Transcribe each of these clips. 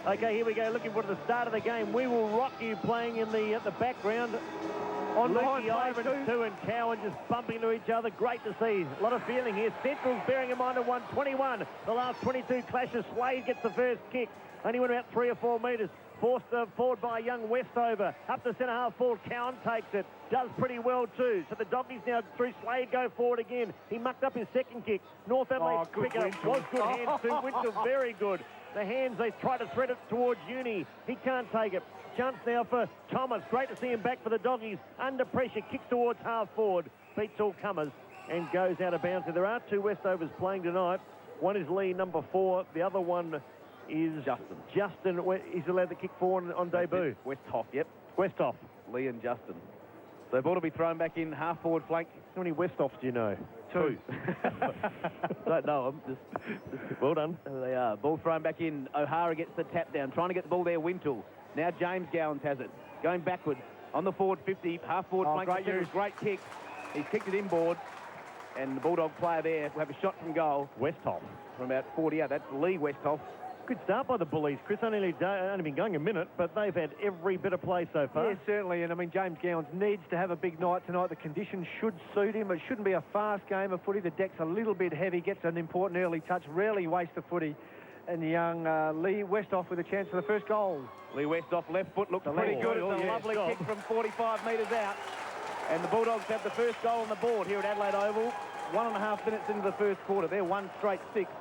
Okay, here we go, looking forward to the start of the game. We Will Rock You playing in the background. On Lukey, Ivan, 2 and Cowan just bumping into each other. Great to see. A lot of feeling here. Central's bearing in mind at 121. The last 22 clashes. Slade gets the first kick. Only went about 3 or 4 metres. Forced forward by young Westover. Up to centre half forward. Cowan takes it. Does pretty well too. So the doggies now through Slade go forward again. He mucked up his second kick. North Adelaide pick it up. Was good hands too. Winchell very good. The hands, they try to thread it towards Uni. He can't take it. Chance now for Thomas. Great to see him back for the doggies. Under pressure, kicks towards half forward. Beats all comers and goes out of bounds. There are 2 Westovers playing tonight. One is Lee, number 4. The other one is Justin. He's allowed to kick forward on debut. Westhoff, yep. Westhoff. Lee and Justin. So ball to be thrown back in, half forward flank. How many Westhoffs do you know? 2. Don't know them. Just well done. There they are. Ball thrown back in. O'Hara gets the tap down. Trying to get the ball there, Wintle. Now James Gowans has it. Going backwards. On the forward 50. Half forward flank. Great kick. He's kicked it inboard. And the Bulldog player there will have a shot from goal. Westhoff. From about 40 out. That's Lee Westhoff. Good start by the Bullies, Chris. Only been going a minute, but they've had every bit of play so far. Yeah, certainly. And, I mean, James Gowans needs to have a big night tonight. The conditions should suit him. It shouldn't be a fast game of footy. The deck's a little bit heavy, gets an important early touch, rarely wastes the footy. And the young Lee Westhoff with a chance for the first goal. Lee Westhoff, left foot, looks pretty good. It's a lovely kick from 45 metres out. And the Bulldogs have the first goal on the board here at Adelaide Oval. 1.5 minutes into the first quarter. They're 1 straight 6.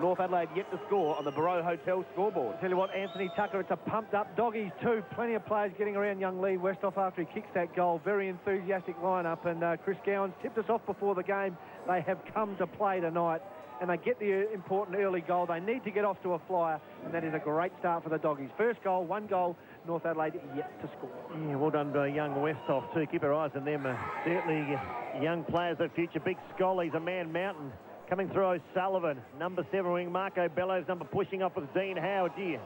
North Adelaide yet to score on the Barreau Hotel scoreboard. I'll tell you what, Anthony Tucker, it's a pumped-up doggies too. Plenty of players getting around young Lee Westhoff after he kicks that goal. Very enthusiastic lineup, and Chris Gowans tipped us off before the game. They have come to play tonight, and they get the important early goal. They need to get off to a flyer, and that is a great start for the doggies. First goal, 1 goal, North Adelaide yet to score. Yeah, well done by young Westhoff too. Keep our eyes on them. Certainly young players of future. Big Scully's a man mountain. Coming through O'Sullivan, number 7 wing, Marco Bellows, number pushing up with Dean Howard. Dear,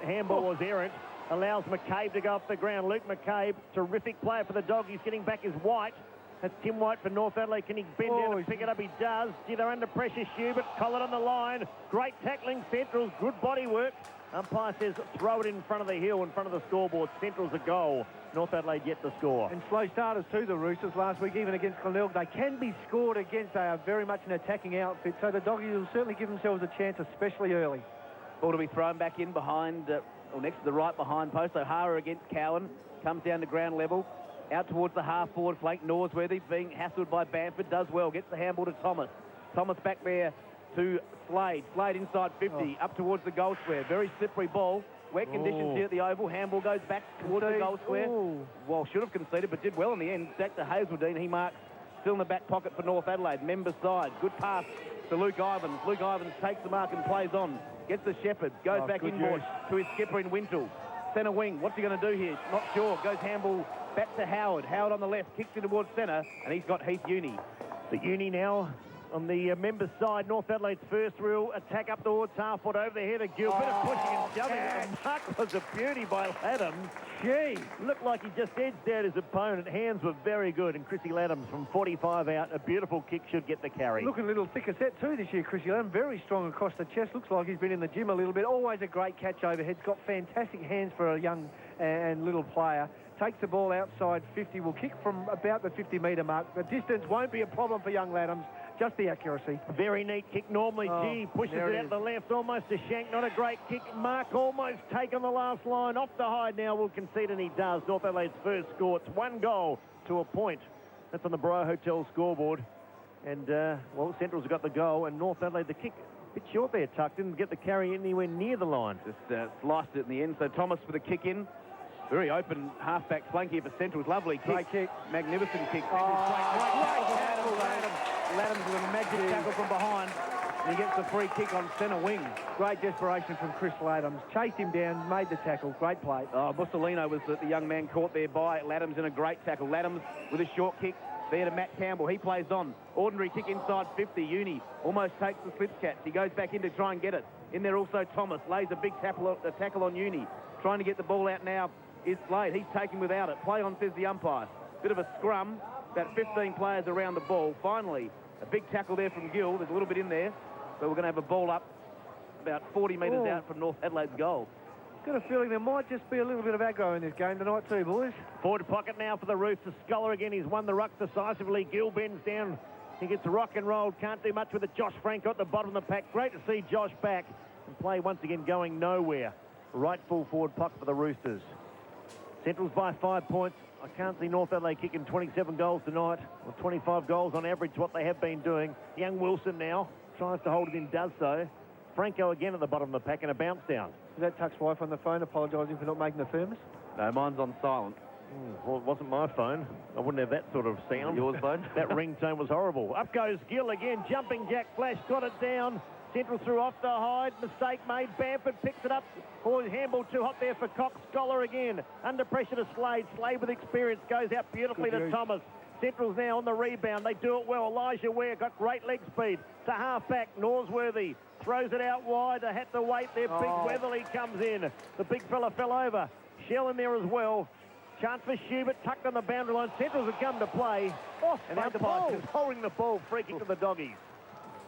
handball was errant. Allows McCabe to go off the ground. Luke McCabe, terrific player for the Doggies. Getting back is White. That's Tim White for North Adelaide. Can he bend down and pick it up? He does. Gee, they're under pressure. Schubert, Collett on the line. Great tackling, Centrals. Good body work. Umpire says throw it in front of the hill, in front of the scoreboard. Central's a goal. North Adelaide yet to score. And slow starters too, the Roosters, last week, even against Glenelg. They can be scored against. They are very much an attacking outfit, so the Doggies will certainly give themselves a chance, especially early. Ball to be thrown back in behind, or next to the right behind post. O'Hara against Cowan. Comes down to ground level. Out towards the half-forward flank. Norsworthy being hassled by Bamford. Does well. Gets the handball to Thomas. Thomas back there to Slade. Slade inside 50. Up towards the goal square. Very slippery ball. Wet conditions here at the Oval. Handball goes back towards the goal square. Well, should have conceded, but did well in the end. Back to Hazeldean. He marks still in the back pocket for North Adelaide. Member side. Good pass to Luke Ivans. Luke Ivans takes the mark and plays on. Gets the Shepherd. Goes back inboard to his skipper in Wintle. Centre wing. What's he going to do here? Not sure. Goes handball back to Howard. Howard on the left. Kicks it towards centre. And he's got Heath Uni. The Uni now on the members' side. North Adelaide's first real attack up towards half-foot over the head of Gill. Bit of pushing and shoving. The mark was a beauty by Laddams. Gee, looked like he just edged out his opponent. Hands were very good. And Chrissy Laddams from 45 out. A beautiful kick should get the carry. Looking a little thicker set too this year, Chrissy Laddams. Very strong across the chest. Looks like he's been in the gym a little bit. Always a great catch overhead. He's got fantastic hands for a young and little player. Takes the ball outside 50. Will kick from about the 50-metre mark. The distance won't be a problem for young Laddams. Just the accuracy. Very neat kick. Normally, G pushes it out the left, almost a shank. Not a great kick. Mark almost taken the last line. Off the hide now. Will concede, and he does. North Adelaide's first score. It's 1 goal to a point. That's on the Barreau Hotel scoreboard. And, well, Central's got the goal. And North Adelaide, the kick, a bit short there, Tuck. Didn't get the carry anywhere near the line. Just sliced it in the end. So Thomas with a kick in. Very open half-back flank here for Central's. Lovely kick. Great kick. Magnificent kick. Great tackle. Laddams with a magic tackle from behind. And he gets the free kick on centre wing. Great desperation from Chris Laddams. Chased him down, made the tackle. Great play. Mussolino was the young man caught there by Laddams in a great tackle. Laddams with a short kick there to Matt Campbell. He plays on. Ordinary kick inside 50. Uni almost takes the slip catch. He goes back in to try and get it. In there also Thomas. Lays a big tackle on Uni. Trying to get the ball out now is Slade. He's taken without it. Play on, says the umpire. Bit of a scrum. About 15 players around the ball. Finally, a big tackle there from Gill. There's a little bit in there. But we're going to have a ball up about 40 metres out from North Adelaide's goal. Got a feeling there might just be a little bit of aggro in this game tonight too, boys. Forward pocket now for the Roosters. Scholar again. He's won the ruck decisively. Gill bends down. He gets rock and rolled. Can't do much with it. Josh Franco at the bottom of the pack. Great to see Josh back. And play once again going nowhere. Right full forward pocket for the Roosters. Central's by 5 points. I can't see North Adelaide kicking 27 goals tonight, or 25 goals on average, what they have been doing. Young Wilson now tries to hold it in, does so. Franco again at the bottom of the pack and a bounce down. Is that Tuck's wife on the phone apologising for not making the thermos? No, mine's on silent. Well, it wasn't my phone. I wouldn't have that sort of sound. Yours phone? That ringtone was horrible. Up goes Gill again. Jumping jack flash. Got it down. Central through off the hide. Mistake made. Bamford picks it up. Oh, handball too hot there for Cox. Scholar again. Under pressure to Slade. Slade with experience goes out beautifully to Thomas. Central's now on the rebound. They do it well. Elijah Ware got great leg speed. To half-back. Norsworthy throws it out wide. They had to wait there. Big Weatherly comes in. The big fella fell over. Shell in there as well. Chance for Schubert. Tucked on the boundary line. Central's have come to play. Oh, and umpire is holding the ball. Free kick to the Doggies.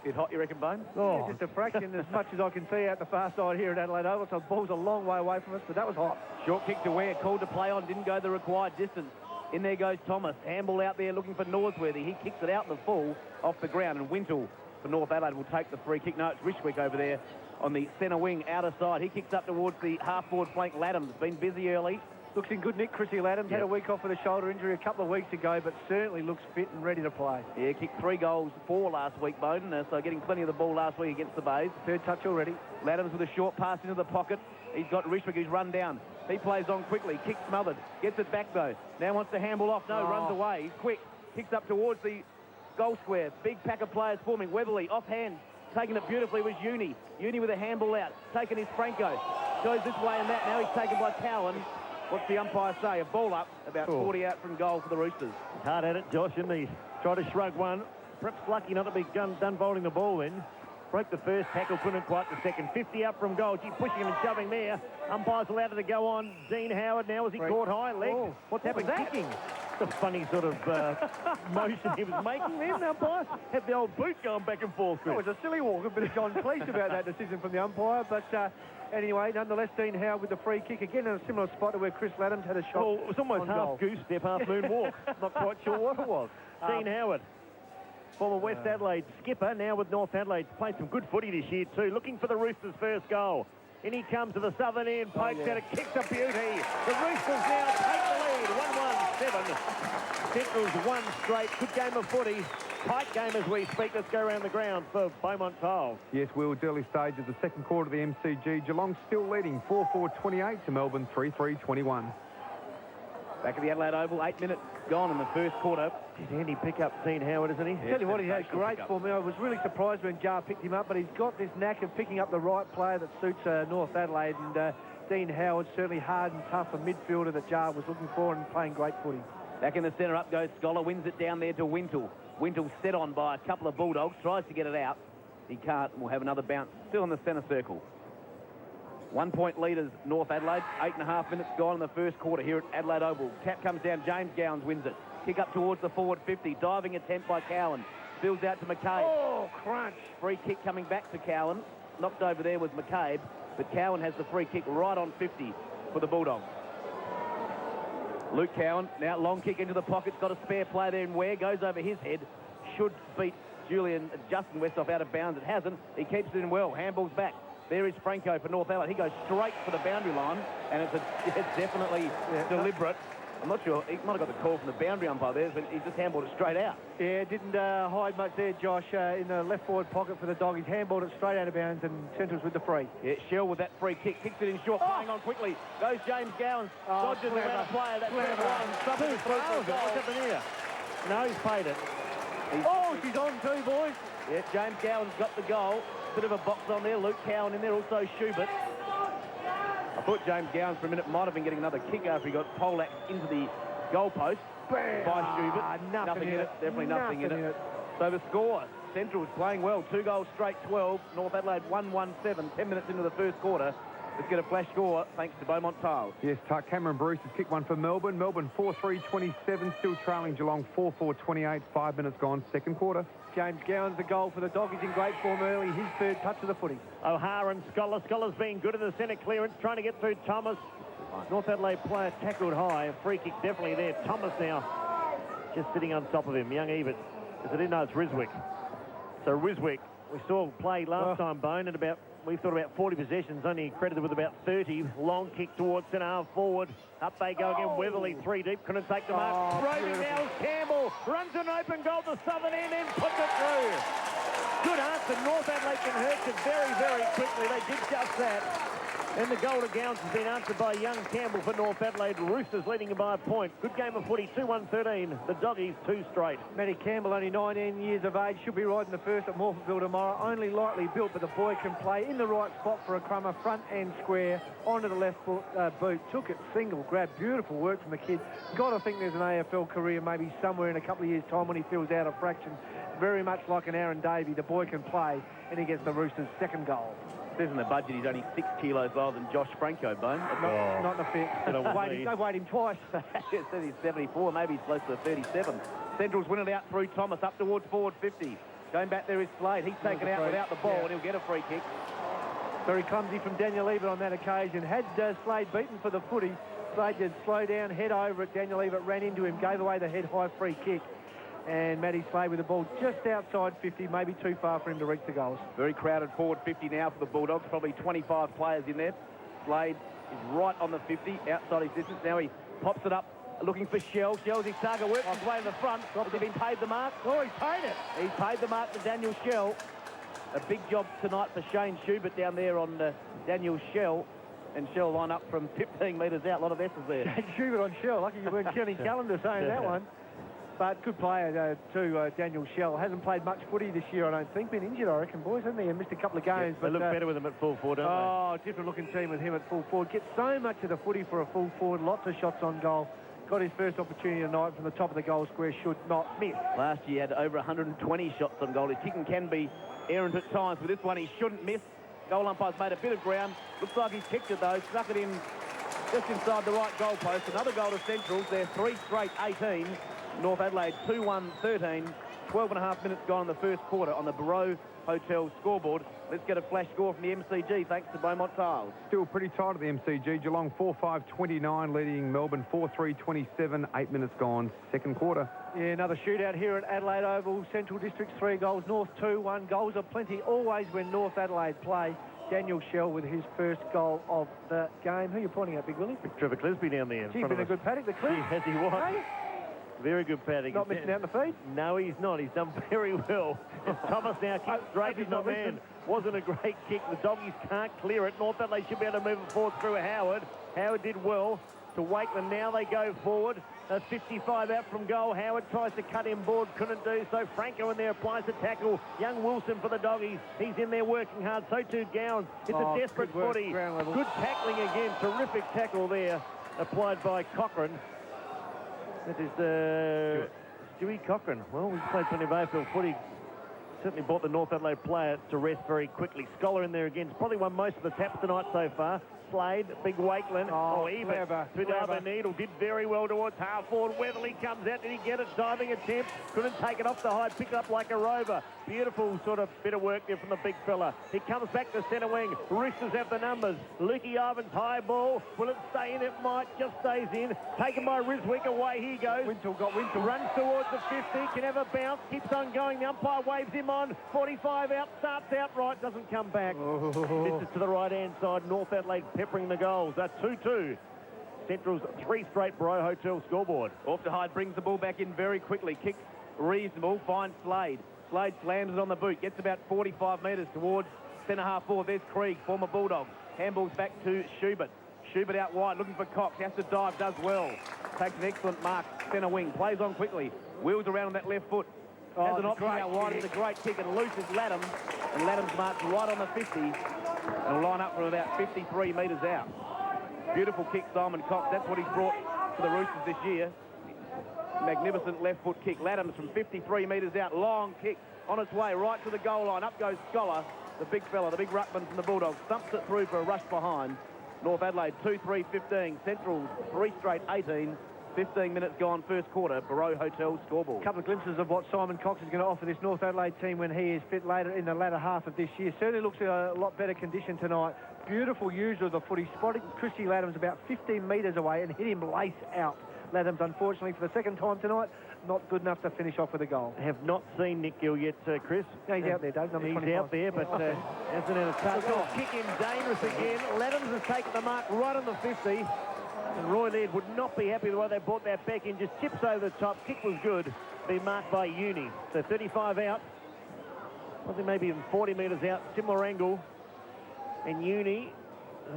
Bit hot, you reckon, Bone? Oh, yeah, just a fraction as much as I can see out the far side here at Adelaide Oval. So the ball's a long way away from us, but that was hot. Short kick to Ware, called to play on, didn't go the required distance. In there goes Thomas. Handball out there looking for Norsworthy. He kicks it out the full off the ground, and Wintle for North Adelaide will take the free kick. No, it's Rishwick over there on the centre wing, outer side. He kicks up towards the half-forward flank. Ladham's been busy early. Looks in good nick, Chrissy Ladhams. Had a week off with a shoulder injury a couple of weeks ago, but certainly looks fit and ready to play. Yeah, kicked 3 goals, 4 last week, Bowden, so getting plenty of the ball last week against the Bays. Third touch already. Ladhams with a short pass into the pocket. He's got Rishwick, who's run down. He plays on quickly, kicks smothered, gets it back though. Now wants to handball off, runs away. He's quick, kicks up towards the goal square. Big pack of players forming. Weatherly, offhand, taking it beautifully was Uni. Uni with a handball out, taking his Franco. Goes this way and that, now he's taken by Cowan. What's the umpire say? A ball up, about 40 out from goal for the Roosters. Hard at it, Josh, and he tried to shrug one. Perhaps lucky not to be done bowling the ball in. Broke the first tackle, couldn't quite the second. 50 up from goal. He's pushing him and shoving there. Umpire's allowed it to go on. Dean Howard now, as he caught high leg. Oh, what's happened? Kicking. It's a funny sort of motion he was making then, umpire. Had the old boot going back and forth. It was a silly walk. A bit of John pleased about that decision from the umpire, but anyway, nonetheless, Dean Howard with the free kick again in a similar spot to where Chris Ladhams had a shot. Well, it was almost half goose step, half moon walk. Not quite sure what it was. Dean Howard, former West Adelaide skipper, now with North Adelaide. Played some good footy this year too. Looking for the Roosters' first goal. In he comes to the southern end, pokes at it, kicks a beauty. The Roosters now take the lead, 1-1-7. Central's won straight. Good game of footy. Tight game as we speak. Let's go around the ground for Beaumont Tiles. Yes, Will, it's early stage of the second quarter of the MCG. Geelong still leading 4-4-28 to Melbourne 3-3-21. Back at the Adelaide Oval, 8 minutes gone in the first quarter. He's handy pick up, Dean Howard, isn't he? Yeah, tell you what, he had great for me. I was really surprised when Jar picked him up, but he's got this knack of picking up the right player that suits North Adelaide, and Dean Howard certainly hard and tough, a midfielder that Jar was looking for and playing great footy. Back in the centre, up goes Scholar, wins it down there to Wintle. Wintle set on by a couple of Bulldogs, tries to get it out. He can't, and we'll have another bounce still in the centre circle. 1 point leaders, North Adelaide. 8.5 minutes gone in the first quarter here at Adelaide Oval. Tap comes down, James Gowans wins it. Kick up towards the forward 50. Diving attempt by Cowan. Spills out to McCabe. Oh, crunch. Free kick coming back to Cowan. Knocked over there was McCabe, but Cowan has the free kick right on 50 for the Bulldogs. Luke Cowan, now long kick into the pocket's got a spare play there in Ware, goes over his head. Should beat Justin Westhoff out of bounds. It hasn't. He keeps it in well. Handballs back. There is Franco for North Adelaide. He goes straight for the boundary line, and it's definitely deliberate. I'm not sure. He might have got the call from the boundary umpire there, but he just handballed it straight out. Yeah, didn't hide much there, Josh. In the left forward pocket for the Doggies. Handballed it straight out of bounds, and Central's with the free. Yeah, Shell with that free kick. Kicks it in short, playing on quickly. Goes James Gowans. Dodges around a player. That's one. What's happened here? No, he's paid it. She's on too, boys. Yeah, James Gowans got the goal. Bit of a box on there. Luke Cowan in there, also Schubert. I thought James Gowans for a minute might have been getting another kick after he got Polak into the goalpost by Schubert. Nothing in it. Definitely nothing in it. So the score, Central is playing well. 2 goals straight, 12. North Adelaide 1-1-7. 10 minutes into the first quarter. Let's get a flash score thanks to Beaumont Tiles. Yes, Tuck. Cameron Bruce has kicked one for Melbourne. Melbourne 4-3-27, still trailing Geelong 4-4-28. 5 minutes gone, second quarter. James Gowans, the goal for the Doggies in great form early. His third touch of the footy. O'Hara and Scholar. Scholar's been good in the centre clearance, trying to get through Thomas. North Adelaide player tackled high. A free kick definitely there. Thomas now just sitting on top of him. Young Ebert. As I didn't know, it's Riswick. So Riswick, we saw play last time, Bone, and we thought about 40 possessions, only credited with about 30. Long kick towards centre half forward. Up they go again. Weatherly 3 deep. Couldn't take the mark. Roving now is Campbell. Runs an open goal to southern end and puts it through. Good answer. North Adelaide can hurt it very, very quickly. They did just that. And the goal to Gowans has been answered by young Campbell for North Adelaide. Roosters leading by a point. Good game of footy, 2-1-13. The Doggies 2 straight. Matty Campbell, only 19 years of age, should be riding the first at Morphettville tomorrow. Only lightly built, but the boy can play in the right spot for a crummer, front and square, onto the left foot, boot. Took it single grab. Beautiful work from the kid. Got to think there's an AFL career maybe somewhere in a couple of years' time when he fills out a fraction. Very much like an Aaron Davey. The boy can play, and he gets the Roosters' second goal. Says in the budget he's only 6 kilos lower than Josh Franco, Bone. Not in effect. They weighed him twice. It says he's 74, maybe he's close to 37. Central's win it out through Thomas, up towards forward 50. Going back there is Slade. He's taken out without the ball, and he'll get a free kick. Very clumsy from Daniel Ebert on that occasion. Had Slade beaten for the footy, Slade did slow down, head over it. Daniel Ebert ran into him, gave away the head-high free kick. And Matty Slade with the ball just outside 50, maybe too far for him to reach the goals. Very crowded forward 50 now for the Bulldogs, probably 25 players in there. Slade is right on the 50, outside his distance. Now he pops it up, looking for Shell. Shell's his target, works his way to the front. Has he been paid the mark? Oh, he's paid it. He's paid the mark to Daniel Shell. A big job tonight for Shane Schubert down there on Daniel Shell. And Shell line up from 15 metres out. A lot of S's there. Shane Schubert on Shell. Lucky you weren't Kenny Callender saying that one. But good player too, Daniel Shell. Hasn't played much footy this year, I don't think. Been injured, I reckon, boys, hasn't he? And missed a couple of games. Yeah, they look better with him at full forward, don't they? Oh, different-looking team with him at full forward. Gets so much of the footy for a full forward. Lots of shots on goal. Got his first opportunity tonight from the top of the goal square. Should not miss. Last year he had over 120 shots on goal. His kicking can be errant at times. With this one, he shouldn't miss. Goal umpire's made a bit of ground. Looks like he's kicked it, though. Snuck it in just inside the right goal post. Another goal to Centrals. They're 3 straight 18. North Adelaide 2-1-13. 12 and a half minutes gone in the first quarter on the Barreau Hotel scoreboard. Let's get a flash score from the MCG, thanks to Beaumont Tiles. Still pretty tight at the MCG. Geelong 4-5-29, leading Melbourne 4-3-27. 8 minutes gone, second quarter. Yeah, another shootout here at Adelaide Oval. Central Districts 3 goals, North 2, 1. Goals are plenty always when North Adelaide play. Daniel Shell with his first goal of the game. Who are you pointing at, Big Willie? Trevor Clisby down there. He's been a good paddock, the Clis. Yes, he was. Hey? Very good paddock. Not missing out in the feed? No, he's not. He's done very well. Thomas now kicks straight into the man. Wasn't a great kick. The Doggies can't clear it. North Adelaide should be able to move it forward through Howard. Howard did well to Wakeland. Now they go forward. 55 out from goal. Howard tries to cut him board. Couldn't do so. Franco in there applies the tackle. Young Wilson for the Doggies. He's in there working hard. So too Gowans. It's a desperate footy. Good tackling again. Terrific tackle there applied by Cochrane. That is Stewie Cochrane. Well, we've played plenty of AFL footy. Certainly brought the North Adelaide player to rest very quickly. Scholar in there again. He's probably won most of the taps tonight so far. Slade, big Wakeland. Even to Darby Needle. Did very well towards half forward. Weatherly comes out. Did he get it? Diving attempt. Couldn't take it off the high. Picked up like a rover. Beautiful sort of bit of work there from the big fella. He comes back to centre wing. Roosters have the numbers. Lukey Ivans, high ball. Will it stay in? It might. Just stays in. Taken by Riswick. Away he goes. Wintle got Wintle. Runs towards the 50. Can have a bounce. Keeps on going. The umpire waves him on. 45 out. Starts outright. Doesn't come back. This is to the right-hand side. North Adelaide peppering the goals. That's 2-2. Central's 3 straight Barreau Hotel scoreboard. Off to Hyde, brings the ball back in very quickly. Kicks reasonable. Finds Slade. Slade slams it on the boot. Gets about 45 metres towards centre half forward. There's Krieg, former Bulldog. Handballs back to Schubert. Schubert out wide, looking for Cox. Has to dive, does well. Takes an excellent mark. Centre wing. Plays on quickly. Wheels around on that left foot. Has an option out wide. It's a great kick and looses Latham. And Latham's marks right on the 50. And will line up from about 53 metres out. Beautiful kick, Simon Cox. That's what he's brought to the Roosters this year. Magnificent left foot kick. Lathams from 53 metres out. Long kick on its way right to the goal line. Up goes Scholar, the big fella, the big ruckman from the Bulldogs. Thumps it through for a rush behind. North Adelaide 2-3-15. Central 3 straight 18. 15 minutes gone, first quarter, Barrow Hotel scoreboard. A couple of glimpses of what Simon Cox is going to offer this North Adelaide team when he is fit later in the latter half of this year. Certainly looks a lot better condition tonight. Beautiful user of the footy. Spotted Christy Laddams about 15 metres away and hit him lace out. Laddams, unfortunately, for the second time tonight, not good enough to finish off with a goal. I have not seen Nick Gill yet, Chris. Yeah, he's out there, Dave. Number He's 25. out there, but hasn't had a touch. Oh, kick in dangerous again. Laddams has taken the mark right on the 50. And Roy Laird would not be happy with the way they brought that back in. Just chips over the top. Kick was good. Be marked by Uni. So 35 out. I think maybe even 40 metres out. Similar angle. And Uni,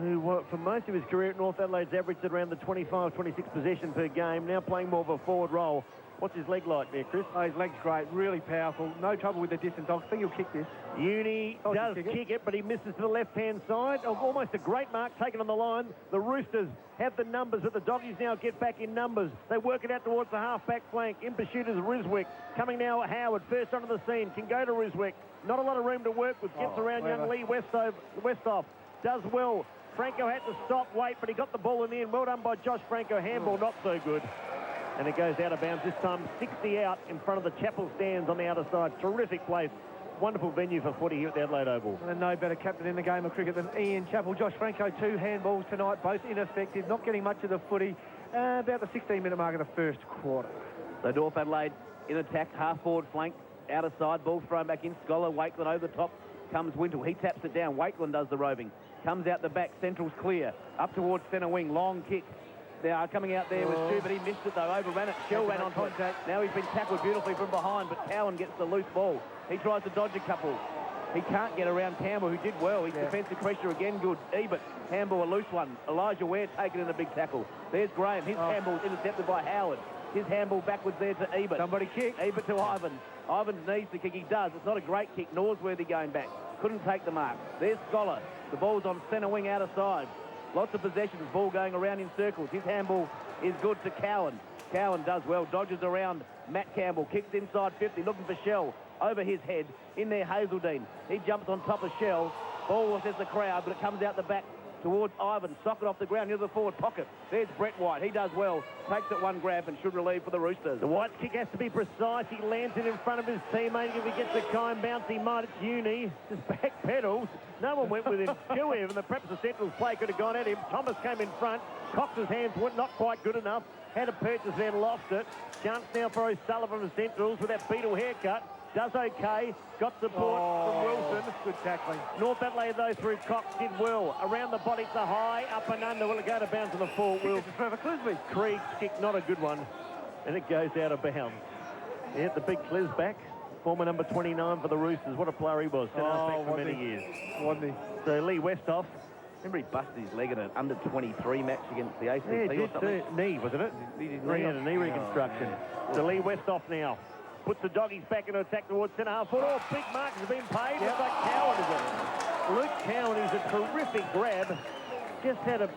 who for most of his career at North Adelaide's averaged at around the 25, 26 possession per game, now playing more of a forward role. What's his leg like there, Chris? Oh, his leg's great, really powerful. No trouble with the distance. I think he'll kick this. Uni does kick it, but he misses to the left-hand side. Oh, almost a great mark taken on the line. The Roosters have the numbers, but the Doggies now get back in numbers. They work it out towards the half-back flank. In pursuit is Riswick. Coming now, Howard, first onto the scene. Can go to Riswick. Not a lot of room to work with. Gets around young Lee Westhoff. Does well. Franco had to stop, wait, but he got the ball in the end. Well done by Josh Franco. Handball not so good. And it goes out of bounds, this time 60 out in front of the Chapel stands on the outer side. Terrific place. Wonderful venue for footy here at the Adelaide Oval. And no better captain in the game of cricket than Ian Chappell. Josh Franco, 2 handballs tonight, both ineffective, not getting much of the footy. About the 16-minute mark of the first quarter. So North Adelaide in attack, half-forward flank, outer side, ball thrown back in. Scholar, Wakeland over the top, comes Wintle. He taps it down. Wakeland does the roving. Comes out the back, Central's clear. Up towards centre wing, long kick. They are coming out there with Stu, but he missed it though, overran it. Shell ran on contact. Now he's been tackled beautifully from behind, but Cowan gets the loose ball. He tries to dodge a couple. He can't get around Campbell, who did well. His defensive pressure again good. Ebert, handball a loose one. Elijah Ware taken in a big tackle. There's Graham. His handball intercepted by Howard. His handball backwards there to Ebert. Somebody kick. Ebert to Ivan. Ivans needs the kick. He does. It's not a great kick. Norsworthy going back. Couldn't take the mark. There's Scholar. The ball's on centre wing outer side. Lots of possessions. Ball going around in circles. His handball is good to Cowan. Cowan does well. Dodges around Matt Campbell. Kicks inside 50. Looking for Shell. Over his head. In there, Hazeldine. He jumps on top of Shell. Ball was at the crowd, but it comes out the back towards Ivan. Socket off the ground near the forward pocket. There's Brett White. He does well. Takes it one grab and should relieve for the Roosters. The White's kick has to be precise. He lands it in front of his teammate. If he gets the kind bounce, he might. It's Uni. Just back pedals. No one went with him. Two even. Perhaps the Central's play could have gone at him. Thomas came in front. Cox's hands were not quite good enough. Had a purchase then, lost it. Chance now for O'Sullivan of Centrals with that Beetle haircut. Does okay. Got support from Wilson. Good tackling. North Adelaide, though, through Cox did well. Around the body, it's a high, up and under. Will it go to bounds to the full? Will Trevor Clisby. Krieg's kick, not a good one. And it goes out of bounds. He hit the big Clis back. Former number 29 for the Roosters. What a player he was. Back for many years. Wasn't he? So Lee Westhoff. Remember he busted his leg in an under-23 match against the ACT or something? Knee, wasn't it? He had a knee reconstruction. So Lee Westhoff now puts the Doggies back into attack towards centre half foot. Oh, big mark has been paid. Looks like Cowan is it. Luke Cowan is a terrific grab. Just had a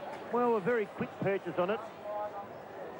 very quick purchase on it.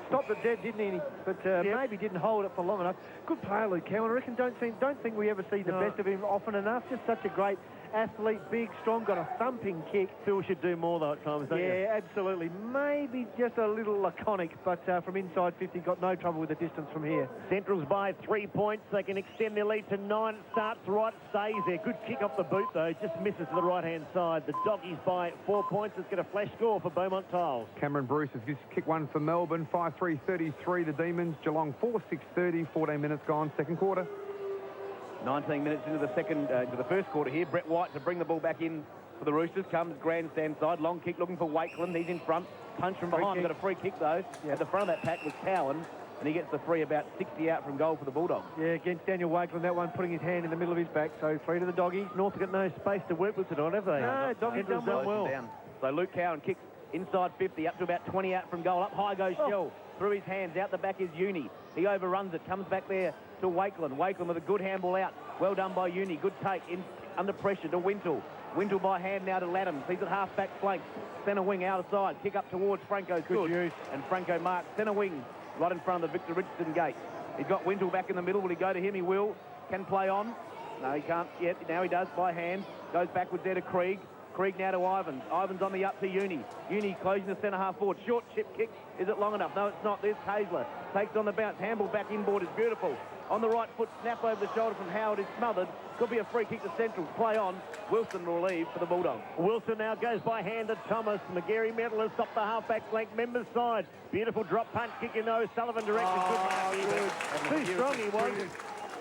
Stopped it dead, didn't he? But maybe didn't hold it for long enough. Good player, Luke Cowan. I reckon don't think we ever see the best of him often enough. Just such a great athlete, big, strong, got a thumping kick. Phil should do more though at times, don't you? Yeah, absolutely. Maybe just a little laconic, but from inside 50, got no trouble with the distance from here. Centrals by 3 points. They can extend their lead to 9. It starts right, stays there. Good kick off the boot though. Just misses to the right-hand side. The Doggies by 4 points. Let's get a flash score for Beaumont Tiles. Cameron Bruce has just kicked one for Melbourne. 5-3-33 the Demons. Geelong 4-6-30. 14 minutes gone, second quarter. 19 minutes into the first quarter here. Brett White to bring the ball back in for the Roosters. Comes grandstand side. Long kick looking for Wakeland. He's in front. Punch from behind. Got a free kick though. At the front of that pack was Cowan. And he gets the free about 60 out from goal for the Bulldogs. Yeah, against Daniel Wakeland, that one putting his hand in the middle of his back. So 3 to the Doggies. North have got no space to work with tonight, have they? No, Doggies done well. Down. So Luke Cowan kicks inside 50, up to about 20 out from goal. Up high goes Shell. Through his hands. Out the back is Uni. He overruns it. Comes back there to Wakeland. Wakeland with a good handball out. Well done by Uni. Good take in under pressure to Wintle. Wintle by hand now to Laddams. He's at half-back flank. Centre wing outer side. Kick up towards Franco's good. Use. And Franco marks centre wing right in front of the Victor Richardson gate. He's got Wintle back in the middle. Will he go to him? He will. Can play on. No, he can't yet. Now he does by hand. Goes backwards there to Krieg. Krieg now to Ivans. Ivans on the up to Uni. Uni closing the centre half forward. Short chip kick. Is it long enough? No, it's not. There's Hazler. Takes on the bounce. Handball back inboard is beautiful. On the right foot, snap over the shoulder from Howard is smothered. Could be a free kick to Central. Play on. Wilson will leave for the Bulldogs. Wilson now goes by hand to Thomas. McGarry medalist up the half-back flank members side. Beautiful drop punch, kick your nose. Sullivan directed. Good. Too strong he was.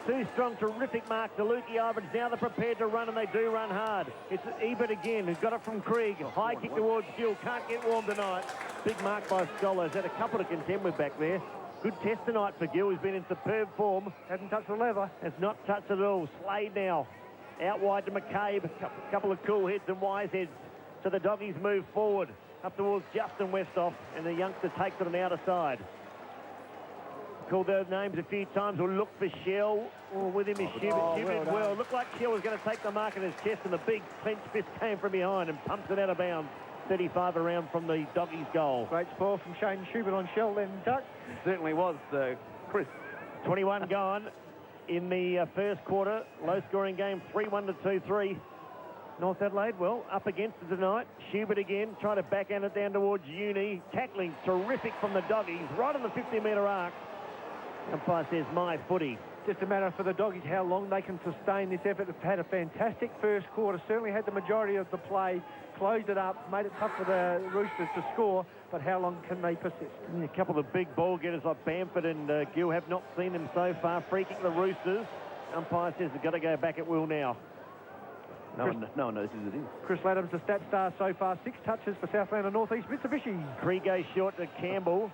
Too strong, terrific mark to Lukey Ivans. Now they're prepared to run, and they do run hard. It's Ebert again, who's got it from Krieg. High kick towards Gill. Can't get warm tonight. Big mark by Scholars. Had a couple to contend with back there. Good test tonight for Gill. He's been in superb form. Hasn't touched the leather. Has not touched it at all. Slade now. Out wide to McCabe. A couple of cool heads and wise heads. So the doggies move forward. Up towards Justin Westhoff. And the youngster takes it on the outer side. Called their names a few times. We'll look for Shell. Or with him is Schubert. Well, looked like Shell was going to take the mark in his chest, and the big clenched fist came from behind and pumps it out of bounds. 35 around from the doggies' goal. Great spoil from Shane Schubert on Shell then, Tuck. Certainly was, Chris. 21 gone in the first quarter. Low-scoring game, 3-1 to 2-3. North Adelaide, well, up against it tonight. Schubert again, trying to backhand it down towards Uni. Tackling terrific from the doggies, right on the 50-metre arc. Umpire says, my footy. Just a matter for the doggies how long they can sustain this effort. They've had a fantastic first quarter, certainly had the majority of the play, closed it up, made it tough for the Roosters to score, but how long can they persist? A couple of big ball getters like Bamford and Gill have not seen them so far. Free kick the Roosters. Umpire says they've got to go back at will now. No one knows who it is. Chris Laddams, the stat star so far, 6 touches for Southland and North East Mitsubishi. Krieg goes short to Campbell.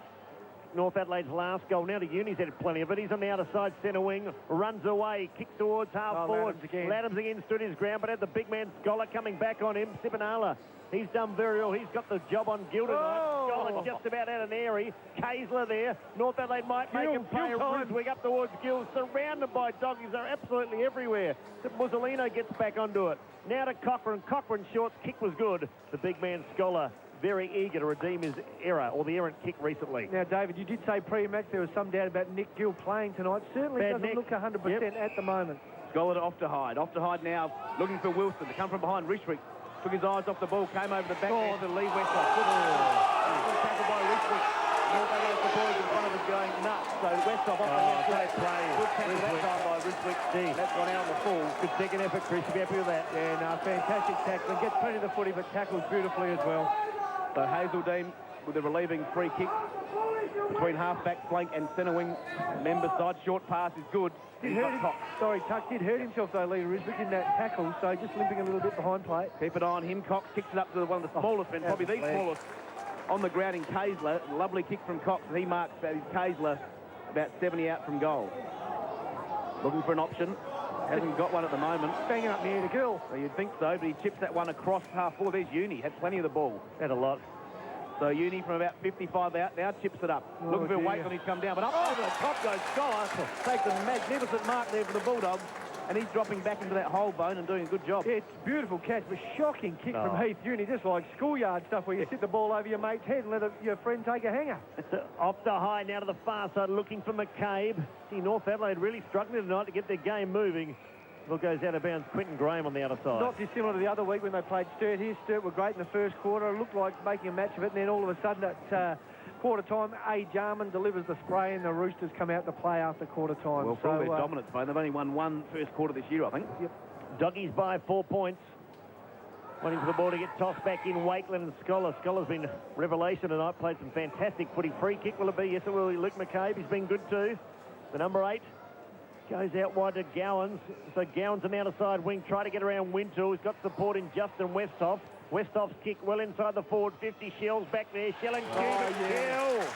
North Adelaide's last goal. Now to Uni's had plenty of it. He's on the outer side centre wing, runs away, kicks towards half forward. Laddams again stood his ground, but had the big man Scholar coming back on him. Sibanala, he's done very well. He's got the job on Gill tonight. Scholar just about out of Airy. Kaysler there. North Adelaide might make him play. Rudwick up towards Gill, surrounded by doggies. They're absolutely everywhere. Mussolino gets back onto it. Now to Cochran. Cochran's short kick was good. The big man Scholar very eager to redeem his error, or the errant kick recently. Now, David, you did say pre-match there was some doubt about Nick Gill playing tonight. Certainly doesn't look 100% at the moment. Scholar off to Hyde now, looking for Wilson to come from behind. Rishwick took his eyes off the ball, came over the back to leave Westhoff. Good tackle by Rishwick. North Adelaide supporters in front of us going nuts. So Westhoff off the left side. Good tackle that time by Rishwick. That's gone out on the full. Good second effort, Chris. You be happy with that? Yeah, no, fantastic tackling. Gets plenty of the footy, but tackles beautifully as well. So Hazeldean with a relieving free kick between half-back flank and centre wing member side. Short pass is good. Tuck did hurt himself though, Lee Riswick, in that tackle, so just limping a little bit behind play. Keep it on him. Cox kicks it up to one of the smallest men, probably the smallest on the ground in Kaysler. Lovely kick from Cox, and he marks Kaysler about 70 out from goal. Looking for an option. Hasn't got one at the moment. Banging up near the Gill. Well, you'd think so, but he chips that one across half forward. There's Uni. Had plenty of the ball. Had a lot. So Uni from about 55 out now chips it up. Looking for a weight when he's come down, but up over the top goes Scholar. Takes a magnificent mark there for the Bulldogs, and he's dropping back into that hole bone and doing a good job. It's a beautiful catch, but shocking kick from Heath Uni, just like schoolyard stuff where you sit the ball over your mate's head and let your friend take a hanger. Off the high now to the far side, looking for McCabe. See, North Adelaide really struggling tonight to get their game moving. Ball goes out of bounds. Quentin Graham on the other side. Not dissimilar to the other week when they played Sturt here. Sturt were great in the first quarter. It looked like making a match of it, and then all of a sudden at quarter time, A. Jarman delivers the spray, and the Roosters come out to play after quarter time. Well, for all their dominance, mate, they've only won one first quarter this year, I think. Yep. Doggies by 4 points. Waiting for the ball to get tossed back in. Wakeland and Scholar. Scholar's been revelation tonight. Played some fantastic footy. Free kick will it be? Yes, it will. Luke McCabe, he's been good too. The number 8. Goes out wide to Gowans. So Gowans on the outer side wing. Try to get around Wintour. He's got support in Justin Westhoff. Westhoff's kick well inside the forward 50. Shell's back there. Shell and Shell.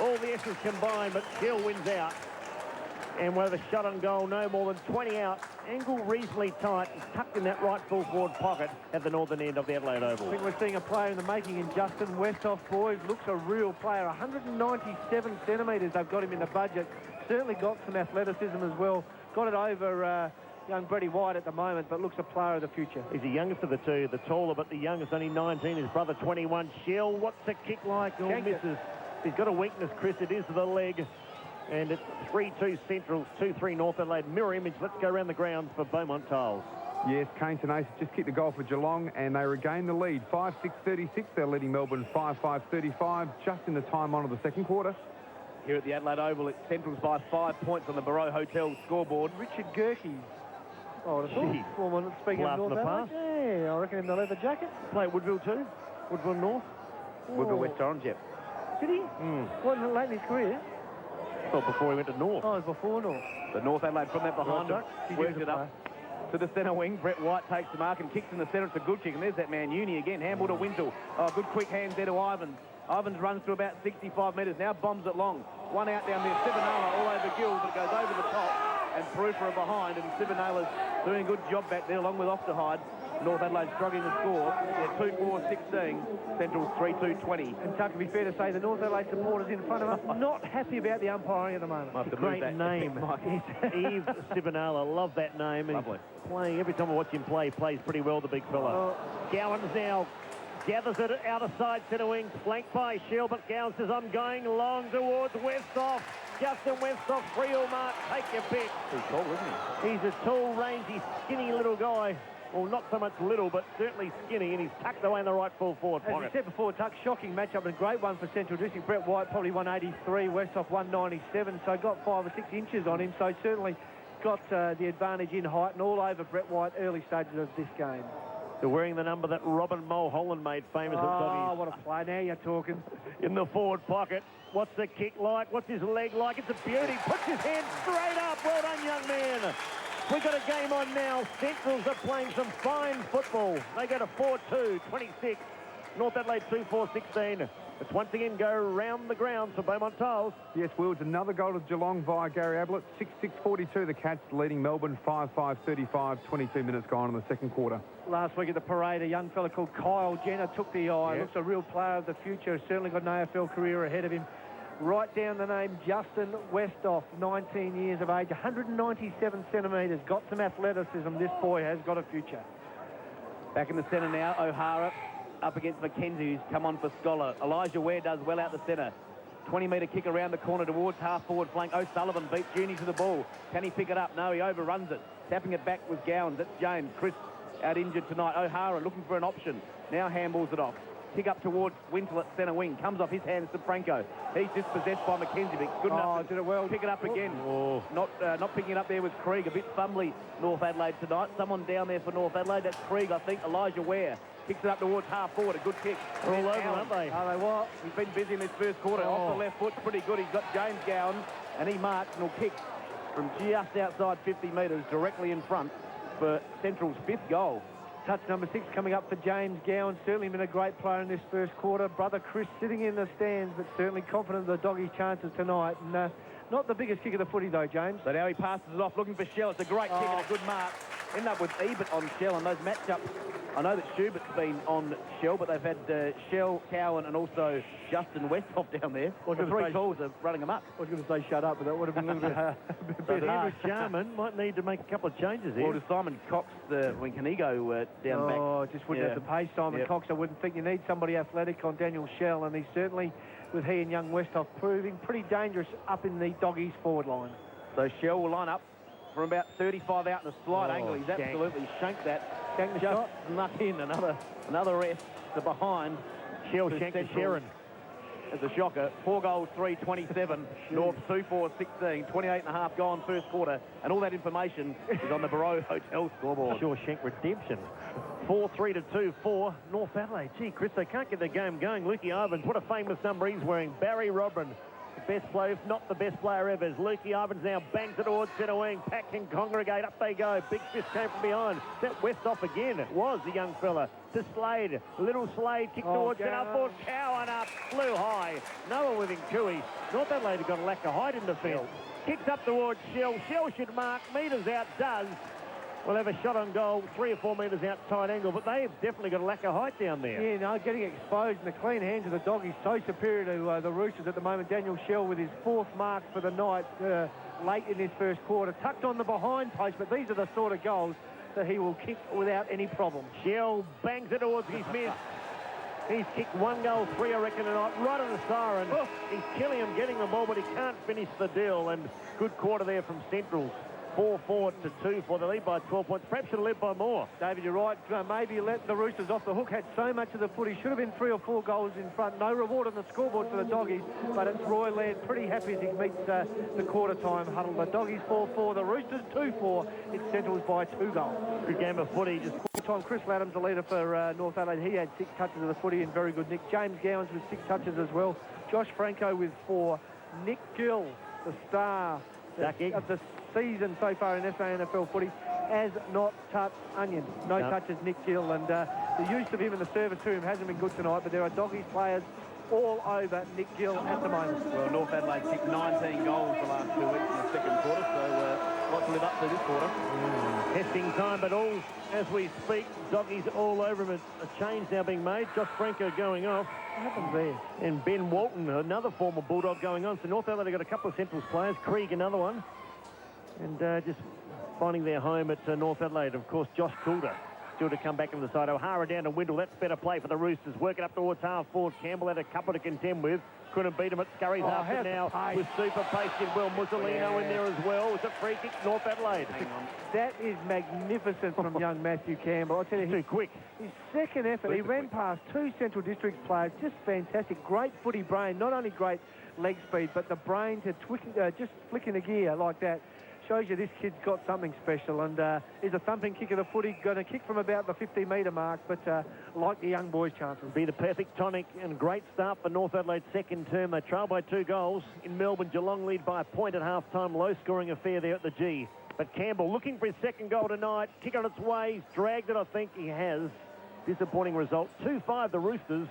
All the S's combined, but Shell wins out. And with a shot on goal, no more than 20 out. Angle reasonably tight. It's tucked in that right full forward pocket at the northern end of the Adelaide Oval. I think we're seeing a player in the making in Justin Westhoff, boys. Looks a real player. 197 centimetres they've got him in the budget. Certainly got some athleticism as well. Got it over young Brady White at the moment, but looks a player of the future. He's the youngest of the two, the taller, but the youngest, only 19. His brother, 21. Shell, what's the kick like? Oh, misses. He's got a weakness, Chris. It is the leg. And it's 3-2 Centrals, 2-3 North Adelaide. Mirror image. Let's go around the grounds for Beaumont Tiles. Yes, Kane Tenacious just kicked the goal for Geelong, and they regain the lead. 5-6-36. They're leading Melbourne 5-5-35, just in the time on of the second quarter. Here at the Adelaide Oval, it's Centrals by 5 points on the Barreau Hotel scoreboard. Richard Gerke. Oh, I thought. Former, speaking of North Adelaide. Yeah, I reckon in the leather jacket. Play at Woodville too. Woodville North. Woodville West Orange, yep. Did he? Wasn't it late in his career? Well, before he went to North. Oh, it was before North. The North Adelaide from that behind Right, him. Works it up to the centre wing. Brett White takes the mark and kicks in the centre. It's a good kick. And there's that man, Uni again. Handball to Wintle. Oh, good quick hands there to Ivans. Ivans runs to about 65 metres. Now bombs it long. One out down there. Sivanala all over Gill, but it goes over the top and through for a behind. And Sivanala's doing a good job back there along with Osterheide. North Adelaide struggling to score. They're 2-4-16. Central's 3-2-20. And Tuck, to be fair to say, the North Adelaide supporters in front of us not happy about the umpiring at the moment. It's a great name. Eve Sivanala. Love that name. And lovely. Playing, every time I watch him play, he plays pretty well, the big fella. Gowans now gathers it out of side centre wing, flanked by Shell, but Gowans says, I'm going long towards Westhoff. Justin Westhoff, 3-all mark, take your pick. He's tall, isn't he? He's a tall, rangy, skinny little guy. Well, not so much little, but certainly skinny, and he's tucked away in the right full forward pocket. As we said before, Tuck, shocking matchup and a great one for Central District. Brett White probably 183, Westhoff 197, so got 5 or 6 inches on him, so certainly got the advantage in height and all over Brett White early stages of this game. They're wearing the number that Robin Mulholland made famous at Doggies. Oh, what a play. Now you're talking. In the forward pocket. What's the kick like? What's his leg like? It's a beauty. Puts his hand straight up. Well done, young man. We've got a game on now. Centrals are playing some fine football. They go to 4-2-26. North Adelaide 2-4-16. Let's once again go round the grounds for Beaumont Tiles. Yes, Wills, another goal to Geelong via Gary Ablett. 6-6-42, the Cats leading Melbourne 5-5-35, 22 minutes gone in the second quarter. Last week at the parade, a young fella called Kyle Jenner took the eye. Yeah. Looks a real player of the future. Certainly got an AFL career ahead of him. Write down the name Justin Westhoff, 19 years of age, 197 centimetres. Got some athleticism. This boy has got a future. Back in the centre now, O'Hara up against McKenzie, who's come on for Scholar. Elijah Ware does well out the centre. 20-metre kick around the corner towards half-forward flank. O'Sullivan beats Juni to the ball. Can he pick it up? No, he overruns it. Tapping it back was Gowans. That's James. Chris out injured tonight. O'Hara looking for an option. Now handballs it off. Kick up towards Wintle at centre wing. Comes off his hands to Franco. He's dispossessed by McKenzie, but good enough to did it well. Pick it up again. Oh. Not picking it up there was Krieg. A bit fumbly, North Adelaide tonight. Someone down there for North Adelaide. That's Krieg, I think. Elijah Ware. Kicks it up towards half-forward. A good kick. They're all over, aren't they? Are they what? He's been busy in this first quarter. Off the left foot, pretty good. He's got James Gowans, and he marks and will kick from just outside 50 metres, directly in front for Central's 5th goal. Touch number 6 coming up for James Gowan. Certainly been a great player in this first quarter. Brother Chris sitting in the stands, but certainly confident of the Doggies' chances tonight. And not the biggest kick of the footy, though, James. So now he passes it off, looking for Shell. It's a great kick and a good mark. End up with Ebert on Shell, and those matchups. I know that Schubert's been on Shell, but they've had Shell, Cowan, and also Justin Westhoff down there. The 3 calls are running them up. I was going to say shut up, but that would have been a little bit Henry Jarman might need to make a couple of changes here. Well, to Simon Cox, when can he go down back? Oh, just wouldn't have the pace. Simon Cox, I wouldn't think. You need somebody athletic on Daniel Shell, and he's certainly, with he and young Westhoff, proving pretty dangerous up in the Doggies' forward line. So Shell will line up from about 35 out in a slight angle. He's absolutely shanked that. Shanked the Just shot. snuck in another rest to behind. Shell shanked to Sharon. As a shocker. 4 goals, 3-27. North 2-4-16. 28 and a half gone first quarter. And all that information is on the Barreau Hotel scoreboard. Shawshank redemption. 4-3-2-4. North Adelaide. Gee, Chris, they can't get the game going. Lukey Ivans, what a famous number he's wearing. Barry Robin. The best player, if not the best player ever, is Lukey Ivans now bangs it towards centre wing. Pack can congregate. Up they go. Big fist came from behind. That Westhoff again. It was the young fella. To Slade. Little Slade kicked towards centre forward. Cowan up. Flew high. No one with him, Chewy. North Adelaide have got a lack of height in the field. Kicks up towards Shell. Shell should mark. Metres out. Does. We'll have a shot on goal, 3 or 4 metres outside angle, but they have definitely got a lack of height down there. Yeah, no, getting exposed, and the clean hands of the Doggies so superior to the Roosters at the moment. Daniel Shell with his 4th mark for the night late in this first quarter. Tucked on the behind post, but these are the sort of goals that he will kick without any problem. Shell bangs it towards his miss. He's kicked 1 goal, 3, I reckon, tonight, right on the siren. He's killing him getting the ball, but he can't finish the deal, and good quarter there from Central. 4-4 to 2 for the lead by 12 points. Perhaps should have led by more. David, you're right. Maybe let the Roosters off the hook. Had so much of the footy. Should have been 3 or 4 goals in front. No reward on the scoreboard for the Doggies, but it's Roy Laird pretty happy as he meets the quarter-time huddle. The Doggies 4-4, the Roosters 2-4. It's Centrals by 2 goals. Good game of footy. Just Time Chris Laddam's the leader for North Adelaide. He had 6 touches of the footy and very good nick. James Gowans with 6 touches as well. Josh Franco with 4. Nick Gill, the star of the season so far in SANFL footy, has not touched onion. No touches, Nick Gill, and the use of him in the service to him hasn't been good tonight, but there are Doggies players all over Nick Gill at the moment. Well, North Adelaide kicked 19 goals the last 2 weeks in the second quarter, so lots to live up to this quarter. Testing time, but all, as we speak, Doggies all over him. A change now being made. Josh Franco going off. What happened there? And Ben Walton, another former Bulldog, going on. So North Adelaide have got a couple of Centrals players. Krieg, another one. And just finding their home at North Adelaide. Of course, Josh Coulter still to come back on the side. O'Hara down to Windle. That's better play for the Roosters. Working up towards half forward. Campbell had a couple to contend with. Couldn't beat him at Scurry's after now. With super pace, did well. Mussolino in there as well. It's a free kick, North Adelaide. Hang on. That is magnificent from young Matthew Campbell. I'll tell you, too quick. His second effort, he ran past 2 Central Districts players. Just fantastic. Great footy brain. Not only great leg speed, but the brain to just flicking a gear like that. Shows you this kid's got something special, and is a thumping kick of the footy, going to kick from about the 50-metre mark, but like the young boys' chances. Be the perfect tonic and great start for North Adelaide's second term. They trail by 2 goals. In Melbourne, Geelong lead by a point at half-time. Low-scoring affair there at the G. But Campbell looking for his second goal tonight. Kick on its way. He's dragged it, I think he has. Disappointing result. 2-5 the Roosters.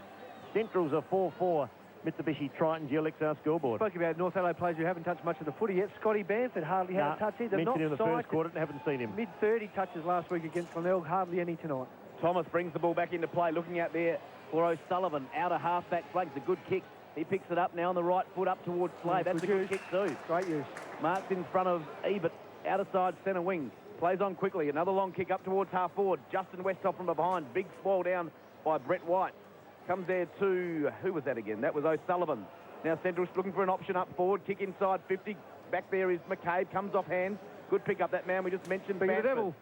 Centrals are 4-4. Mitsubishi Triton GLXR scoreboard. Spoke about North Adelaide players who haven't touched much of the footy yet. Scotty Bamford hardly had a touch either. Mentioned him in the first quarter, haven't seen him. Mid-30 touches last week against Glenelg, hardly any tonight. Thomas brings the ball back into play, looking out there for O'Sullivan. Out of half-back flank, it's a good kick. He picks it up now on the right foot up towards Slade. That's a good kick too. Great use. Marks in front of Ebert, outer side centre wing. Plays on quickly. Another long kick up towards half forward. Justin Westhoff from behind. Big swall down by Brett White. Comes there to, who was that again? That was O'Sullivan. Now Central's looking for an option up forward. Kick inside 50. Back there is McCabe. Comes off hands. Good pick up, that man we just mentioned. Big Devil.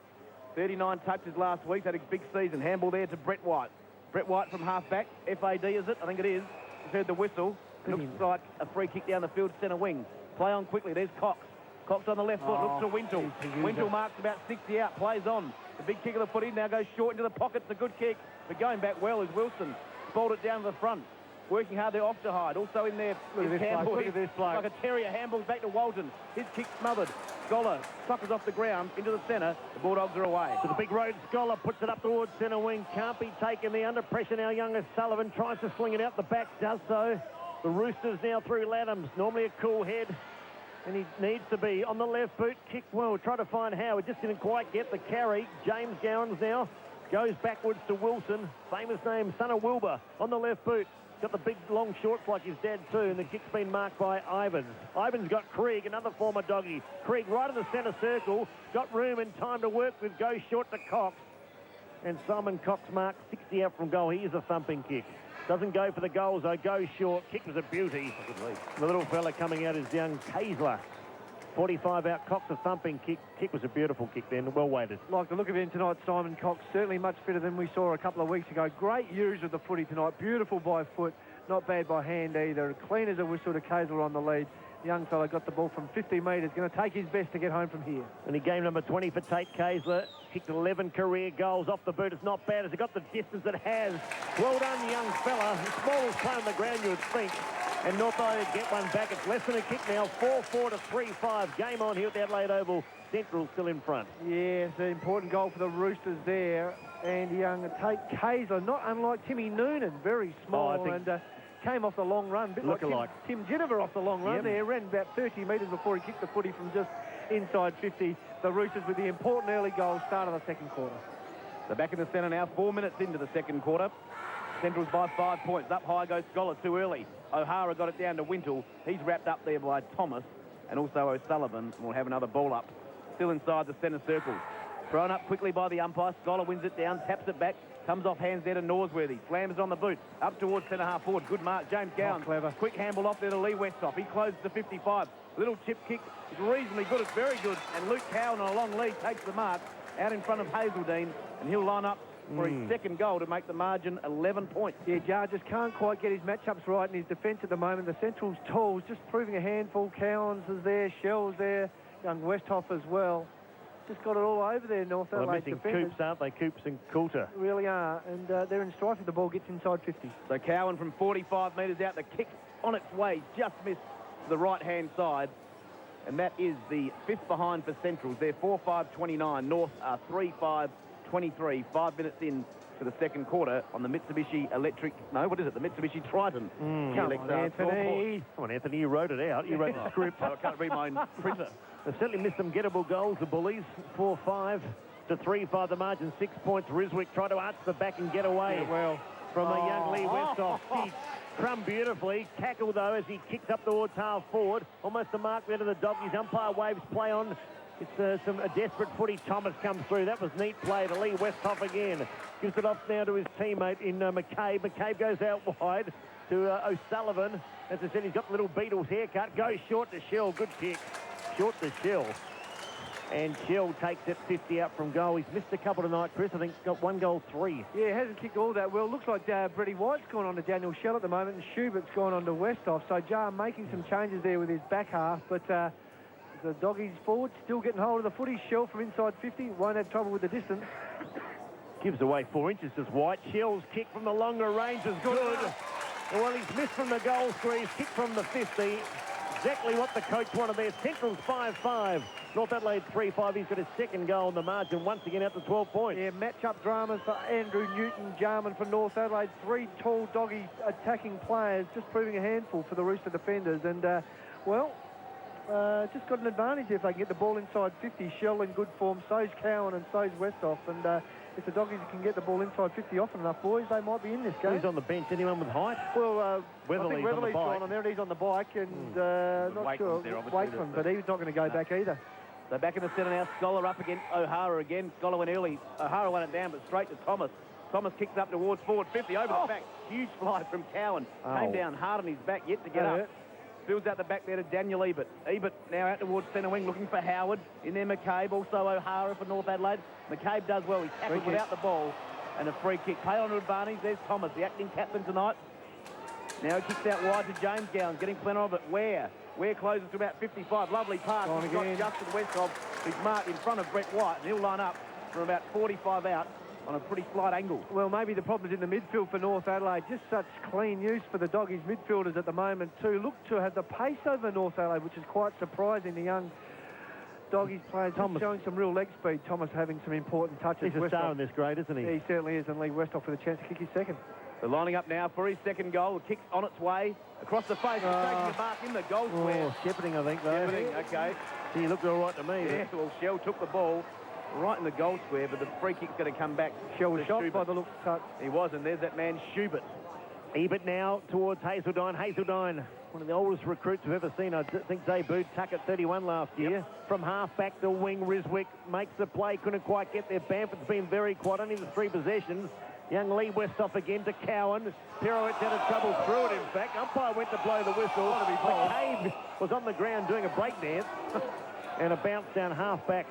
39 touches last week. Had a big season. Handball there to Brett White. Brett White from half-back. FAD, is it? I think it is. He's heard the whistle. Looks like a free kick down the field, centre wing. Play on quickly. There's Cox. Cox on the left foot. Looks to Wintle. Wintle marks about 60 out. Plays on. The big kick of the footy now goes short into the pocket. It's a good kick. But going back well is Wilson. Balled it down to the front. Working hard there off to hide. Also in there is Campbell. Look at this bloke. Like a terrier. Handballs back to Walton. His kick smothered. Scholar suckers off the ground into the centre. The Bulldogs are away. To the big road, Scholar puts it up towards centre wing. Can't be taken there. Under pressure now, youngest Sullivan tries to sling it out the back. Does so. The Roosters now through Laddams. Normally a cool head. And he needs to be on the left boot. Kick well. Try to find Howard. Just didn't quite get the carry. James Gowans now goes backwards to Wilson. Famous name, son of Wilbur, on the left boot. Got the big long shorts like his dad too, and the kick's been marked by Ivans. Ivans got Krieg, another former doggy. Krieg right in the centre circle. Got room and time to work with. Goes short to Cox. And Simon Cox marked 60 out from goal. He is a thumping kick. Doesn't go for the goals though. Goes short. Kick was a beauty. The little fella coming out is young Kaysler. 45 out, Cox a thumping kick. Kick was a beautiful kick then, well weighted. Like the look of him tonight, Simon Cox, certainly much fitter than we saw a couple of weeks ago. Great use of the footy tonight, beautiful by foot, not bad by hand either. Clean as a whistle to Kaysler on the lead. The young fella got the ball from 50 metres, going to take his best to get home from here. And he game number 20 for Tate Kaysler. Kicked 11 career goals off the boot. It's not bad as it got the distance it has. Well done, young fella. The smallest play on the ground, you would think. And North Adelaide get one back. It's less than a kick now. 4-4 to 3-5. Game on here at the Adelaide Oval. Central still in front. Yes, an important goal for the Roosters there. And young Tate Kaysler, not unlike Timmy Noonan, very small and came off the long run. Bit like Tim Ginniver off the long run there. Ran about 30 metres before he kicked the footy from just inside 50. The Roosters with the important early goal, start of the second quarter. They're back in the centre now, 4 minutes into the second quarter. Central's by 5 points. Up high goes Scholar too early. O'Hara got it down to Wintle. He's wrapped up there by Thomas and also O'Sullivan. We'll have another ball up. Still inside the centre circle. Thrown up quickly by the umpire. Scholar wins it down, taps it back Comes off hands there to Norsworthy. Slams on the boot. Up towards centre-half forward. Good mark. James Gowan. Clever. Quick handball off there to Lee Westhoff. He closes to 55. Little chip kick. It's reasonably good. It's very good. And Luke Cowan on a long lead takes the mark out in front of Hazeldine. And he'll line up for his second goal to make the margin 11 points. Yeah, Jar just can't quite get his matchups right in his defence at the moment. The Central's tools just proving a handful. Cowans is there. Shell's there. Young Westhoff as well. Just got it all over there, North Adelaide They're missing defenders. Coops, aren't they? Coops and Coulter. Really are, and they're in strife if the ball gets inside 50. So Cowan from 45 metres out. The kick on its way just missed the right-hand side. And that is the fifth behind for Centrals. They're 4-5-29. North are 3-5-23. 5 minutes in to the second quarter on the Mitsubishi Electric... No, what is it? The Mitsubishi Triton. Come on, Anthony. Come on, Anthony, you wrote it out. You wrote the script. I can't read my printer. They've certainly missed some gettable goals, the Bullies. 4-5 to 3-5 the margin. 6 points. Riswick tried to arch the back and get away from a young Lee Westhoff. He crumb beautifully. Tackle, though, as he kicks up towards half forward. Almost a mark there to the Doggies. Umpire waves play on. It's a desperate footy. Thomas comes through. That was neat play to Lee Westhoff again. Gives it off now to his teammate in McCabe. McCabe goes out wide to O'Sullivan. As I said, he's got the little Beatles haircut. Goes short to Shell. Good kick. Short to Shell. And Shell takes it 50 out from goal. He's missed a couple tonight, Chris. I think he's got 1 goal, 3. Yeah, hasn't kicked all that well. Looks like Brady White's gone on to Daniel Shell at the moment, and Schubert's gone on to Westhoff. So Jar making some changes there with his back half, but the Doggies forward still getting hold of the footy. Shell from inside 50 won't have trouble with the distance. Gives away 4 inches to White. Shell's kick from the longer range is good. Well, he's missed from the goal square. He's kicked from the 50. Exactly what the coach wanted there. Central's 5-5. North Adelaide 3-5. He's got his second goal on the margin. Once again out to 12 points. Yeah, match-up dramas for Andrew Newton Jarman for North Adelaide. 3 tall Doggy attacking players, just proving a handful for the Rooster defenders. And, just got an advantage if they can get the ball inside 50. Shell in good form. So's Cowan and so's Westhoff. And if the Doggies can get the ball inside 50 often enough, boys, they might be in this game. Who's on the bench? Anyone with height? Well, I Weatherly's think Weatherly's on the bike. on there, and he's on the bike, and not Wakeman's sure. there, obviously, Wakeman, but he's not going to go back either. So back in the centre now, Scholar up against O'Hara again. Scholar went early. O'Hara won it down, but straight to Thomas. Thomas kicks up towards forward 50, over the back. Huge fly from Cowan. Came down hard on his back, yet to get up. Builds out the back there to Daniel Ebert. Ebert now out towards centre wing, looking for Howard. In there, McCabe, also O'Hara for North Adelaide. McCabe does well. He's tackled without the ball. And a free kick. Palin to advantage. There's Thomas, the acting captain tonight. Now he kicks out wide to James Gowan, getting plenty of it. Ware closes to about 55. Lovely pass. He's got Justin Westhoff. He's marked in front of Brett White, and he'll line up from about 45 out on a pretty slight angle. Well, maybe the problem is in the midfield for North Adelaide. Just such clean use for the Doggies midfielders at the moment, too. Look to have the pace over North Adelaide, which is quite surprising. The young Doggies players showing some real leg speed. Thomas having some important touches. He's a star in this grade, isn't he? Yeah, he certainly is, and Lee Westhoff with a chance to kick his second. They're lining up now for his second goal. The kick's on its way across the face. He's taking the mark in the goal square. Shepherding, I think, though. Shepherding, okay. He looked all right to me. Yeah, well, Shell took the ball right in the goal square, but the free kick's going to come back. Shell was shot by the looks cut. He was, and there's that man, Schubert. Ebert now towards Hazeldine. Hazeldine, one of the oldest recruits we've ever seen. I think debuted Tuck at 31 last year. From half back to wing, Riswick makes the play. Couldn't quite get there. Bamford's been very quiet. Only the 3 possessions. Young Lee Westhoff again to Cowan. Pirowitz had a trouble through it, in fact. Umpire went to blow the whistle. McCabe was on the ground doing a breakdance. And a bounce down half back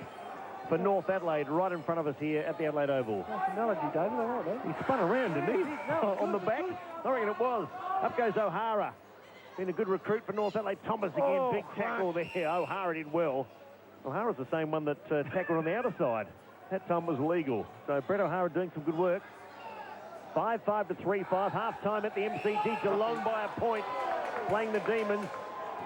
for North Adelaide, right in front of us here at the Adelaide Oval. Nice analogy, David. I like that. He spun around, didn't he? No, on the back? I reckon it was. Up goes O'Hara. Been a good recruit for North Adelaide. Thomas again, big tackle there. O'Hara did well. O'Hara's the same one that tackled on the outer side. That time was legal. So Brett O'Hara doing some good work. 5-5 to 3-5. Half-time at the MCG. Geelong by a point. Playing the Demons.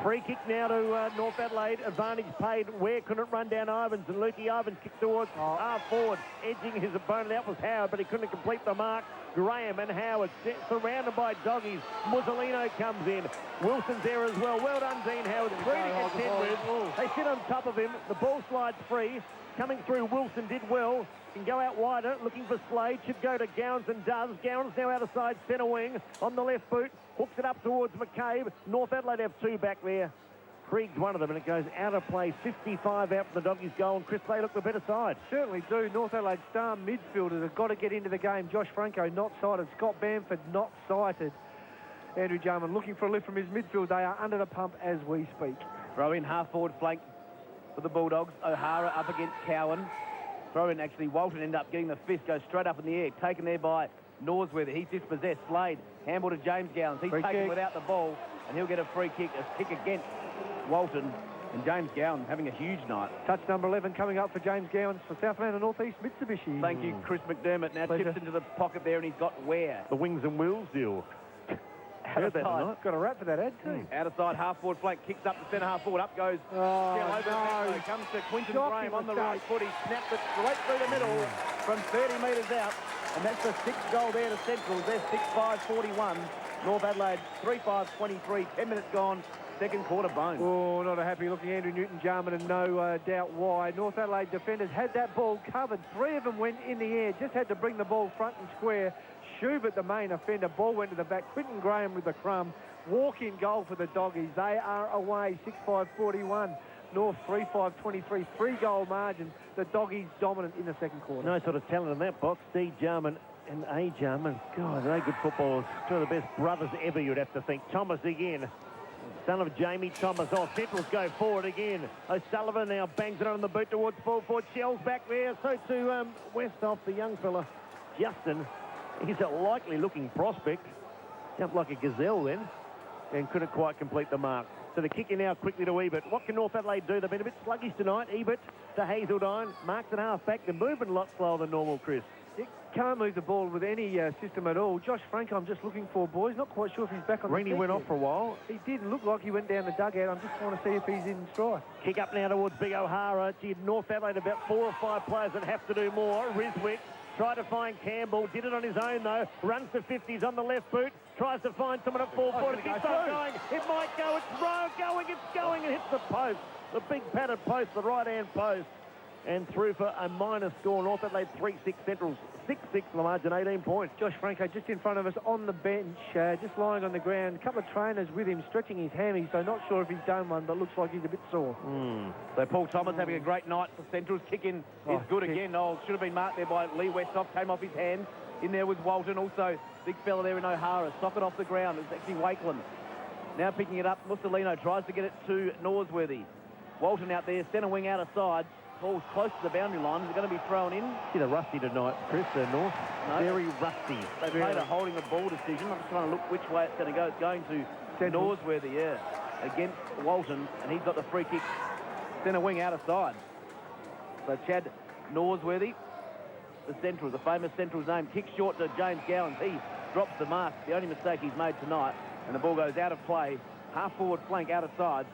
Free kick now to North Adelaide. Advantage paid. Ware couldn't run down Ivans, and Lukey Ivans kicked towards half forward. Edging his opponent. That was Howard, but he couldn't complete the mark. Graham and Howard surrounded by Doggies. Mussolino comes in. Wilson's there as well. Well done, Dean Howard. 3 to contend with. They sit on top of him. The ball slides free. Coming through, Wilson did well. Can go out wider, looking for Slade. Should go to Gowans and does. Gowans now out of side, centre wing. On the left boot. Hooks it up towards McCabe. North Adelaide have 2 back there. Freeg's one of them, and it goes out of play. 55 out from the Doggies' goal, and Chris, they look the better side. Certainly do. North Adelaide star midfielders have got to get into the game. Josh Franco not sighted. Scott Bamford not sighted. Andrew Jarman looking for a lift from his midfield. They are under the pump as we speak. Throw in half-forward flank for the Bulldogs. O'Hara up against Cowan. Throw in, actually, Walton end up getting the fist, goes straight up in the air. Taken there by Norsworthy. He's dispossessed. Slade. Handball to James Gowans. He's taken without the ball, and he'll get a free kick. A kick against Walton. And James Gowan having a huge night. Touch number 11 coming up for James Gowans for Southland and North East Mitsubishi. Thank you, Chris McDermott. Now tips into the pocket there, and he's got Ware. The wings and wheels deal. Heard that tonight. Got a rap for that ad too. Out of side, half-forward flank, kicks up to centre half-forward. Up goes comes to Quinton Graham on the right foot. He snapped it right through the middle from 30 metres out. And that's the 6th goal there to Central. They're 6-5-41. North Adelaide 3-5-23. 10 minutes gone. Second quarter bone. Oh, not a happy-looking Andrew Newton-Jarman, and no doubt why. North Adelaide defenders had that ball covered. 3 of them went in the air. Just had to bring the ball front and square. Schubert, the main offender. Ball went to the back. Quinton Graham with the crumb. Walk-in goal for the Doggies. They are away. 6-5-41. North 3-5-23. 3-goal margin. The Doggies dominant in the second quarter. No sort of talent in that box. D. Jarman and A. Jarman. God, they're good footballers. Two of the best brothers ever, you'd have to think. Thomas again. Son of Jamie Thomas. Oh, Centrals go forward again. O'Sullivan now bangs it on the boot towards full forward. Shell's back there. So to Westhoff, the young fella. Justin. He's a likely-looking prospect. Jumped like a gazelle then. And couldn't quite complete the mark. So the kick in now quickly to Ebert. What can North Adelaide do? They've been a bit sluggish tonight. Ebert to Hazeldine. Marks at half back. They're moving a lot slower than normal, Chris. It can't move the ball with any system at all. Josh Franco, I'm just looking for, boys. Not quite sure if he's back on the Reaney went off for a while. He did look like he went down the dugout. I'm just trying to see if he's in stride. Kick up now towards Big O'Hara. Gee, North Adelaide about 4 or 5 players that have to do more. Riswick tried to find Campbell. Did it on his own, though. Runs to 50s on the left boot. Tries to find someone at full forward. It keeps on going. It might go. It's going. It's going. It hits the post. The big padded post, the right-hand post. And through for a minor score. North Adelaide 3-6 Centrals. 6-6 for the margin, 18 points. Josh Franco just in front of us on the bench, just lying on the ground. A couple of trainers with him stretching his hammy, so not sure if he's done one, but looks like he's a bit sore. So Paul Thomas having a great night for Centrals. Kick in is good again. Oh, should have been marked there by Lee Westhoff. Came off his hands. In there was Walton. Also, big fella there in O'Hara. Socket off the ground. It's actually Wakeland. Now picking it up. Mussolino tries to get it to Norsworthy. Walton out there. Centre wing out of side. Ball's close to the boundary line. Is it going to be thrown in? They're rusty tonight, Chris. North. No. Very rusty. They played a holding the ball decision. I'm just trying to look which way it's going to go. It's going to Norsworthy, against Walton, and he's got the free kick. Centre wing out of side. So Chad Norsworthy, the Central, the famous Central's name, kicks short to James Gowans. He drops the mark. The only mistake he's made tonight, and the ball goes out of play. Half-forward flank out of side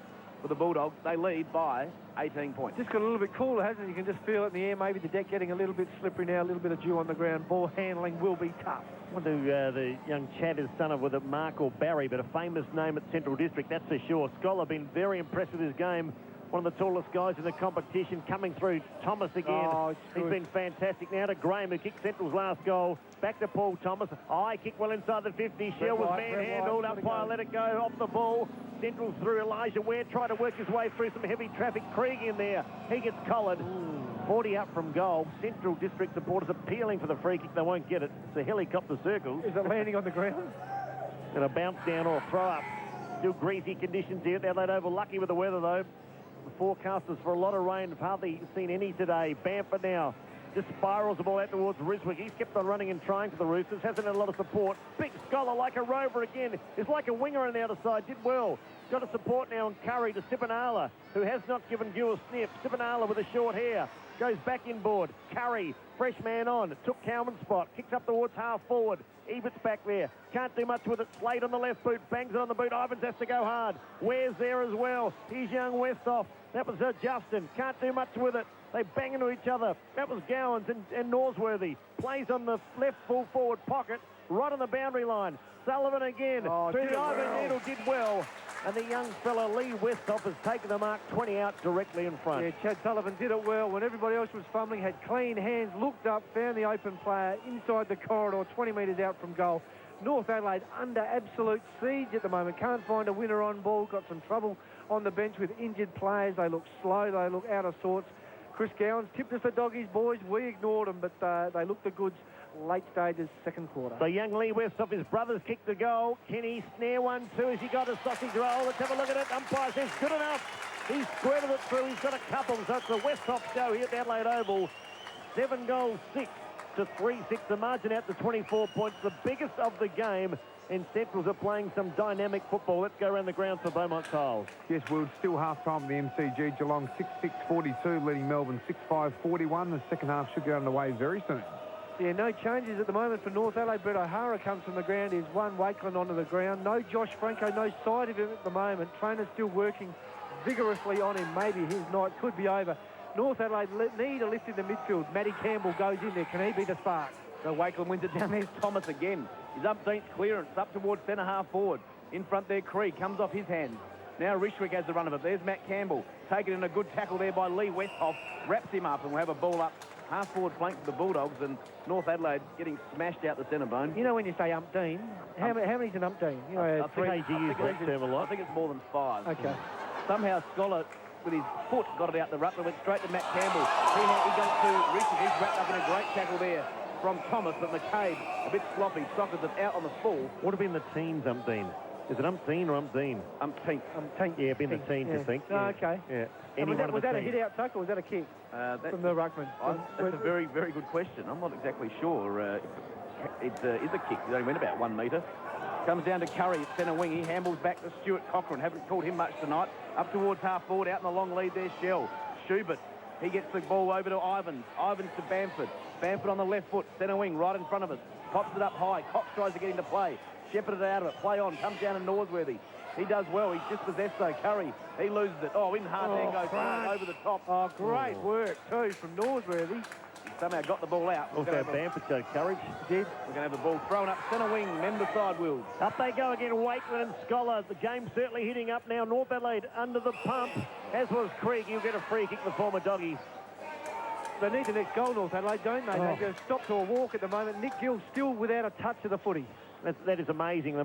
for the Bulldogs. They lead by 18 points. Just got a little bit cooler, hasn't it? You can just feel it in the air. Maybe the deck getting a little bit slippery now, a little bit of dew on the ground. Ball handling will be tough. I wonder the young Chad is son of whether Mark or Barry, but a famous name at Central District, that's for sure. Scholar been very impressed with his game. One of the tallest guys in the competition coming through. Thomas again. He's been fantastic. Now to Graham, who kicked Central's last goal. Back to Paul Thomas. High kick well inside the 50. Shell was manhandled. Umpire let it go off the ball. Central through Elijah Ware. Tried to work his way through some heavy traffic. Krieg in there. He gets collared. 40 up from goal. Central District supporters appealing for the free kick. They won't get it. It's a helicopter circle. Is it landing on the ground? And a bounce down or a throw up. Still greasy conditions here at the Adelaide Oval. Lucky with the weather, though. The forecasters for a lot of rain. Have hardly seen any today. Bamford now just spirals the ball out towards Riswick. He's kept on running and trying for the Roosters. Hasn't had a lot of support. Big Scholar like a rover again. Is like a winger on the outer side. Did well. Got a support now on Curry to Sipanala, who has not given you a sniff. Sipanala with the short hair. Goes back inboard. Curry, fresh man on. Took Cowan's spot. Kicks up towards half forward. Ebert's back there. Can't do much with it. Slade on the left boot. Bangs it on the boot. Ivans has to go hard. Ware's there as well. Here's young Westhoff. That was Justin. Can't do much with it. They bang into each other. That was Gowans and Norsworthy. Plays on the left full forward pocket. Right on the boundary line. Sullivan again. Through the Ivan Needle did well. And the young fella, Lee Westhoff, has taken the mark 20 out directly in front. Yeah, Chad Sullivan did it well. When everybody else was fumbling, had clean hands, looked up, found the open player inside the corridor, 20 metres out from goal. North Adelaide under absolute siege at the moment. Can't find a winner on ball. Got some trouble on the bench with injured players. They look slow. They look out of sorts. Chris Gowans tipped us the doggies, boys. We ignored them, but they looked the goods late stages, second quarter. So young Lee Westhoff, his brothers kicked the goal. Kenny snare 1-2 as he got a sausage roll. Let's have a look at it. Umpire says good enough. He's squirted it through. He's got a couple. So it's the Westhoff show here at Adelaide Oval. 7 goals, 6 to 3-6. The margin out to 24 points. The biggest of the game. And Centrals are playing some dynamic football. Let's go around the ground for Beaumont Tiles. Yes, well, still half-time at the MCG. Geelong 6-6-42, leading Melbourne 6-5-41. The second half should get underway very soon. Yeah, no changes at the moment for North Adelaide. Brett O'Hara comes from the ground. Is one Wakeland onto the ground. No Josh Franco, no side of him at the moment. Trainer's still working vigorously on him. Maybe his night could be over. North Adelaide need a lift in the midfield. Matty Campbell goes in there. Can he be the spark? So Wakeland wins it down. There's Thomas again. His umpteenth clearance up towards centre half forward. In front there, Krieg comes off his hands. Now Rishwick has the run of it. There's Matt Campbell. Taken in a good tackle there by Lee Westhoff. Wraps him up and we'll have a ball up half forward flank for the Bulldogs, and North Adelaide getting smashed out the centre bone. You know when you say umpteen, how many's an umpteen? You know, I think AG used that term a lot. I think it's more than 5. Okay. Somehow Scholar, with his foot, got it out the ruck and went straight to Matt Campbell. He got to Richard. He's wrapped up in a great tackle there from Thomas, but McCabe, a bit sloppy, sockers it out on the full. What have been the teens umpteen? Is it umpteen or umpteen? Umpteen. Yeah, been the teens, yeah. I think. Oh, okay. Yeah. Was that a hit-out tuck or was that a kick from the ruckman? That's a very, very good question. I'm not exactly sure. It is a kick. It only went about 1 metre. Comes down to Curry at centre wing. He handles back to Stuart Cochrane. Haven't called him much tonight. Up towards half forward, out in the long lead there, Shell. Schubert. He gets the ball over to Ivans. Ivans to Bamford. Bamford on the left foot, centre wing, right in front of us. Pops it up high. Cox tries to get into play. Shepherded out of it. Play on. Comes down to Norsworthy. He does well. He's dispossessed though. Curry, he loses it. Oh, in hard there goes right over the top. Oh, great work too from Norsworthy. He somehow got the ball out. Also Bamford showed courage. Did. We're going to have the ball thrown up centre wing, men beside Wills. Up they go again, Wakeland and Scholar. The game's certainly hitting up now. North Adelaide under the pump, as was Krieg. He'll get a free kick, the former doggy. They need the next goal, North Adelaide, don't they? They just stop to a walk at the moment. Nick Gill still without a touch of the footy. That is amazing.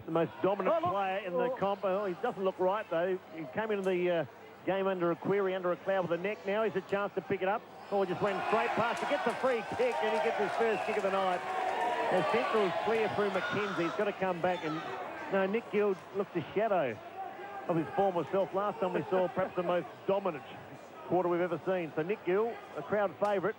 The most dominant player in the comp. Oh, he doesn't look right, though. He came into the game under a query, under a cloud with a neck. Now he's a chance to pick it up. Oh, just went straight past. He gets a free kick, and he gets his first kick of the night. The central is clear through McKenzie. He's got to come back. And no, Nick Gill looks a shadow of his former self. Last time we saw perhaps the most dominant quarter we've ever seen. So Nick Gill, a crowd favourite,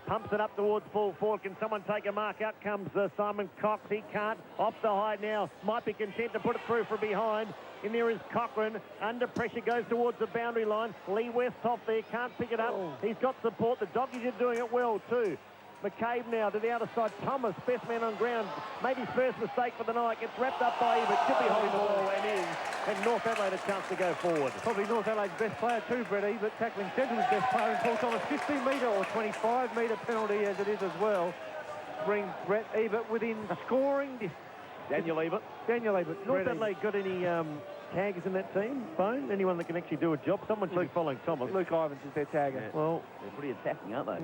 pumps it up towards full forward. Can someone take a mark? Out comes Simon Cox. He can't. Off the high now. Might be content to put it through from behind. In there is Cochrane. Under pressure, goes towards the boundary line. Lee Westhoff there. Can't pick it up. He's got support. The doggies are doing it well too. McCabe now to the outer side. Thomas, best man on ground. Made his first mistake for the night. Gets wrapped up by him, but should be holding the ball and in. And North Adelaide a chance to go forward. Probably North Adelaide's best player too, Brett, but tackling Central's best player and falls on a 15-metre or 25-metre penalty as it is as well. Brings Brett Ebert within scoring distance. Daniel Ebert. North Adelaide got any taggers in that team, Bone? Anyone that can actually do a job? Someone should be following Thomas. Luke Ivans is their tagger. Yeah. Well, they're pretty attacking, aren't they?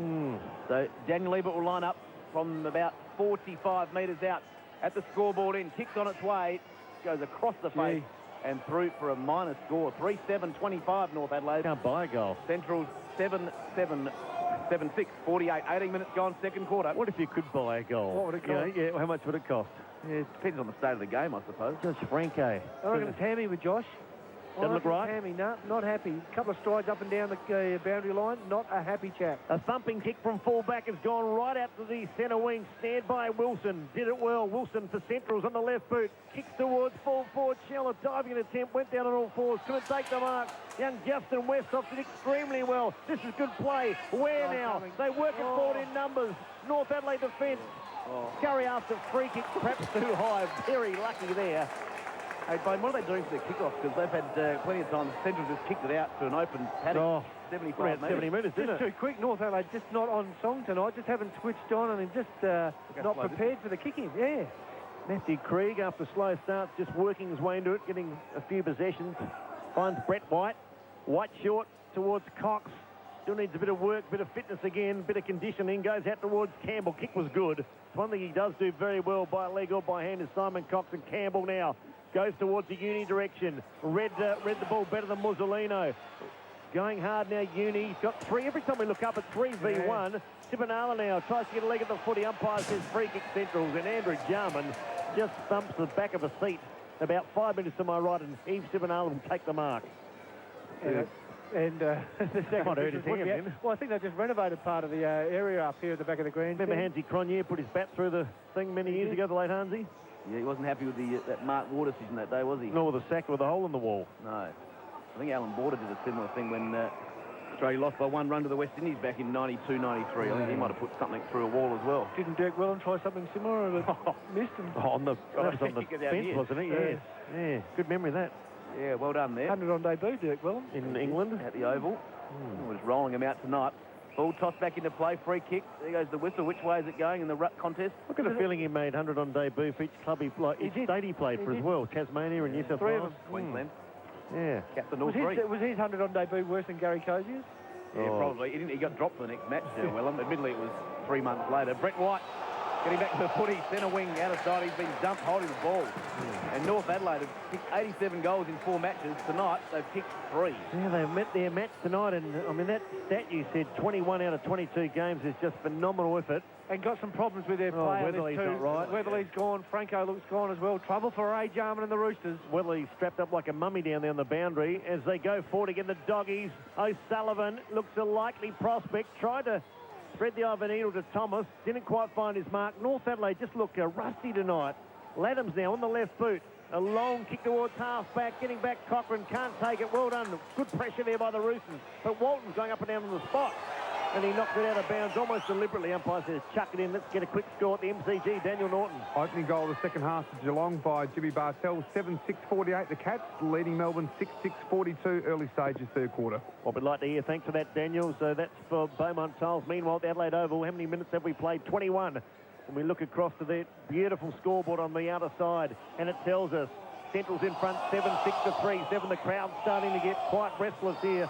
So Daniel Ebert will line up from about 45 metres out at the scoreboard end. Kicks on its way. Goes across the face and through for a minor score. 3-7-25 North Adelaide. Can't buy a goal. Central's 7-6, 48. 18 minutes gone, second quarter. What if you could buy a goal? What would it cost? Yeah, how much would it cost? Yeah, it depends on the state of the game, I suppose. Josh Franco. I reckon it's hammy with Josh. Doesn't look right. Hammy, no, not happy. A couple of strides up and down the boundary line. Not a happy chap. A thumping kick from full-back has gone right out to the centre wing. Snared by Wilson. Did it well. Wilson for Centrals on the left boot. Kicks towards full forward. Shell, a diving attempt. Went down on all fours. Couldn't take the mark. Young Justin Westhoff did extremely well. This is good play. Where now? They work it forward in numbers. North Adelaide defence. Curry after free kick, perhaps too high. Very lucky there. Hey, Bone, what are they doing for their kickoffs? Because they've had plenty of time. Central just kicked it out to an open paddock. 75 metres. 70 metres, didn't Just it? too quick. North Adelaide just not on song tonight. Just haven't switched on and just not prepared for the kicking. Yeah. Matthew Krieg, after slow starts, just working his way into it, getting a few possessions. Finds Brett White. White short towards Cox. Still needs a bit of work, bit of fitness again, bit of conditioning. Goes out towards Campbell. Kick was good. One thing he does do very well by leg or by hand is Simon Cox, and Campbell now goes towards the Uni direction. Read the ball better than Mussolino. Going hard now, Uni. He's got 3. Every time we look up at 3v1. Sibanala now tries to get a leg at the footy. Umpire says free kick Centrals, and Andrew Jarman just thumps the back of a seat about 5 minutes to my right, and Eve Sibanala will take the mark. The second Might hurt his hand, didn't it? well, I think they just renovated part of the area up here at the back of the green. Remember Hansi Cronje put his bat through the thing many years ago, the late Hansi? Yeah, he wasn't happy with that Mark Waugh decision that day, was he? Nor with the sack with a hole in the wall. No. I think Alan Border did a similar thing when Australia lost by 1 run to the West Indies back in 92, 93. I think he might have put something through a wall as well. Didn't Dirk Whelan try something similar or missed him? On the fence, wasn't it? Yes. Yeah, good memory of that. Yeah, well done there. 100 on debut, Dirk Whelan. In England. At the Oval. Was rolling him out tonight. Ball tossed back into play, free kick. There goes the whistle. Which way is it going in the ruck contest? I've got a feeling he made 100 on debut for each club each state he played for as well. Tasmania and New South Wales. Queensland. Yeah. Captain all Was three. his 100 on debut worse than Gary Cozier's? Yeah, probably. He got dropped for the next match, Wellham. Admittedly, it was 3 months later. Brett White getting back to the footy. Centre wing, out of sight. He's been dumped holding the ball. And North Adelaide have kicked 87 goals in 4 matches. Tonight, they've kicked 3. Yeah, they've met their match tonight, and I mean, that stat you said, 21 out of 22 games, is just phenomenal effort. And got some problems with their player. Weatherly's not right. Weatherly's gone. Franco looks gone as well. Trouble for Ray Jarman and the Roosters. Weatherly's strapped up like a mummy down there on the boundary as they go forward again. The Doggies. O'Sullivan looks a likely prospect. Tried to thread the Ivan Needle to Thomas. Didn't quite find his mark. North Adelaide just look rusty tonight. Laddams now on the left boot. A long kick towards half-back. Getting back, Cochrane can't take it. Well done. Good pressure there by the Roosters. But Walton's going up and down on the spot. And he knocked it out of bounds almost deliberately. Umpire says, chuck it in. Let's get a quick score at the MCG. Daniel Norton. Opening goal of the second half to Geelong by Jimmy Bartell. 7-6-48 the Cats, leading Melbourne 6-6-42 early stages third quarter. What we'd like to hear. Thanks for that, Daniel. So that's for Beaumont Tiles. Meanwhile, at the Adelaide Oval, how many minutes have we played? 21. And we look across to the beautiful scoreboard on the outer side, and it tells us Central's in front, 7-6-3-7. The crowd's starting to get quite restless here.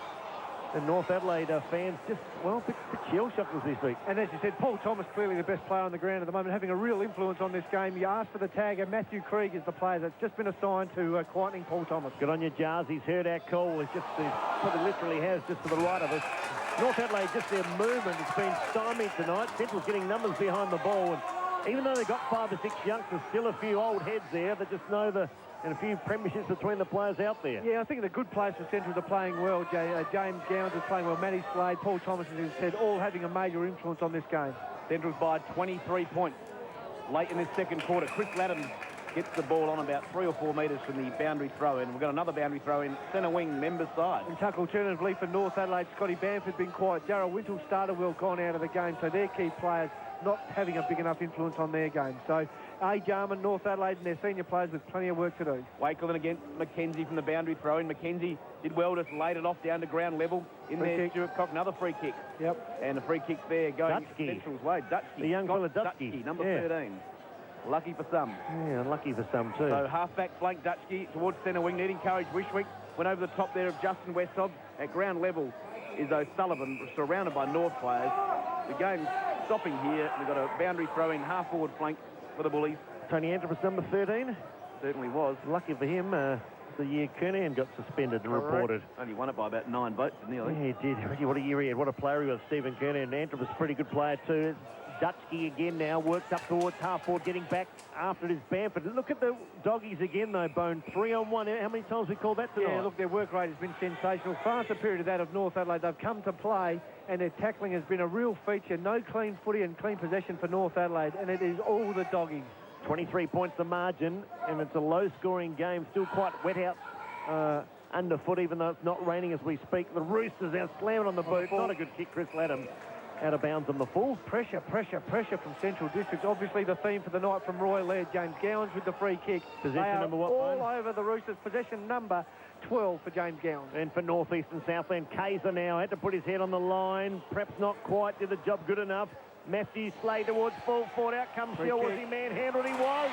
And North Adelaide fans just, well, a bit shell-shocked this week. And as you said, Paul Thomas clearly the best player on the ground at the moment, having a real influence on this game. You asked for the tagger. Matthew Krieg is the player that's just been assigned to quietening Paul Thomas. Good on you, Jars. He's heard our call. He's probably literally has just to the right of us. North Adelaide, just their movement has been stymied tonight. Central's getting numbers behind the ball. And even though they've got 5 or 6 youngsters, still a few old heads there that just know and a few premierships between the players out there. Yeah, I think the good players for Central are playing well. James Gowns is playing well. Matty Slade, Paul Thomas, as you said, all having a major influence on this game. Central's by 23 points. Late in this second quarter, Chris Laddams gets the ball on about 3 or 4 metres from the boundary throw-in. We've got another boundary throw-in, centre wing, member side. And tackle alternatively for North Adelaide, Scotty Bamford been quiet. Darryl Wintle started well, gone out of the game, so their key players not having a big enough influence on their game. So, Jarman, North Adelaide and their senior players with plenty of work to do. Wakelin against McKenzie from the boundary throw-in. McKenzie did well, just laid it off down to ground level. In free there, kick. Stuart Cock, another free kick. Yep. And a free kick there going Dutchke. Central's way. Dutchke. The young fella Dutchke. Number 13. Lucky for some. Yeah, unlucky for some too. So half-back flank Dutchke towards centre wing, needing courage. Wishwick went over the top there of Justin Westhobb. At ground level is O'Sullivan, surrounded by North players. The game's stopping here. We've got a boundary throw-in, half-forward flank for the Bullies. Tony Antrobus, number 13. Certainly was. Lucky for him, the year Kernan got suspended and reported. Only won it by about 9 votes, nearly. Yeah, he did. Really, what a year he had. What a player he was, Stephen Kernan. Antrobus, pretty good player too. Dutchke again now, works up towards half-forward, getting back after it is Bamford. Look at the Doggies again, though, Bone. 3-on-1. How many times we called that tonight? Yeah, look, their work rate has been sensational. Far superior to that of North Adelaide. They've come to play, and their tackling has been a real feature. No clean footy and clean possession for North Adelaide, and it is all the Doggies. 23 points the margin, and it's a low-scoring game. Still quite wet out underfoot, even though it's not raining as we speak. The Roosters now slamming on the boot. Not a good kick, Chris Laddams. Out of bounds on the full. Pressure from Central Districts. Obviously the theme for the night from Roy Laird. James Gowans with the free kick. Possession number what? All over the Roosters. Possession number 12 for James Gowans. And for North East and Southland, Kaiser now had to put his head on the line. Perhaps not quite. Did the job good enough. Matthew Slade towards full forward. Out comes Shell. Was he manhandled? He was.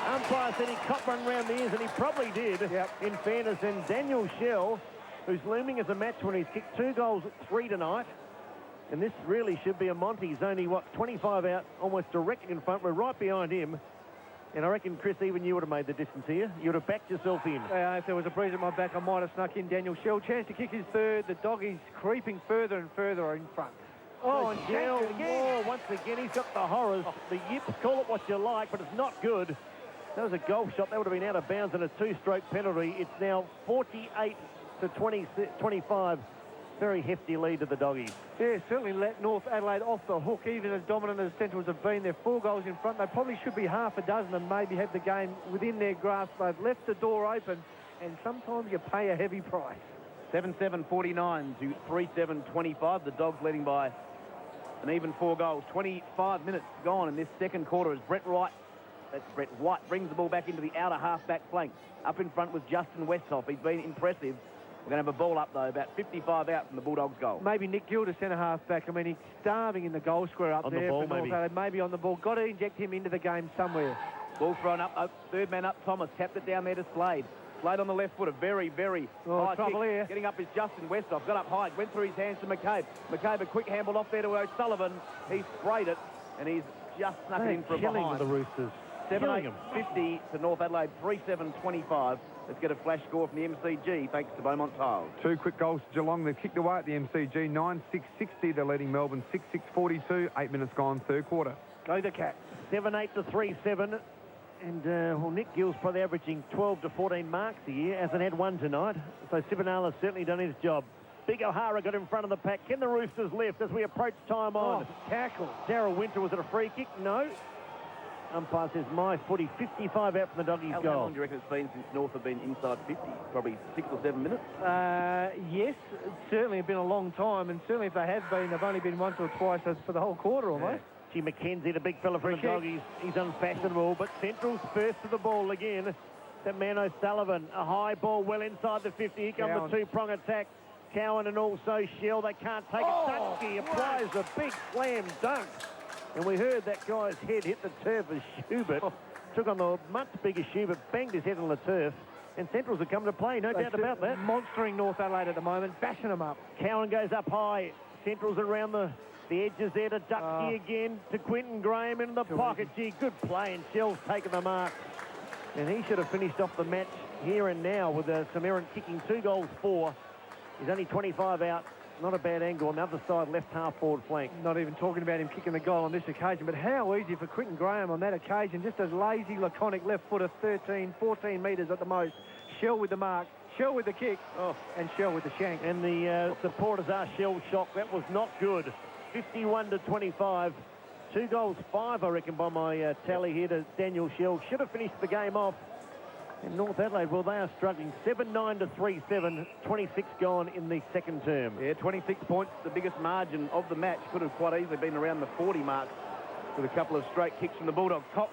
Umpire said he caught one round the ears, and he probably did. Yep. In fairness, and Daniel Shell, who's looming as a match winner, he's kicked 2 goals at 3 tonight. And this really should be a Monty. He's only, 25 out, almost directly in front. We're right behind him. And I reckon, Chris, even you would have made the distance here. You would have backed yourself in. If there was a breeze at my back, I might have snuck in Daniel Shell. Chance to kick his third. The doggies creeping further and further in front. Oh, and Shell, again. once again, he's got the horrors. The yips, call it what you like, but it's not good. That was a golf shot. That would have been out of bounds and a two-stroke penalty. It's now 48 to 25. Very hefty lead to the doggies. Yeah, certainly let North Adelaide off the hook, even as dominant as Centrals have been. They're 4 goals in front. They probably should be half a dozen and maybe have the game within their grasp. They've left the door open, and sometimes you pay a heavy price. 7-7-49 to 3-7-25. The Dogs leading by an even 4 goals. 25 minutes gone in this second quarter as Brett White brings the ball back into the outer half-back flank. Up in front was Justin Westhoff. He's been impressive. We're going to have a ball up, though, about 55 out from the Bulldogs' goal. Maybe Nick Gill to centre-half back. I mean, he's starving in the goal square up there. On the ball, maybe on the ball. Got to inject him into the game somewhere. Ball thrown up. Third man up, Thomas. Tapped it down there to Slade. Slade on the left foot. A very, very high trouble kick. here. Getting up is Justin Westhoff. Got up high. Went through his hands to McCabe. McCabe, a quick handball off there to O'Sullivan. He sprayed it, and he's just snuck it in from behind. The Roosters. 7-8-50 to North Adelaide. 3-7-25. Let's get a flash score from the MCG, thanks to Beaumont Tiles. 2 quick goals to Geelong. They've kicked away at the MCG. 9-6-60. They're leading Melbourne 6-6-42. 8 minutes gone, third quarter. Go the Cats. 7-8 to 3-7. And, Nick Gill's probably averaging 12 to 14 marks a year. Hasn't had one tonight. So Sivanala's certainly done his job. Big O'Hara got in front of the pack. Can the Roosters lift as we approach time on? Tackle. Sarah Winter, was it a free kick? No. Umpire says my footy, 55 out from the doggies' How goal. long do you reckon it's been since North have been inside 50? Probably 6 or 7 minutes? Yes, it's certainly been a long time, and certainly if they have been, they've only been once or twice for the whole quarter almost. Gee, McKenzie, the big fella for the doggies. He's unfashionable, but Central's first to the ball again. That man O'Sullivan, a high ball well inside the 50. Here comes the two-prong attack. Cowan and also Shell, they can't take it. Dunsky applies a big slam dunk. And we heard that guy's head hit the turf as Schubert took on the much bigger Schubert, banged his head on the turf. And Centrals are coming to play, no doubt about that. Monstering North Adelaide at the moment, bashing them up. Cowan goes up high. Centrals around the edges there to Duxky again, to Quinton Graham in the pocket. Gee, good play, and Shell's taken the mark. And he should have finished off the match here and now with some errant kicking. 2 goals, 4. He's only 25 out. Not a bad angle on the other side, left half-forward flank. Not even talking about him kicking the goal on this occasion, but how easy for Quinton Graham on that occasion. Just a lazy, laconic left footer, 13, 14 metres at the most. Shell with the mark, Shell with the kick, and Shell with the shank. And the supporters are Shell shocked. That was not good. 51 to 25. 2 goals, 5, I reckon, by my tally here to Daniel Shell. Should have finished the game off. And North Adelaide, well, they are struggling. 7-9 to 3-7. 26 gone in the second term. Yeah, 26 points, the biggest margin of the match. Could have quite easily been around the 40 mark with a couple of straight kicks from the Bulldogs. Cox,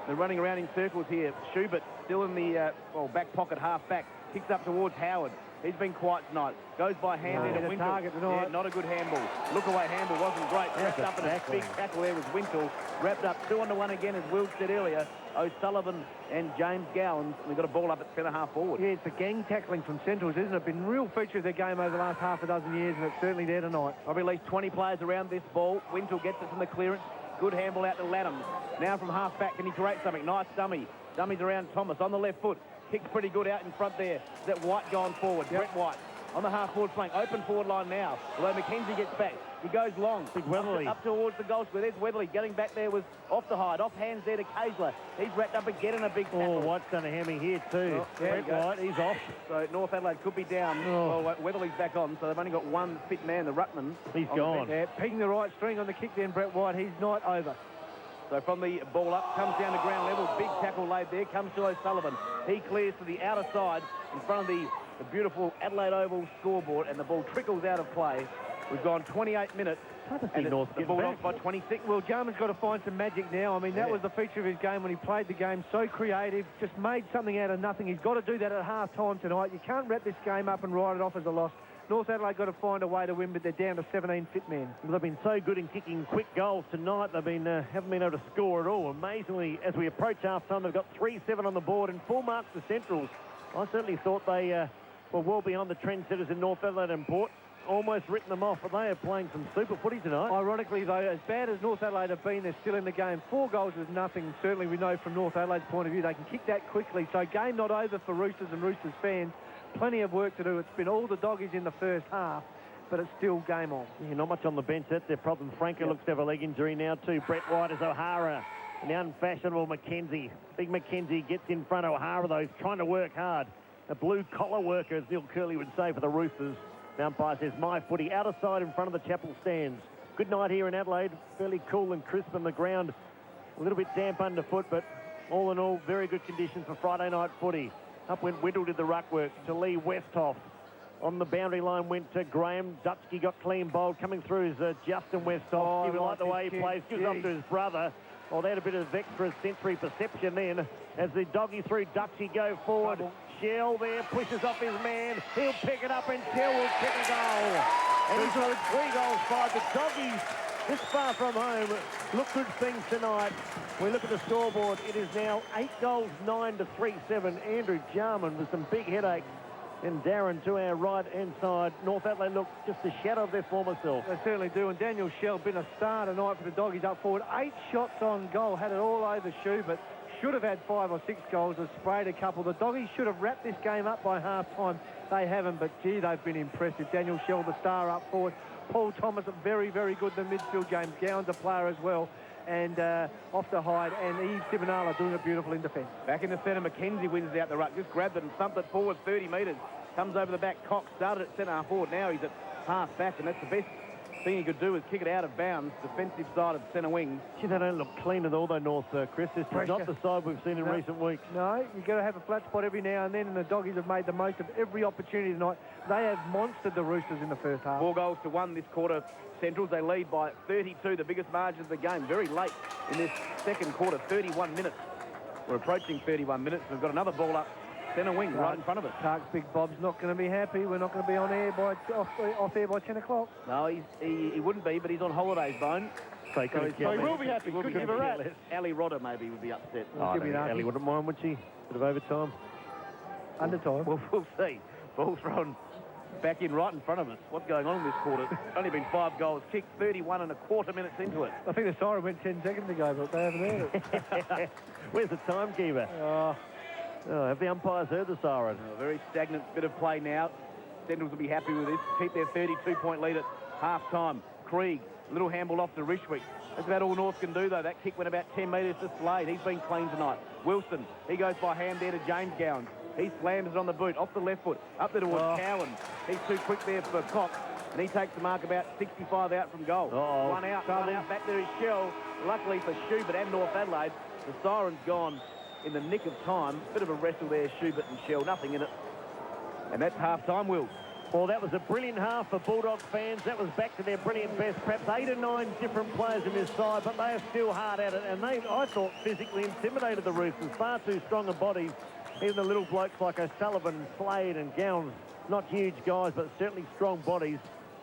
they're running around in circles here. Schubert still in the back pocket, half back. Kicks up towards Howard. He's been quiet tonight. Goes by hand into Wintle. Yeah, not a good handball. Look away handball wasn't great. Wrapped up in a big tackle there was Wintle. Wrapped up 2-1 again, as Will said earlier. O'Sullivan and James Gowans. We've got a ball up at centre-half forward. Yeah, it's the gang tackling from Centrals, isn't it? Been a real feature of their game over the last half a dozen years, and it's certainly there tonight. Probably at least 20 players around this ball. Wintle gets it from the clearance. Good handball out to Laddams. Now from half-back, can he create something? Nice dummy. Dummy's around Thomas on the left foot. Kicks pretty good out in front there. Is that White gone forward? Yep. Brett White on the half-forward flank. Open forward line now. Although McKenzie gets back. He goes long. Big Weatherly. Up towards the goal square. There's Weatherly. Getting back there was off the hide. Off hands there to Kaysler. He's wrapped up again in a big tackle. White's done a hammy here too. Brett White, he's off. So North Adelaide could be down. Well, Weatherly's back on, so they've only got one fit man, the Ruttman. He's gone. Yeah, pegging the right string on the kick then, Brett White. He's not over. So from the ball up, comes down to ground level. Big tackle laid there. Comes to O'Sullivan. He clears to the outer side in front of the beautiful Adelaide Oval scoreboard, and the ball trickles out of play. We've gone 28 minutes. And the Bulldogs by 26. Well, Jarman's got to find some magic now. I mean, that was the feature of his game when he played the game. So creative, just made something out of nothing. He's got to do that at half-time tonight. You can't wrap this game up and write it off as a loss. North Adelaide got to find a way to win, but they're down to 17 fit men. Well, they've been so good in kicking quick goals tonight. They've been haven't been able to score at all. Amazingly, as we approach half-time, they've got 3-7 on the board and 4 marks to Centrals. I certainly thought they were well behind the trendsetters in North Adelaide and Port. almost written them off, but they are playing some super footy tonight. Ironically, though, as bad as North Adelaide have been, they're still in the game. 4 goals is nothing. Certainly, we know from North Adelaide's point of view, they can kick that quickly. So, game not over for Roosters and Roosters fans. Plenty of work to do. It's been all the doggies in the first half, but it's still game on. Yeah, not much on the bench. That's their problem. Franco looks to have a leg injury now too. Brett White is O'Hara. And the unfashionable McKenzie. Big McKenzie gets in front of O'Hara, though. He's trying to work hard. A blue-collar worker, as Neil Curley would say, for the Roosters. The umpire says, my footy, out of sight in front of the chapel stands. Good night here in Adelaide. Fairly cool and crisp on the ground. A little bit damp underfoot, but all in all, very good conditions for Friday night footy. Up went Whittle, did the ruck work to Lee Westhoff. On the boundary line went to Graham. Dutchke got clean bowled. Coming through is Justin Westhoff. You like the way he plays. Gives off to his brother. Well, they had a bit of extra sensory perception then as the doggy through Dutchie go forward. Shell there pushes off his man. He'll pick it up and Shell will kick a goal. And he's got 3 goals fired. The doggies this far from home look good things tonight. We look at the scoreboard. It is now 8 goals, 9 to 3-7. Andrew Jarman with some big headaches. And Darren to our right-hand side. North Adelaide look just a shadow of their former self. They certainly do. And Daniel Shell been a star tonight for the doggies up forward. 8 shots on goal. Had it all over shoe, but should have had 5 or 6 goals. Has sprayed a couple. The doggies should have wrapped this game up by half-time. They haven't, but gee, they've been impressive. Daniel Shell, the star up forward. Paul Thomas, very, very good in the midfield game. Gowan's a player as well. And off to Hyde. And Eve Sibanala doing it beautiful in defence. Back in the centre, McKenzie wins out the ruck. Just grabbed it and thumped it forward 30 metres. Comes over the back. Cox started at centre half forward. Now he's at half back, and that's the best thing he could do is kick it out of bounds. Defensive side of centre wing. Gee, they don't look clean at all, though, North, Chris. This is not the side we've seen in recent weeks. No, you've got to have a flat spot every now and then, and the doggies have made the most of every opportunity tonight. They have monstered the Roosters in the first half. 4 goals to 1 this quarter. Centrals, they lead by 32, the biggest margin of the game. Very late in this second quarter, 31 minutes. We're approaching 31 minutes. We've got another ball up centre wing right in front of us. Tark's Big Bob's not going to be happy. We're not going to be on air off air by 10 o'clock. No, he wouldn't be, but he's on holidays, Bone. So he will be happy. Couldn't give a rat. Ali Rodder maybe would be upset. Ali wouldn't mind, would she? Bit of overtime. Undertime. Well, we'll see. Ball thrown back in right in front of us. What's going on in this quarter? Only been 5 goals kicked, 31 and a quarter minutes into it. I think the siren went 10 seconds ago, but they haven't heard it. Where's the timekeeper? Have the umpires heard the siren? A very stagnant bit of play now. Centrals will be happy with this. Keep their 32-point lead at half-time. Krieg, little handball off to Rishwick. That's about all North can do, though. That kick went about 10 metres to Slade. He's been clean tonight. Wilson, he goes by hand there to James Gowan. He slams it on the boot, off the left foot, up there towards Cowan. He's too quick there for Cox, and he takes the mark about 65 out from goal. One out, back there is Shell. Luckily for Schubert and North Adelaide, the siren's gone in the nick of time. Bit of a wrestle there, Schubert and Shell, nothing in it. And that's half-time, Will. Well, that was a brilliant half for Bulldog fans. That was back to their brilliant best. Perhaps 8 or 9 different players in this side, but they are still hard at it. And they, I thought, physically intimidated the Roosters. Far too strong a bodies. Even the little blokes like O'Sullivan, Slade and Gowns, not huge guys, but certainly strong bodies.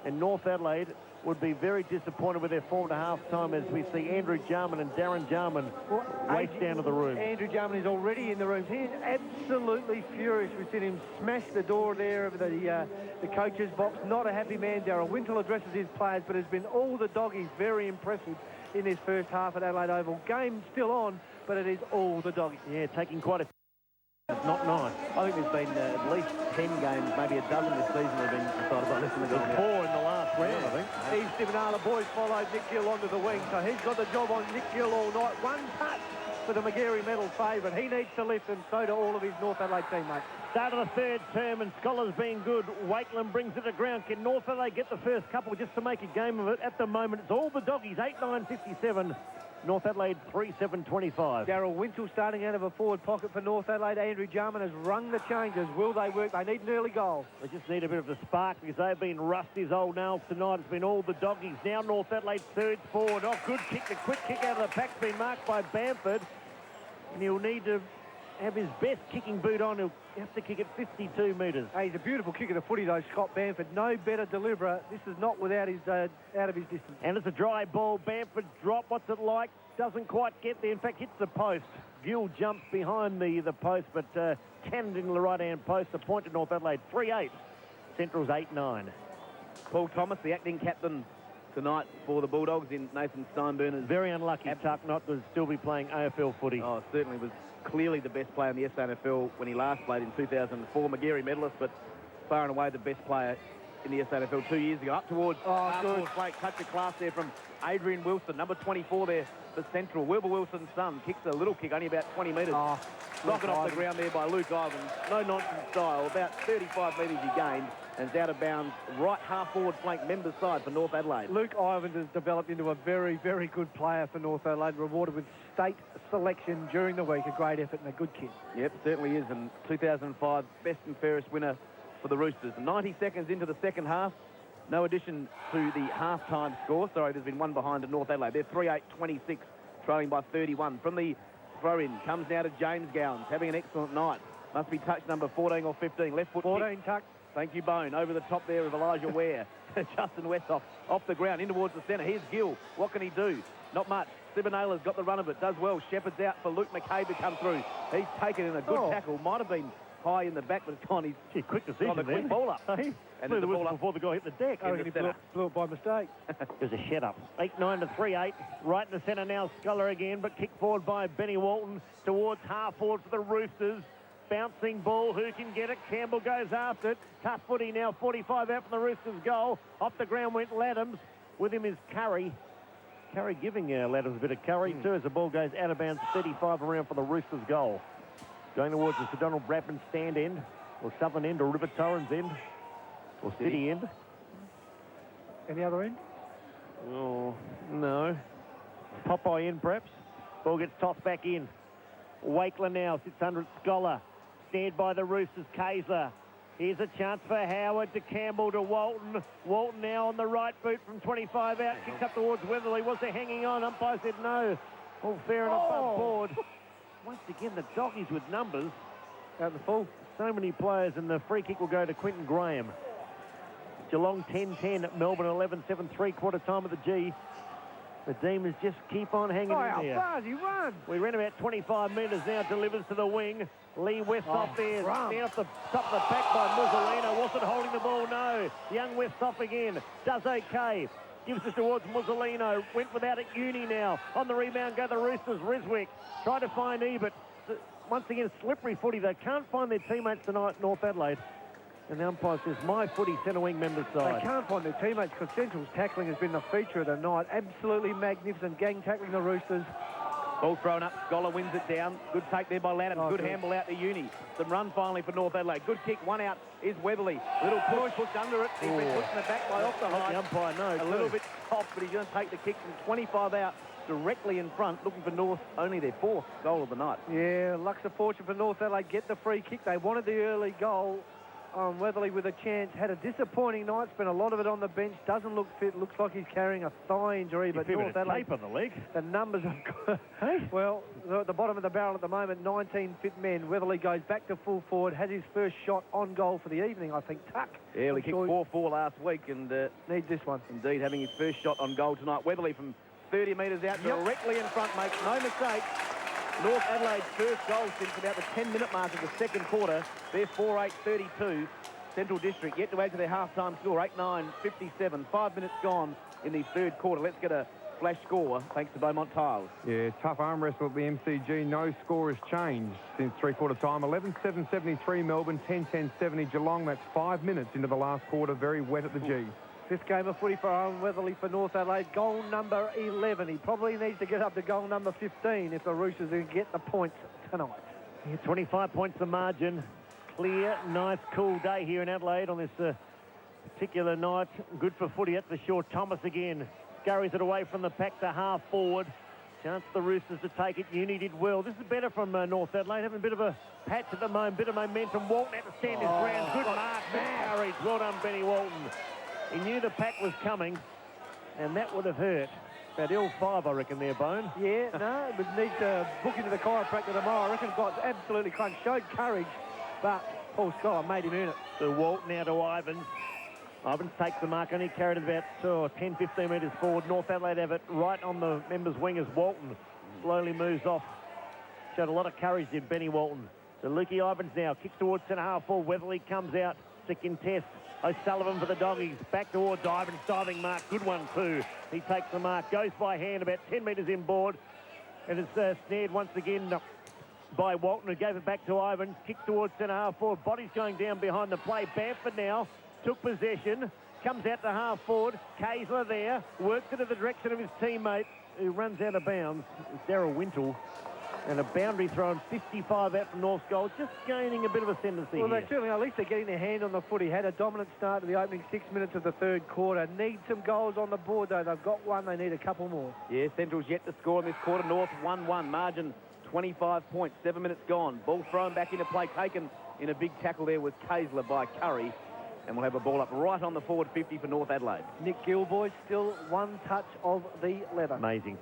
And North Adelaide would be very disappointed with their form to half-time as we see Andrew Jarman and Darren Jarman race down to the room. Andrew Jarman is already in the room. He is absolutely furious. We've seen him smash the door there of the coach's box. Not a happy man, Darryl. Wintle addresses his players, but has been all the doggies very impressive in this first half at Adelaide Oval. Game still on, but it is all the doggies. Yeah, taking quite a... It's not nice. I think there's been at least 10 games, maybe a dozen this season that have been decided by less than the 4 in the last round, I think. Eve Sibanala boys followed Nick Gill onto the wing, so he's got the job on Nick Gill all night. 1 touch for the Magarey medal favourite. He needs to lift, and so do all of his North Adelaide teammates. Start of the third term, and Scholars being good. Wakeland brings it to ground. Can North Adelaide get the first couple just to make a game of it? At the moment, it's all the doggies, 8-9-57. North Adelaide 3-7-25. Darryl Wintle starting out of a forward pocket for North Adelaide. Andrew Jarman has rung the changes. Will they work? They need an early goal. They just need a bit of a spark because they've been rusty as old nails tonight. It's been all the doggies. Now North Adelaide surge forward. Oh, good kick. The quick kick out of the pack's been marked by Bamford. And he'll need to have his best kicking boot on. He'll have to kick it 52 metres. Hey, he's a beautiful kick of the footy, though, Scott Bamford. No better deliverer. This is not without his out of his distance. And it's a dry ball. Bamford drop. What's it like? Doesn't quite get there. In fact, hits the post. Gill jumps behind the post, but cannoned in the right-hand post. A point to North Adelaide. 3-8. Central's 8-9. Paul Thomas, the acting captain tonight for the Bulldogs in Nathan Steinburner's. Very unlucky, Tuck, not to still be playing AFL footy. Oh, certainly was clearly the best player in the SANFL when he last played in 2004. Magarey medalist, but far and away the best player in the SANFL 2 years ago. Up towards half-forward flank. Touch of class there from Adrian Wilson, number 24 there for Central. Wilbur Wilson's son kicks a little kick, only about 20 metres. Rocket off the ground there by Luke Ivans. No-nonsense style. About 35 metres he gained and is out of bounds. Right half-forward flank, member side for North Adelaide. Luke Ivans has developed into a very, very good player for North Adelaide, rewarded with state selection during the week. A great effort and a good kid. Yep, certainly is. And 2005 best and fairest winner for the Roosters. 90 seconds into the second half. No addition to the half-time score. Sorry, there's been one behind to North Adelaide. They're 38-26, trailing by 31. From the throw-in, comes now to James Gowans, having an excellent night. Must be touch number 14 or 15. Left foot 14, kick. Tuck. Thank you, Bone. Over the top there of Elijah Ware. Justin Westhoff off the ground, in towards the centre. Here's Gill. What can he do? Not much. Sibonala's got the run of it. Does well. Shepherd's out for Luke McCabe to come through. He's taken in a good tackle. Might have been high in the back, but it's gone. He's quick decision the quick ball up. Hey? And Blew the ball up before the guy hit the deck. I reckon he blew it by mistake. There's a shed up. 8-9 to 3-8. Right in the centre now, Sculler again, but kicked forward by Benny Walton towards half forward for the Roosters. Bouncing ball, who can get it? Campbell goes after it. Tough footy now, 45 out from the Roosters' goal. Off the ground went Laddams. With him is Curry. Curry giving Laddams a bit of curry too as the ball goes out of bounds, 35 around for the Roosters' goal. Going towards the Sir Donald Bradman stand end, or southern end, or River Torrens end, or city end. Any other end? Oh, no. Popeye in, perhaps. Ball gets tossed back in. Wakeler now sits under it. Scholar. Snared by the Roosters. Kayser. Here's a chance for Howard to Campbell to Walton. Walton now on the right boot from 25 out. Kicks up towards Weatherly. Was there hanging on? Umpire said no. All fair and above board. Once again, the doggies with numbers. Out the full. So many players, and the free kick will go to Quinton Graham. Geelong 10-10, Melbourne 11-7, three-quarter time of the G. The Demons just keep on hanging in there. How far has he run? We ran about 25 metres now, delivers to the wing. Lee Westhoff there, down off the top of the pack by Muzzolino. Wasn't holding the ball, no. Young Westhoff again, does okay. Gives it towards Muzzolino. Went without it, Uni now. On the rebound go the Roosters. Riswick tried to find Ebert. Once again, slippery footy. They can't find their teammates tonight, North Adelaide. And the umpire says, my footy centre wing member side. They can't find their teammates because Central's tackling has been the feature of the night. Absolutely magnificent. Gang tackling the Roosters. Ball thrown up. Scholar wins it down. Good take there by Laddam. Good handball out to Uni. Some run finally for North Adelaide. Good kick. One out is Weatherly. Little push under it. He's been pushed in the back by off the high. The umpire knows. A little bit soft, but he's going to take the kick from 25 out directly in front, looking for North. Only their fourth goal of the night. Yeah, luck's a fortune for North Adelaide. Get the free kick. They wanted the early goal. Weatherly with a chance. Had a disappointing night. Spent a lot of it on the bench. Doesn't look fit. Looks like he's carrying a thigh injury. But North Adelaide on the leg. The numbers have well, at the bottom of the barrel at the moment, 19 fit men. Weatherly goes back to full forward. Has his first shot on goal for the evening, I think. Tuck. Yeah, he kicked 4-4 last week and needs this one. Indeed, having his first shot on goal tonight. Weatherly from 30 metres out, directly in front, makes no mistake. North Adelaide's first goal since about the 10-minute mark of the second quarter. They're 4-8-32. Central District yet to add to their half-time score, 8-9-57. 5 minutes gone in the third quarter. Let's get a flash score thanks to Beaumont Tiles. Yeah, tough arm wrestle at the MCG. No score has changed since three-quarter time. 11-7-73 Melbourne, 10-10-70 Geelong. That's 5 minutes into the last quarter. Very wet at the G. Fifth game of footy for Owen Weatherly for North Adelaide. Goal number 11. He probably needs to get up to goal number 15 if the Roosters can get the points tonight. Yeah, 25 points the margin. Clear, nice, cool day here in Adelaide on this particular night. Good for footy, that's for sure. Thomas again scurries it away from the pack to half forward. Chance for the Roosters to take it. Uni did well. This is better from North Adelaide. Having a bit of a patch at the moment, bit of momentum. Walton had to stand his ground. Good mark, good courage. Well done, Benny Walton. He knew the pack was coming, and that would have hurt. About L5, I reckon, there, Bone. Yeah, no, but needs to book into the chiropractor tomorrow. I reckon got absolutely crunched. Showed courage, but Paul Scholar made him earn it. So Walton now to Ivans. Ivans takes the mark, only carried it about 10, 15 metres forward. North Adelaide have it right on the members' wing as Walton slowly moves off. Showed a lot of courage, did Benny Walton. So Lukey Ivans now kicks towards centre half forward. Weatherly comes out. to contest. O'Sullivan for the doggies. Back towards Ivan's diving mark. Good one too. He takes the mark. Goes by hand about 10 metres inboard. And it's snared once again by Walton, who gave it back to Ivan. Kick towards centre half forward. Body's going down behind the play. Bamford now took possession. Comes out to half forward. Kaysler there. Works it in the direction of his teammate, who runs out of bounds. It's Darryl Wintle. And a boundary throw on 55 out from North's goal, just gaining a bit of ascendancy. Well, here. they certainly, at least they're getting their hand on the footy. Had a dominant start to the opening 6 minutes of the third quarter. Need some goals on the board, though. They've got one. They need a couple more. Yeah, Central's yet to score in this quarter. North 1-1. Margin 25 points. 7 minutes gone. Ball thrown back into play. Taken in a big tackle there with Kaysler by Curry. And we'll have a ball up right on the forward 50 for North Adelaide. Nick Gilboy still one touch of the leather. Amazing.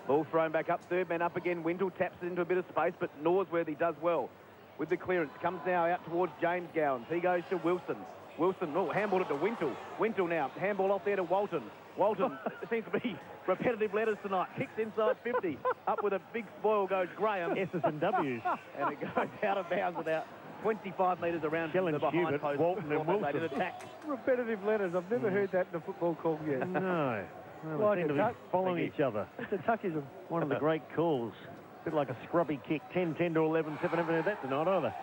Ball thrown back up, third man up again. Windle taps it into a bit of space, but Norsworthy does well with the clearance. Comes now out towards James Gowans. He goes to Wilson. Wilson, handballed it to Wintle. Wintle now, handball off there to Walton. Walton, it seems to be repetitive letters tonight. Kicks inside 50. Up with a big spoil goes Graham. S's and W's. And it goes out of bounds about 25 metres around Shell the and behind Hubert, post. Walton and Wilson. In attack. Repetitive letters. I've never heard that in a football call yet. No. Well, Like they seem a to be tuck. following each other. It's a tuckism. One of the great calls. A bit like a scrubby kick. 10-10 to 11-7. Haven't heard that tonight either.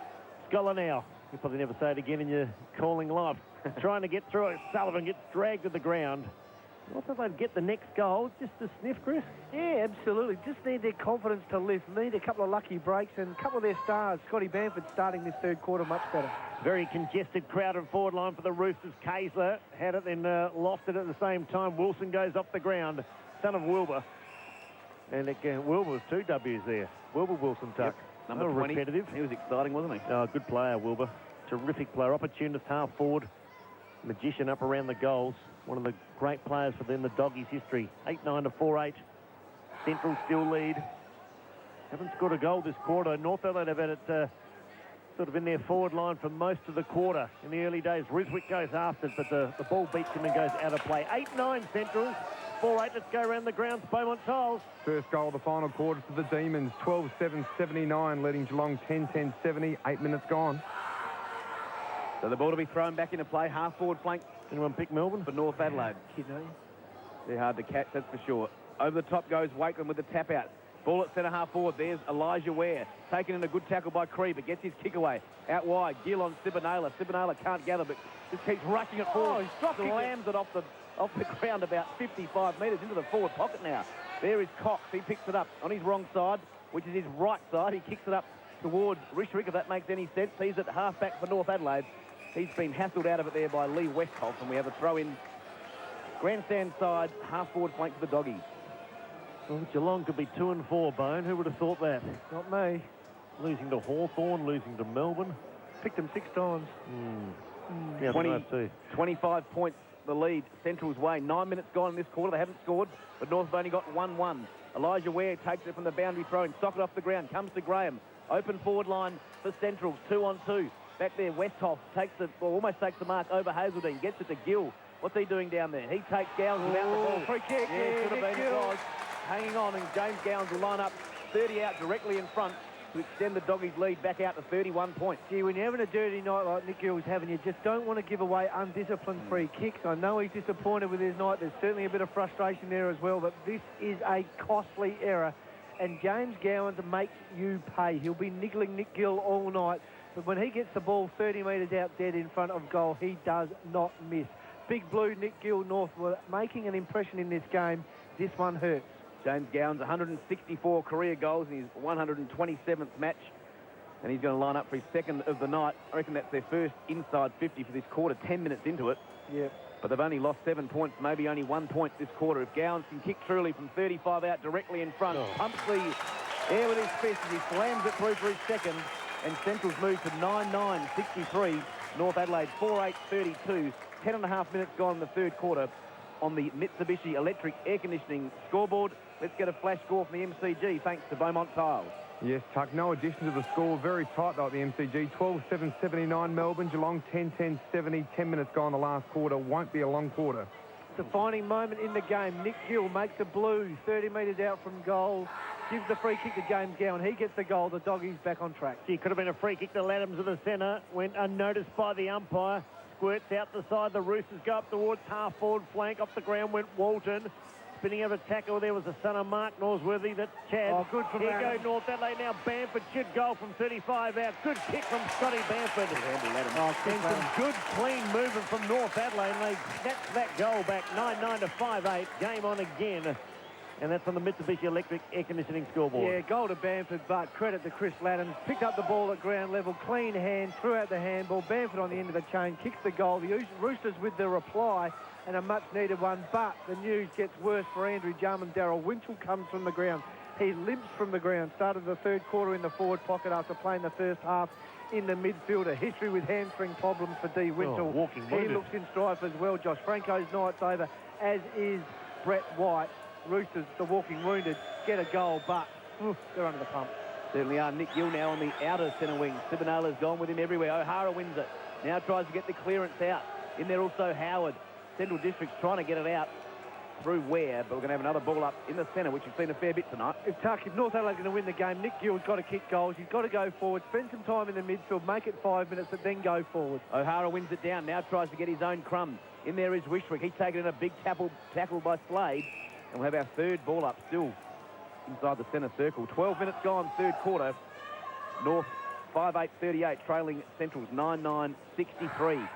Scholar now. You'll probably never say it again in your calling life. Trying to get through it. Sullivan gets dragged to the ground. I thought they'd get the next goal just to sniff, Chris. Yeah, absolutely. Just need their confidence to lift. Need a couple of lucky breaks and a couple of their stars. Scotty Bamford starting this third quarter much better. Very congested crowd and forward line for the Roosters. Kaysler had it, then lofted at the same time. Wilson goes off the ground. Son of Wilbur. And again, Wilbur was 2 W's there. Wilbur Wilson tuck. Yep. Number 20. Repetitive. He was exciting, wasn't he? Oh, good player, Wilbur. Terrific player. Opportunist half forward. Magician up around the goals. One of the great players for them, the Doggies' history. 8-9 to 4-8. Central still lead. Haven't scored a goal this quarter. North Adelaide have had it sort of in their forward line for most of the quarter. In the early days, Riswick goes after it, but the ball beats him and goes out of play. 8-9 Central. 4-8. Let's go around the grounds. Beaumont Tiles. First goal of the final quarter for the Demons. 12-7-79, leading Geelong 10-10-70. 8 minutes gone. So the ball to be thrown back into play. Half forward flank. Anyone pick Melbourne? For North Adelaide. Kid, don't you? They're hard to catch, that's for sure. Over the top goes Wakeland with the tap out. Ball at centre half forward. There's Elijah Ware. Taken in a good tackle by Cree, but gets his kick away. Out wide. Gill on Sibonala. Sibonala can't gather, but just keeps rushing it forward. Slams it off the ground about 55 metres into the forward pocket now. There is Cox. He picks it up on his wrong side, which is his right side. He kicks it up towards Rishwick, if that makes any sense. He's at half-back for North Adelaide. He's been hassled out of it there by Lee Westhoff, and we have a throw-in grandstand side, half-forward flank for the Doggies. Well, Geelong could be 2-4, Bone. Who would have thought that? Not me. Losing to Hawthorn, losing to Melbourne. Picked them 6 times. Yeah, 25 points the lead Central's way. 9 minutes gone in this quarter. They haven't scored, but North have only got 1-1. Elijah Ware takes it from the boundary throw and socket off the ground. Comes to Graham. Open forward line for Central. 2-on-2. Back there, Westhoff almost takes the mark over Hazeldine. Gets it to Gill. What's he doing down there? He takes Gowans without the ball. Free kick. Yeah, should have been. It was. Hanging on, and James Gowans will line up 30 out directly in front to extend the Doggies' lead back out to 31 points. Gee, when you're having a dirty night like Nick Gill was having, you just don't want to give away undisciplined free kicks. I know he's disappointed with his night. There's certainly a bit of frustration there as well, but this is a costly error, and James Gowans makes you pay. He'll be niggling Nick Gill all night, but when he gets the ball 30 metres out dead in front of goal, he does not miss. Big Blue, Nick Gill, North were making an impression in this game. This one hurts. James Gowans, 164 career goals in his 127th match, and he's going to line up for his second of the night. I reckon that's their first inside 50 for this quarter, 10 minutes into it. Yeah. But they've only lost 7 points, maybe only 1 point this quarter. If Gowans can kick truly from 35 out directly in front, pumps the air with his fist as he slams it through for his second, and Central's moved to 9-9-63. North Adelaide 4-8-32. 10.5 minutes gone in the third quarter on the Mitsubishi Electric air conditioning scoreboard. Let's get a flash score from the MCG, thanks to Beaumont Tiles. Yes, Tuck, no addition to the score. Very tight, though, at the MCG. 12-7-79 Melbourne. Geelong 10-10-70. 10 minutes gone the last quarter. Won't be a long quarter. Defining moment in the game. Nick Gill makes a blue 30 metres out from goal. Gives the free kick to James Gowan. He gets the goal. The Doggies back on track. Gee, could have been a free kick to Laddams of the centre. Went unnoticed by the umpire. squirts out the side. The Roosters go up towards half-forward flank. Off the ground went Walton. Spinning out a tackle there was the son of Mark Norsworthy. That's Chad. Oh, good from Here Adam. go North Adelaide now. Bamford should goal from 35 out. Good kick from Scotty Bamford. Oh, And some good, clean movement from North Adelaide. And they snatched that goal back. 9-9 to 5-8. Game on again. And that's on the Mitsubishi Electric air conditioning scoreboard. Yeah, goal to Bamford, but credit to Chris Laddams. Picked up the ball at ground level, clean hand, threw out the handball. Bamford on the end of the chain, kicks the goal. The Roosters with the reply and a much-needed one, but the news gets worse for Andrew Jarman. Darryl Winchell comes from the ground. He limps from the ground. Started the third quarter in the forward pocket after playing the first half in the midfield. A history with hamstring problems for D. Winchell. Walking he wounded. looks in strife as well. Josh Franco's night's over, as is Brett White. Roosters, the walking wounded, get a goal, but they're under the pump. Certainly are. Nick Gill now on the outer centre wing. Sibinala's gone with him everywhere. O'Hara wins it. Now tries to get the clearance out. In there also Howard. Central District's trying to get it out through Ware, but we're going to have another ball up in the centre, which we've seen a fair bit tonight. If North Adelaide's going to win the game, Nick Gill's got to kick goals. He's got to go forward, spend some time in the midfield, make it 5 minutes, but then go forward. O'Hara wins it down. Now tries to get his own crumbs. In there is Wishwick. He's taken in a big tackle by Slade. And we'll have our third ball up still inside the centre circle. 12 minutes gone, third quarter. North 5-8-38, trailing Central's 9-9-63.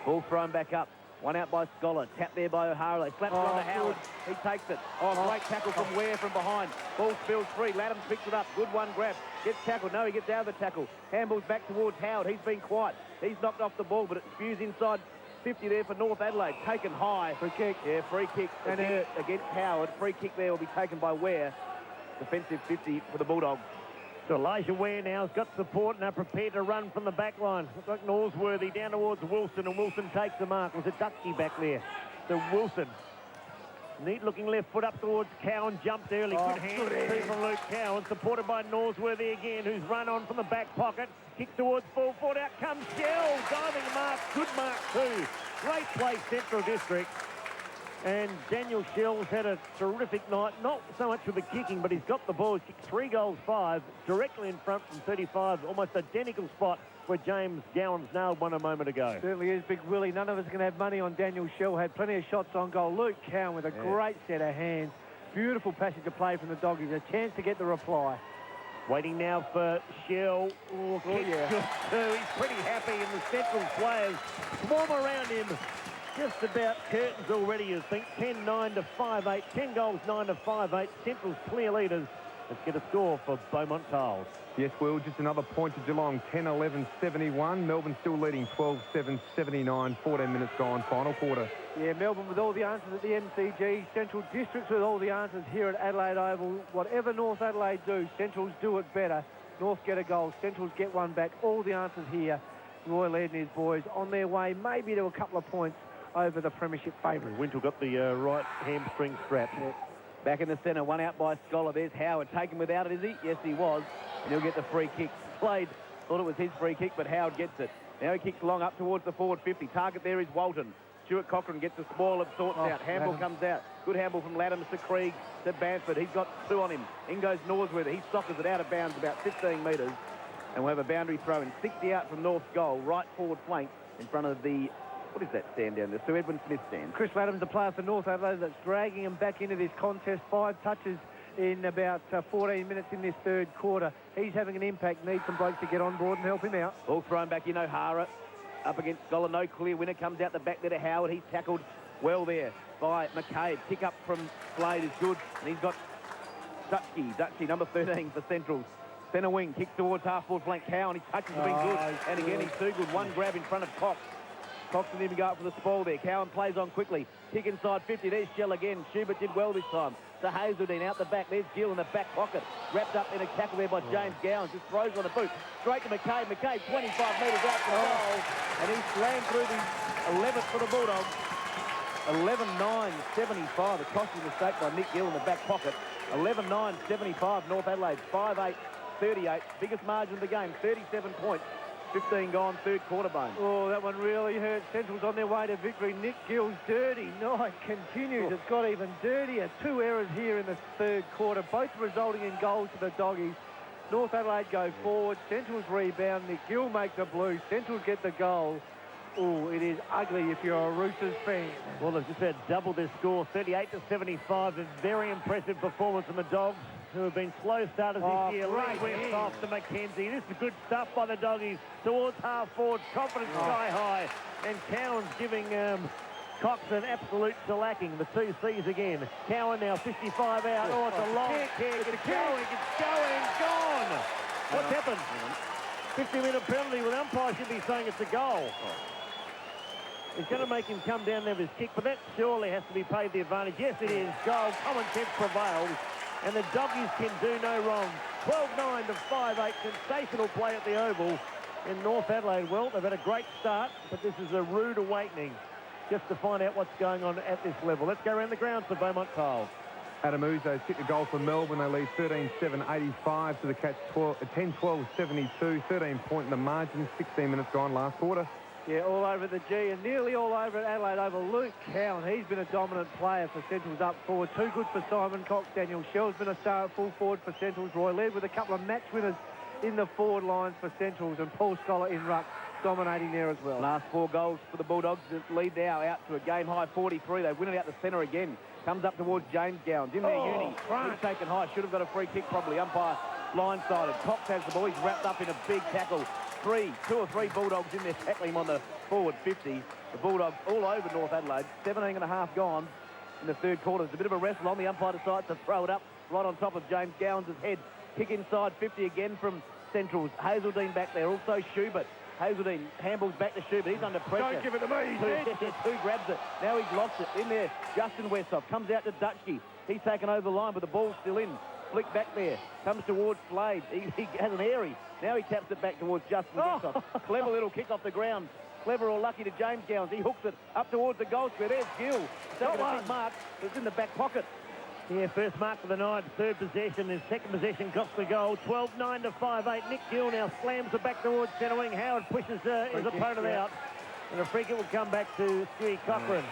Ball thrown back up. One out by Scholar. Tap there by O'Hara. They slap it on to Howard. He takes it. Great tackle from Ware from behind. Ball spills free. Laddams picks it up. Good one grab. Gets tackled. No, he gets out of the tackle. Handballs back towards Howard. He's been quiet. He's knocked off the ball, but it spews inside 50 there for North Adelaide. Taken high. Free kick. Yeah, free kick against Howard. Free kick there will be taken by Ware. Defensive 50 for the Bulldogs. So Elijah Ware now has got support and are prepared to run from the back line. Looks like Norsworthy down towards Wilson, and Wilson takes the mark. Was it Dutchie back there? So Wilson. Neat-looking left foot up towards Cowan. Jumped early. Good hand from Luke Cowan. Supported by Norsworthy again, who's run on from the back pocket. Kicks towards full forward. Out comes Shell. Diving mark. Good mark too. Great play, Central District. And Daniel Shell's had a terrific night. Not so much with the kicking, but he's got the ball. He's kicked 3 goals, 5. Directly in front from 35. Almost identical spot where James Gowan's nailed one a moment ago. Certainly is, Big Willie. None of us can have money on Daniel Shell. Had plenty of shots on goal. Luke Cowan with a great set of hands. Beautiful passage of play from the Doggies. A chance to get the reply. Waiting now for Shell. Good too. He's pretty happy, and the Central players swarm around him. Just about curtains already, you think. 10-9 to 5-8. 10 goals, 9 to 5-8. Central's clear leaders. Let's get a score for Beaumont Tiles. Yes, Will, just another point to Geelong. 10-11-71. Melbourne still leading 12-7-79. 14 minutes gone, final quarter. Yeah, Melbourne with all the answers at the MCG. Central Districts with all the answers here at Adelaide Oval. Whatever North Adelaide do, Centrals do it better. North get a goal. Centrals get one back. All the answers here. Roy Laird and his boys on their way maybe to a couple of points over the premiership favourites. Wintle got the right hamstring strap. Yeah. Back in the centre, one out by Scholar. There's Howard. Taken without it, is he? Yes, he was. And he'll get the free kick. Slade thought it was his free kick, but Howard gets it. Now he kicks long up towards the forward 50. Target there is Walton. Stuart Cochrane gets a spoil of sorts out. Handball comes out. Good handball from Laddams to Krieg to Bamford. He's got 2 on him. In goes Norsworthy. He soccers it out of bounds about 15 metres. And we'll have a boundary throw in. 60 out from North's goal. Right forward flank in front of the... What is that stand down there? Sir Edwin Smith stand. Chris Laddams, the player for North Adelaide, that's dragging him back into this contest. 5 touches in about 14 minutes in this third quarter. He's having an impact. Needs some blokes to get on board and help him out. All thrown back in. O'Hara up against Scholar. No clear winner. Comes out the back there to Howard. He's tackled well there by McCabe. Kick up from Slade is good. And he's got Dutchie, number 13 for Centrals. Centre wing. Kicks towards half-forward flank. Cowan. His touches have been good. And again, he's too good. One grab in front of Cox. Cox didn't even go up for the spoil there. Cowan plays on quickly. Kick inside 50. There's Shell again. Schubert did well this time. To Hazeldean out the back. There's Gill in the back pocket. Wrapped up in a tackle there by James Gowan. Just throws on the boot. Straight to McCabe. McCabe 25 metres out from goal. And he slammed through the 11th for the Bulldogs. 11-9-75. A costly mistake by Nick Gill in the back pocket. 11-9-75. North Adelaide 5-8-38. Biggest margin of the game. 37 points. 15 gone, third quarter, Bone. Oh, that one really hurt. Central's on their way to victory. Nick Gill's dirty night continues. It's got even dirtier. 2 errors here in the third quarter, both resulting in goals for the Doggies. North Adelaide go forward. Central's rebound. Nick Gill make the blue. Central get the goal. Oh, it is ugly if you're a Roosters fan. Well, they've just about doubled their score, 38-75. A very impressive performance from the Dogs, who have been slow starters this year. Great West off to Mackenzie. This is good stuff by the Doggies towards half forward. Confidence sky high. And Cowan's giving Cox an absolute shellacking. The two C's again. Cowan now 55 out. Oh, it's a long kick. It's going, gone. What's happened? 50-minute penalty with umpire should be saying it's a goal. It's going to make him come down there with his kick, but that surely has to be paid the advantage. Yes, it is. Goal. Common sense prevails. And the Doggies can do no wrong. 12-9 to 5-8. Sensational play at the Oval in North Adelaide. Well, they've had a great start, but this is a rude awakening just to find out what's going on at this level. Let's go around the grounds for Beaumont Tiles. Adam Uzo kicked a goal for Melbourne. They lead 13-7-85 to the Cats 10-12-72. 13-point in the margin. 16 minutes gone last quarter. Yeah, all over the G and nearly all over at Adelaide Oval. Luke Cowan, he's been a dominant player for Central's up forward. Too good for Simon Cox. Daniel Shell's been a star at full forward for Central's. Roy led with a couple of match winners in the forward lines for Central's, and Paul Scholar in ruck dominating there as well. Last 4 goals for the Bulldogs. Lead now out to a game-high 43. They win it out the centre again. Comes up towards James Gowans. In there, Uni. He's taken high. Should have got a free kick probably. Umpire blindsided. Cox has the ball. He's wrapped up in a big tackle. 2 or 3 Bulldogs in there tackling him on the forward 50. The Bulldogs all over North Adelaide. 17.5 gone in the third quarter. There's a bit of a wrestle on. The umpire decides to throw it up right on top of James Gowans' head. Kick inside 50 again from Central's. Hazeldine back there. Also Schubert. Hazeldine handballs back to Schubert. He's under pressure. Don't give it to me. Two grabs it. Now he's lost it. In there, Justin Westhoff comes out to Dutchke. He's taken over the line, but the ball's still in. Flick back there. Comes towards Slade. He has an airy. Now he taps it back towards Justin Westhoff. Clever little kick off the ground. Clever or lucky to James Gowans. He hooks it up towards the goal square. There's Gill. Taking a big mark. It's in the back pocket. Yeah, first mark for the night, third possession. His second possession cost the goal. 12-9 to 5-8. Nick Gill now slams it back towards centre wing. Howard pushes his opponent out. And a free kick will come back to Stewie Cochrane.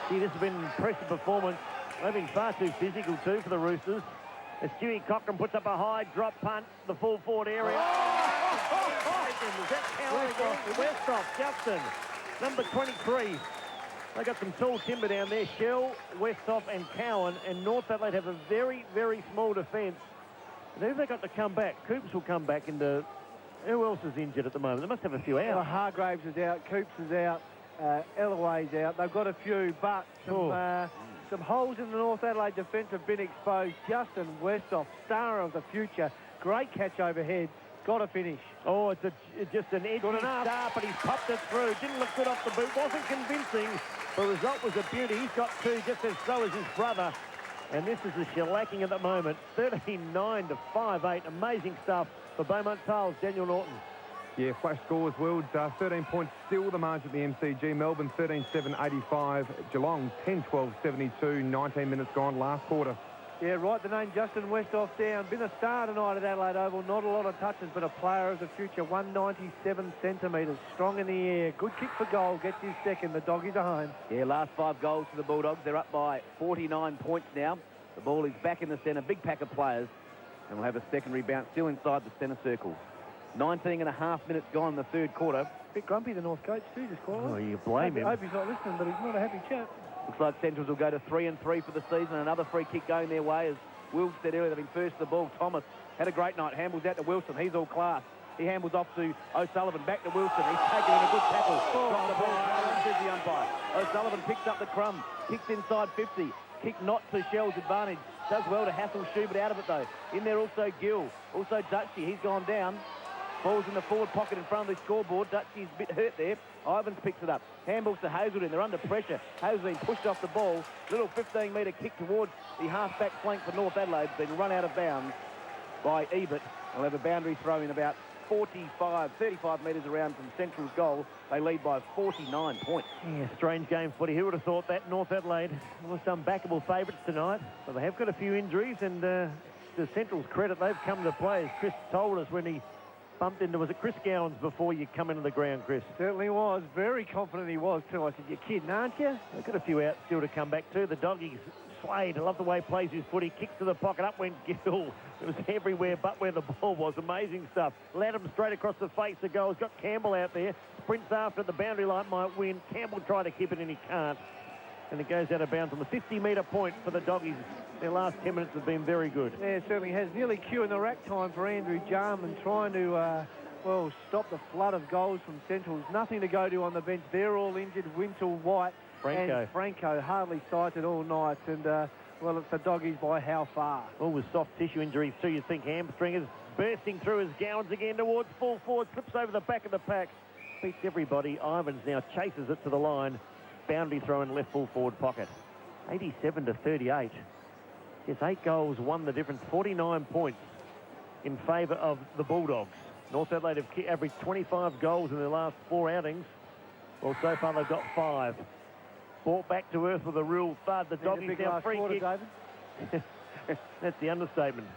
Gee, this has been an impressive performance. They've been far too physical too for the Roosters. As Stewie Cochrane puts up a high drop punt, the full forward area. Is that Cowan? Westhoff, Justin, number 23. They got some tall timber down there. Shell, Westhoff and Cowan, and North Adelaide have a very, very small defence. And who've they got to come back? Coops will come back into... Who else is injured at the moment? They must have a few out. Hargraves is out, Coops is out, Ellaway's out. They've got a few, but some holes in the North Adelaide defence have been exposed. Justin Westhoff, star of the future. Great catch overhead. Got to finish. Oh, it's just an edgy start, but he's popped it through. Didn't look good off the boot. Wasn't convincing. The result was a beauty. He's got 2, just as so as his brother. And this is a shellacking at the moment. 13-9 to 5-8. Amazing stuff for Beaumont Tiles. Daniel Norton. Yeah, flash scores, Wilds. 13 points still the margin at the MCG. Melbourne 13-7-85. Geelong 10-12-72. 19 minutes gone last quarter. Yeah, write the name Justin Westhoff down. Been a star tonight at Adelaide Oval. Not a lot of touches, but a player of the future. 197 centimetres. Strong in the air. Good kick for goal. Gets his second. The Doggies are home. Yeah, last 5 goals for the Bulldogs. They're up by 49 points now. The ball is back in the centre. Big pack of players. And we'll have a secondary bounce still inside the centre circle. 19.5 minutes gone in the third quarter. Bit grumpy, the North coach, too, just quietly. Oh, you blame him. I hope he's not listening, but he's not a happy chap. Looks like Centrals will go to 3-3 for the season. Another free kick going their way. As Will said earlier, they've been first to the ball. Thomas had a great night. Handballs out to Wilson. He's all class. He handballs off to O'Sullivan. Back to Wilson. He's taken in a good tackle. Dropped the ball. Says the umpire. O'Sullivan picks up the crumb. Kicks inside 50. Kick not to Shell's advantage. Does well to hassle Schubert out of it, though. In there also Gill. Also Dutchie. He's gone down. Ball's in the forward pocket in front of the scoreboard. Dutchie's a bit hurt there. Ivans picks it up. Handballs to Hazeldine. They're under pressure. Hazeldine pushed off the ball. Little 15-metre kick towards the half-back flank for North Adelaide. Been run out of bounds by Ebert. They'll have a boundary throw in about 35 metres around from Central's goal. They lead by 49 points. Yeah, strange game footy. Who would have thought that? North Adelaide was some backable favourites tonight. But they have got a few injuries, and to Central's credit, they've come to play, as Chris told us when he bumped into, was it Chris Gowans before you come into the ground, Chris? Certainly was. Very confident he was too. I said, you're kidding, aren't you? They've got a few out still to come back to. The Doggies Slade, I love the way he plays his foot. He kicks to the pocket. Up went Gill. It was everywhere but where the ball was. Amazing stuff. Latham straight across the face of goal. He's got Campbell out there. Sprints after at the boundary line, might win. Campbell tried to keep it and he can't. And it goes out of bounds on the 50-metre point for the Doggies. Their last 10 minutes have been very good. Yeah, it certainly has. Nearly queuing the rack time for Andrew Jarman, trying to, well, stop the flood of goals from Central. Nothing to go to on the bench. They're all injured. Wintle, White, and Franco hardly sighted all night. And, well, it's the Doggies by how far? Well, with soft tissue injuries too, you think hamstringers. Bursting through as Gowans again towards full forward. Slips over the back of the pack. Beats everybody. Ivans now chases it to the line. Boundary throw in left full forward pocket. 87-38. Yes, 8 goals won the difference. 49 points in favour of the Bulldogs. North Adelaide have averaged 25 goals in their last 4 outings. Well, so far they've got 5. Brought back to earth with a real thud. The Doggies now free kick. That's the understatement.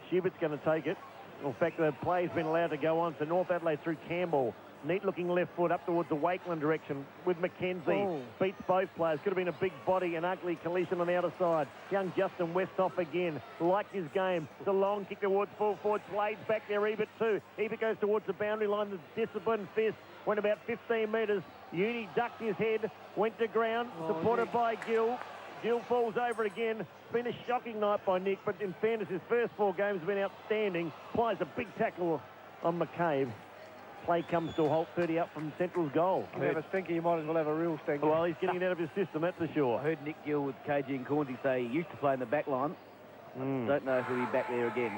Schubert's going to take it. In fact, the play's been allowed to go on. So North Adelaide through Campbell. Neat-looking left foot up towards the Wakeland direction with McKenzie. Oh. Beats both players. Could have been a big body, an ugly collision on the outer side. Young Justin Westhoff again. Liked his game. The long kick towards full forward. Slade's back there. Ebert too. Ebert goes towards the boundary line. The disciplined fist went about 15 metres. Uni ducked his head. Went to ground. Supported by Gill. Gill falls over it again. It's been a shocking night by Nick, but in fairness, his first 4 games have been outstanding. Applies a big tackle on McCabe. Play comes to a halt, 30 up from Central's goal. You have a stinker, you might as well have a real stinker. Well, he's getting it out of his system, that's for sure. I heard Nick Gill with KG and Cornsey say he used to play in the back line. Don't know if he'll be back there again.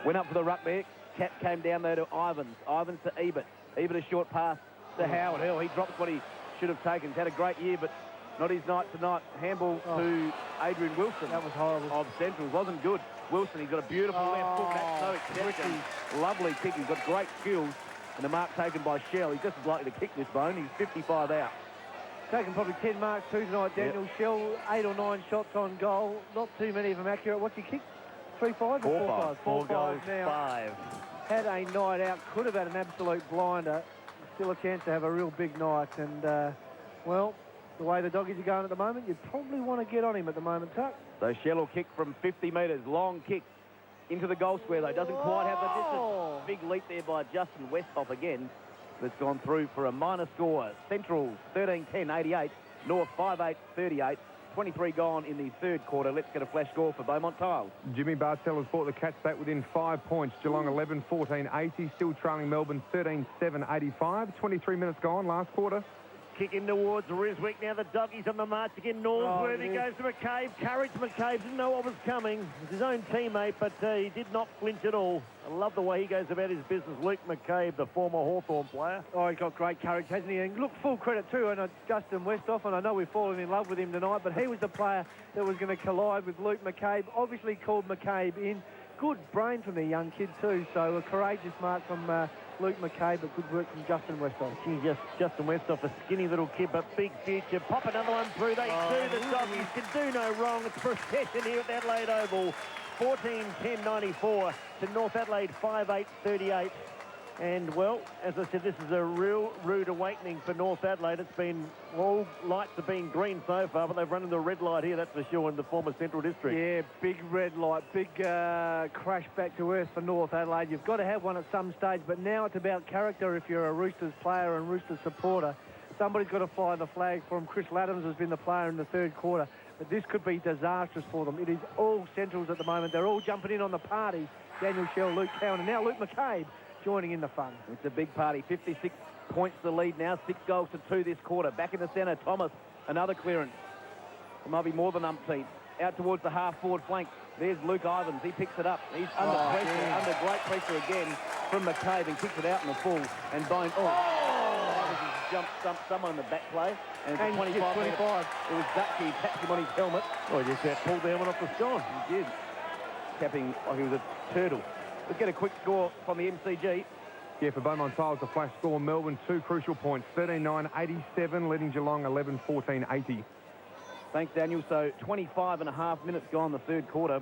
Went up for the ruck there. Cat came down there to Ivans. Ivans to Ebert. Ebert a short pass to Howard. Hell, he drops what he should have taken. He's had a great year, but not his night tonight. Handball to Adrian Wilson. That was horrible. Of Central. Wasn't good. Wilson, he's got a beautiful left foot. That's so exceptional. Lovely kick. He's got great skills. And the mark taken by Shell. He's just as likely to kick this bone. He's 55 out. Taken probably 10 marks too tonight, Daniel. Yep. Shell, 8 or 9 shots on goal. Not too many of them accurate. What's he kicked? 3-5 or 4-5? 4 goals, now. 5. Had a night out. Could have had an absolute blinder. Still a chance to have a real big night. And, well, the way the Doggies are going at the moment, you'd probably want to get on him at the moment, Tuck. So Shell will kick from 50 metres. Long kick into the goal square, though. Doesn't quite have the distance. Big leap there by Justin Westhoff again. That's gone through for a minor score. Central 13-10-88. North 5-8-38. 23 gone in the third quarter. Let's get a flash score for Beaumont Tiles. Jimmy Bartell has brought the Cats back within 5 points. Geelong 11-14-80. Still trailing Melbourne 13-7-85. 23 minutes gone, last quarter. Kick in towards Riswick. Now the Doggies on the march again. Norsworthy goes to McCabe. Courage McCabe. Didn't know what was coming. It's his own teammate, but he did not flinch at all. I love the way he goes about his business. Luke McCabe, the former Hawthorn player. Oh, he's got great courage, hasn't he? And look, full credit too. And Justin Westhoff, and I know we've fallen in love with him tonight, but he was the player that was going to collide with Luke McCabe. Obviously called McCabe in. Good brain from the young kid too. So a courageous mark from Luke McCabe, but good work from Justin Westhoff. Gee, Justin Westhoff, a skinny little kid, but big future. Pop another one through. They do. The Doggies can do no wrong. It's procession here at the Adelaide Oval. 14-10-94 to North Adelaide 5-8-38. And, well, as I said, this is a real rude awakening for North Adelaide. It's been, all lights have been green so far, but they've run into a red light here, that's for sure, in the former Central District. Yeah, big red light, big crash back to earth for North Adelaide. You've got to have one at some stage, but now it's about character if you're a Roosters player and Roosters supporter. Somebody's got to fly the flag for them. Chris Laddams has been the player in the third quarter, but this could be disastrous for them. It is all Centrals at the moment. They're all jumping in on the party. Daniel Shell, Luke Cowan, and now Luke McCabe joining in the fun. It's a big party. 56 points the lead now. 6 goals to 2 this quarter. Back in the centre, Thomas, another clearance. It might be more than umpteen. Out towards the half-forward flank. There's Luke Ivans. He picks it up. He's under pressure, under great pressure again from McCabe, and kicks it out in the full. And Bone, jumped someone in the back play. And 25. It was Zutke. Tapped him on his helmet. Oh, he just pulled the helmet off the scone. He did. Tapping, he was a turtle. Let's get a quick score from the MCG. Yeah, for Beaumont Tiles, the flash score. Melbourne, 2 crucial points. 13-9-87, leading Geelong 11-14-80. Thanks, Daniel. So 25.5 minutes gone in the third quarter.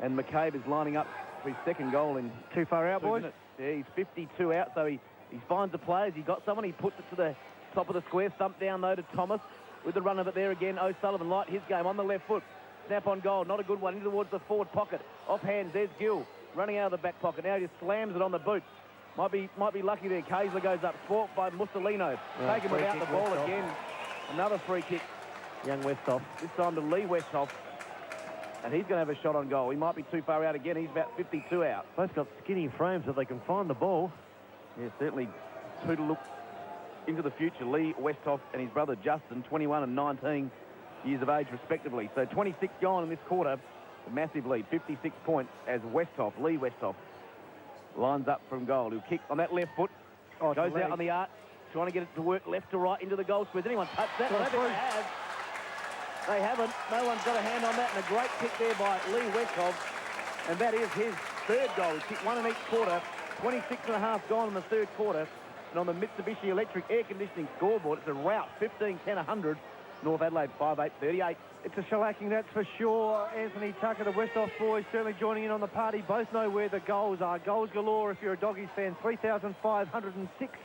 And McCabe is lining up for his second goal in too far out, boys. Minutes. Yeah, he's 52 out, so he finds the players. He got someone. He puts it to the top of the square. Thump down, though, to Thomas. with the run of it there again. O'Sullivan light his game on the left foot. Snap on goal, not a good one, in towards the forward pocket. Off hands, there's Gill running out of the back pocket. Now he just slams it on the boot. Might be lucky there. Kaysler goes up, sport by Mussolino. Taken without the ball again. Another free kick. Young Westhoff. This time to Lee Westhoff. And he's going to have a shot on goal. He might be too far out again. He's about 52 out. Both got skinny frames so they can find the ball. Yeah, certainly two to look into the future. Lee Westhoff and his brother Justin, 21 and 19 years of age respectively. So 26 gone in this quarter. A massive lead, 56 points as Westhoff, Lee Westhoff, lines up from goal. He'll kick on that left foot. Goes out on the arc, trying to get it to work left to right into the goal square. Has anyone touched that? I don't think they have. They haven't. No one's got a hand on that. And a great kick there by Lee Westhoff. And that is his third goal. He's kicked one in each quarter. 26 and a half gone in the third quarter. And on the Mitsubishi Electric air conditioning scoreboard, it's a rout, 15-10-100. North Adelaide 5-8-38. It's a shellacking, that's for sure. Anthony Tucker, the Westhoff boys, certainly joining in on the party. Both know where the goals are. Goals galore if you're a Doggies fan. 3,506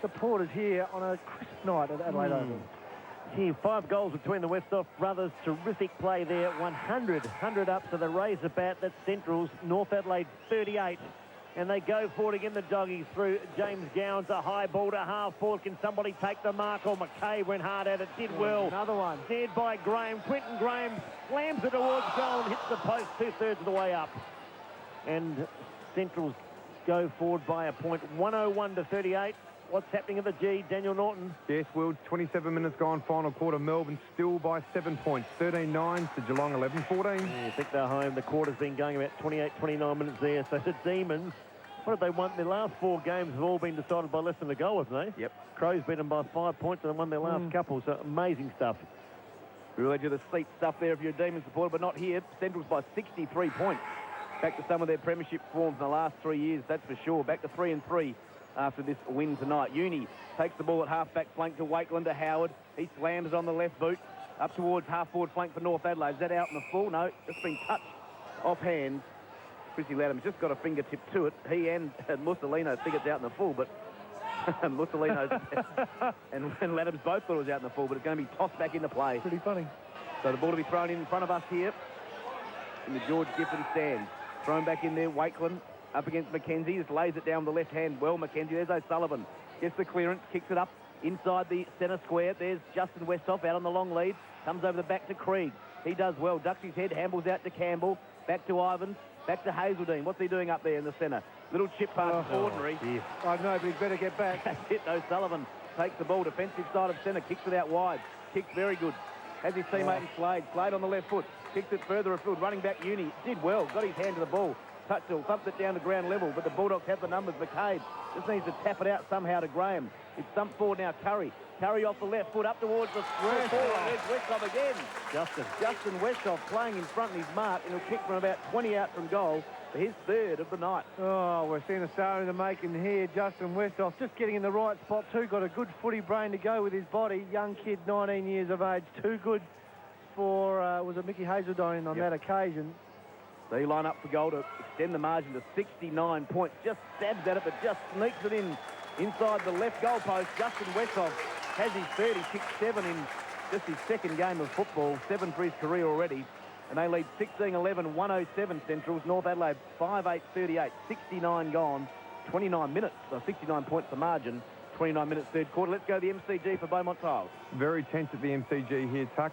supporters here on a crisp night at Adelaide Oval. Gee, 5 goals between the Westhoff brothers. Terrific play there. 100 up to the Razorbat. That's Central's. North Adelaide 38. And they go forward again, the Doggies, through James Gowans. A high ball to half forward. Can somebody take the mark? Or McCabe went hard at it. Did well. Another one. Snared by Graham. Quentin Graham slams it towards goal and hits the post 2/3 of the way up. And Central's go forward by a point. 101-38. What's happening at the G? Daniel Norton. Yes, Will, 27 minutes gone, final quarter. Melbourne still by 7 points. 13-9 to Geelong, 11-14. Yeah, I think they're home. The quarter's been going about 28-29 minutes there. So the Demons, what have they won? Their last 4 games have all been decided by less than a goal, haven't they? Yep. Crows beat them by 5 points and they won their last couple. So amazing stuff. Real edge of the seat stuff there if you're a Demon supporter, but not here. Central's by 63 points. Back to some of their premiership forms in the last 3 years, that's for sure. Back to 3-3. After this win tonight. Uni takes the ball at half-back flank to Wakeland to Howard. He slams it on the left boot up towards half-forward flank for North Adelaide. Is that out in the full? No, it's been touched off hand. Chrissy Ladham's just got a fingertip to it. He and Mussolino think it's out in the full, but Mussolino and Ladham's both thought it was out in the full, but it's going to be tossed back into play. Pretty funny. So the ball to be thrown in front of us here in the George Giffen stand. Thrown back in there, Wakeland. Up against McKenzie, just lays it down with the left hand. Well, McKenzie, there's O'Sullivan. Gets the clearance, kicks it up inside the centre square. There's Justin Westhoff out on the long lead. Comes over the back to Krieg. He does well, ducks his head, handles out to Campbell. Back to Ivans, back to Hazeldine. What's he doing up there in the centre? Little chip pass, ordinary. Yeah. I know, but he'd better get back. That's it, O'Sullivan takes the ball, defensive side of centre, kicks it out wide. Kicks very good. Has his teammate in Slade. Slade on the left foot. Kicks it further afield, running back Uni. Did well, got his hand to the ball. Touched it, thumped it down to ground level, but the Bulldogs have the numbers. McCabe just needs to tap it out somehow to Graham. It's thumped forward now, Curry. Curry off the left foot up towards the square forward. There's Westhoff again. Justin Westhoff playing in front of his mark, and he'll kick from about 20 out from goal for his third of the night. Oh, we're seeing a star in the making here. Justin Westhoff just getting in the right spot too. Got a good footy brain to go with his body. Young kid, 19 years of age. Too good for, was it Mickey Hazeldine on that occasion? They line up for goal to extend the margin to 69 points. Just stabs at it, but just sneaks it in inside the left goal post. Justin Westhoff has his 30, kicked 7 in just his second game of football, 7 for his career already. And they lead 16-11, 107 Centrals. North Adelaide 5-8-38, 69 gone, 29 minutes, so 69 points the margin. 29 minutes third quarter. Let's go to the MCG for Beaumont Tiles. Very tense at the MCG here, Tuck.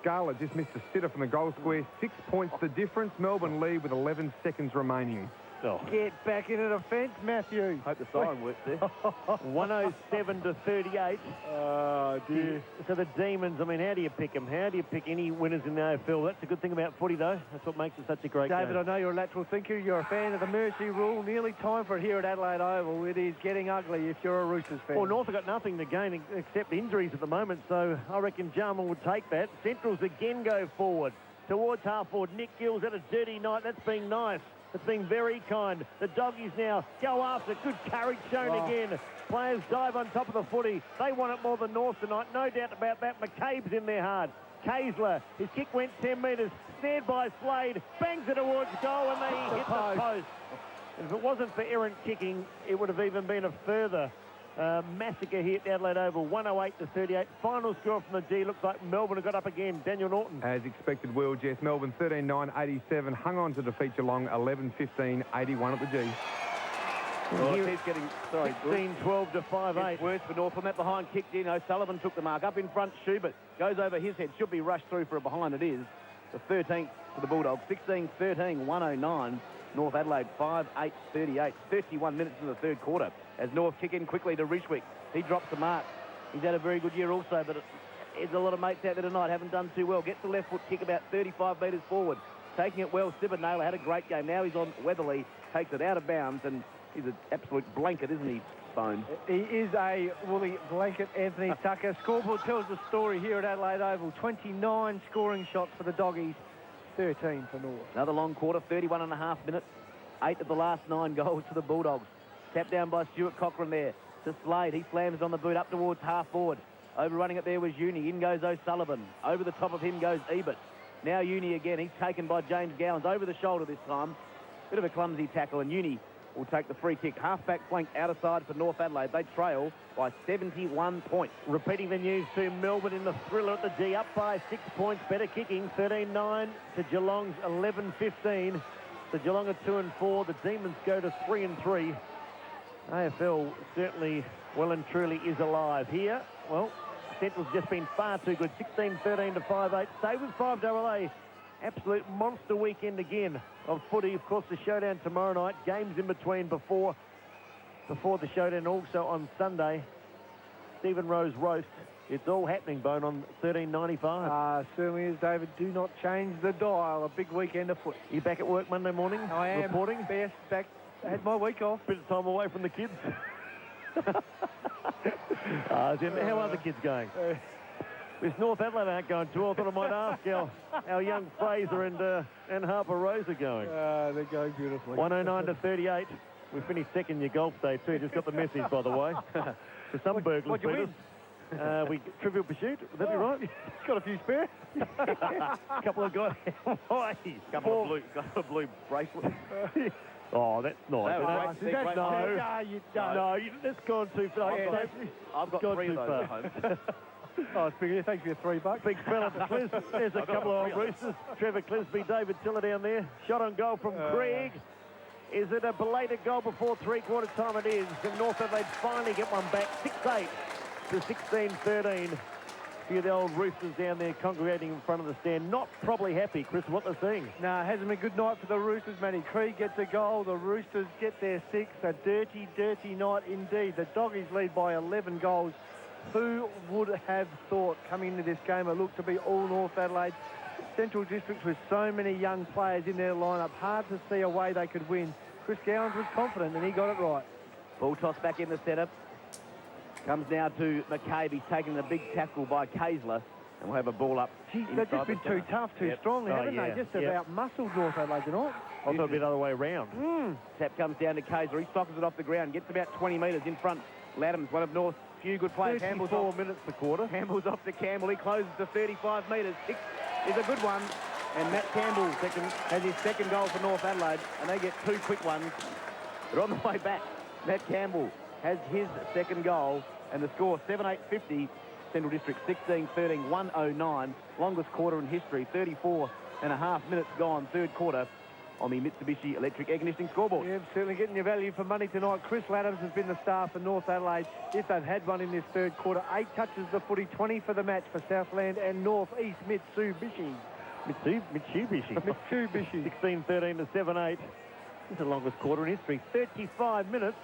Scarlett just missed a sitter from the goal square. 6 points the difference. Melbourne lead with 11 seconds remaining. Oh. Get back into the fence, Matthew. Hope the siren works there. 107-38. Oh, dear. So the Demons, I mean, how do you pick them? How do you pick any winners in the AFL? That's a good thing about footy, though. That's what makes it such a great David, game. I know you're a lateral thinker. You're a fan of the mercy rule. Nearly time for it here at Adelaide Oval. It is getting ugly if you're a Roosters fan. Well, North have got nothing to gain except injuries at the moment, so I reckon Jarman would take that. Centrals again go forward towards half forward. Nick Gill's had a dirty night. That's been nice. It's been very kind. The Doggies now go after. Good courage shown again. Players dive on top of the footy. They want it more than North tonight. No doubt about that. McCabe's in there hard. Kaysler, his kick went 10 metres. Snared by Slade. Bangs it towards goal and they hit the post. And if it wasn't for errant kicking, it would have even been a further massacre here at the Adelaide Oval, 108-38. Final score from the G. Looks like Melbourne have got up again. Daniel Norton. As expected, Will, Jess. Melbourne 13-9-87. Hung on to defeat Geelong 11-15-81 at the G. Well, he's getting, 16-12 to 5-8. It's worse for North. From that behind kicked in. O'Sullivan took the mark. Up in front, Schubert goes over his head. Should be rushed through for a behind. It is. The 13th for the Bulldogs. 16-13, 109. North Adelaide 5-8-38. 31 minutes in the third quarter. As North kick in quickly to Rishwick. He drops the mark. He's had a very good year also, but there's a lot of mates out there tonight. Haven't done too well. Gets the left foot kick about 35 metres forward. Taking it well. Stibber Naylor had a great game. Now he's on Weatherly. Takes it out of bounds, and he's an absolute blanket, isn't he, Bones? He is a woolly blanket, Anthony Tucker. Scoreboard tells the story here at Adelaide Oval. 29 scoring shots for the Doggies, 13 for North. Another long quarter, 31.5 minutes. 8 of the last 9 goals for the Bulldogs. Tapped down by Stuart Cochran there to Slade. He slams on the boot up towards half forward. Overrunning it there was Uni. In goes O'Sullivan. Over the top of him goes Ebert. Now Uni again. He's taken by James Gowans over the shoulder this time. Bit of a clumsy tackle, and Uni will take the free kick. Half-back flank outer side for North Adelaide. They trail by 71 points. Repeating the news to Melbourne in the thriller at the G. Up by 6 points. Better kicking. 13-9 to Geelong's 11-15. The Geelong are 2-4. The Demons go to 3-3. AFL certainly well and truly is alive here. Well, Central's just been far too good. 16-13 to 5-8. Stay with 5AA. Absolute monster weekend again of footy. Of course, the showdown tomorrow night. Games in between before the showdown. Also on Sunday, Stephen Rose roast. It's all happening, Bone, on 13.95. Certainly is, David. Do not change the dial. A big weekend of foot. You back at work Monday morning? I am. Reporting? Best back. I had my week off. Bit of time away from the kids. How are the kids going? This North Adelaide aren't going too well. I thought I might ask how young Fraser and Harper Rose are going. They're going beautifully. 109 to 38. We finished second in your golf day too. Just got the message, by the way. For some burglars, what'd you win? We Trivial Pursuit. Would that be right? Got a few spare. A couple of guys. Couple of blue bracelets. Oh, that's nice. No, That's gone too far. I've got 3 of those at home. Oh, Spiggy, thanks for your $3. Big fella to Clis. There's a couple of old roosters. Trevor Clisby, David Tiller down there. Shot on goal from Craig. Is it a belated goal before three-quarter time? It is. And North Adelaide finally get one back. 6-8 to 16-13. A few of the old roosters down there congregating in front of the stand. Not probably happy, Chris, what they're seeing. No, it hasn't been a good night for the Roosters, Matty. Krieg gets a goal. The Roosters get their 6th. A dirty, dirty night indeed. The Doggies lead by 11 goals. Who would have thought coming into this game it looked to be all North Adelaide? Central Districts with so many young players in their lineup. Hard to see a way they could win. Chris Gowans was confident and he got it right. Ball toss back in the setup. Comes now to McCabe. He's taken the big tackle by Kaysler. And we'll have a ball up. Gee, they've just been too tough, too strong, haven't they? Just about muscled North Adelaide tonight. I thought a bit the other way around. Tap comes down to Kaysler. He sockers it off the ground. Gets about 20 metres in front. Laddams, one of North's few good players. 34 minutes per quarter. Campbell's off to Campbell. He closes to 35 metres. 6 is a good one. And Matt Campbell has his second goal for North Adelaide. And they get 2 quick ones. They're on the way back. Matt Campbell has his second goal. And the score 7-8-50. Central District 16-13, 109. Longest quarter in history. 34.5 minutes gone, third quarter, on the Mitsubishi Electric Air Conditioning scoreboard. Yeah, certainly getting your value for money tonight. Chris Laddams has been the star for North Adelaide. If they've had one in this third quarter, 8 touches the footy, 20 for the match for Southland and North East Mitsubishi. Mitsubishi. 16-13 to 7-8. It's the longest quarter in history. 35 minutes.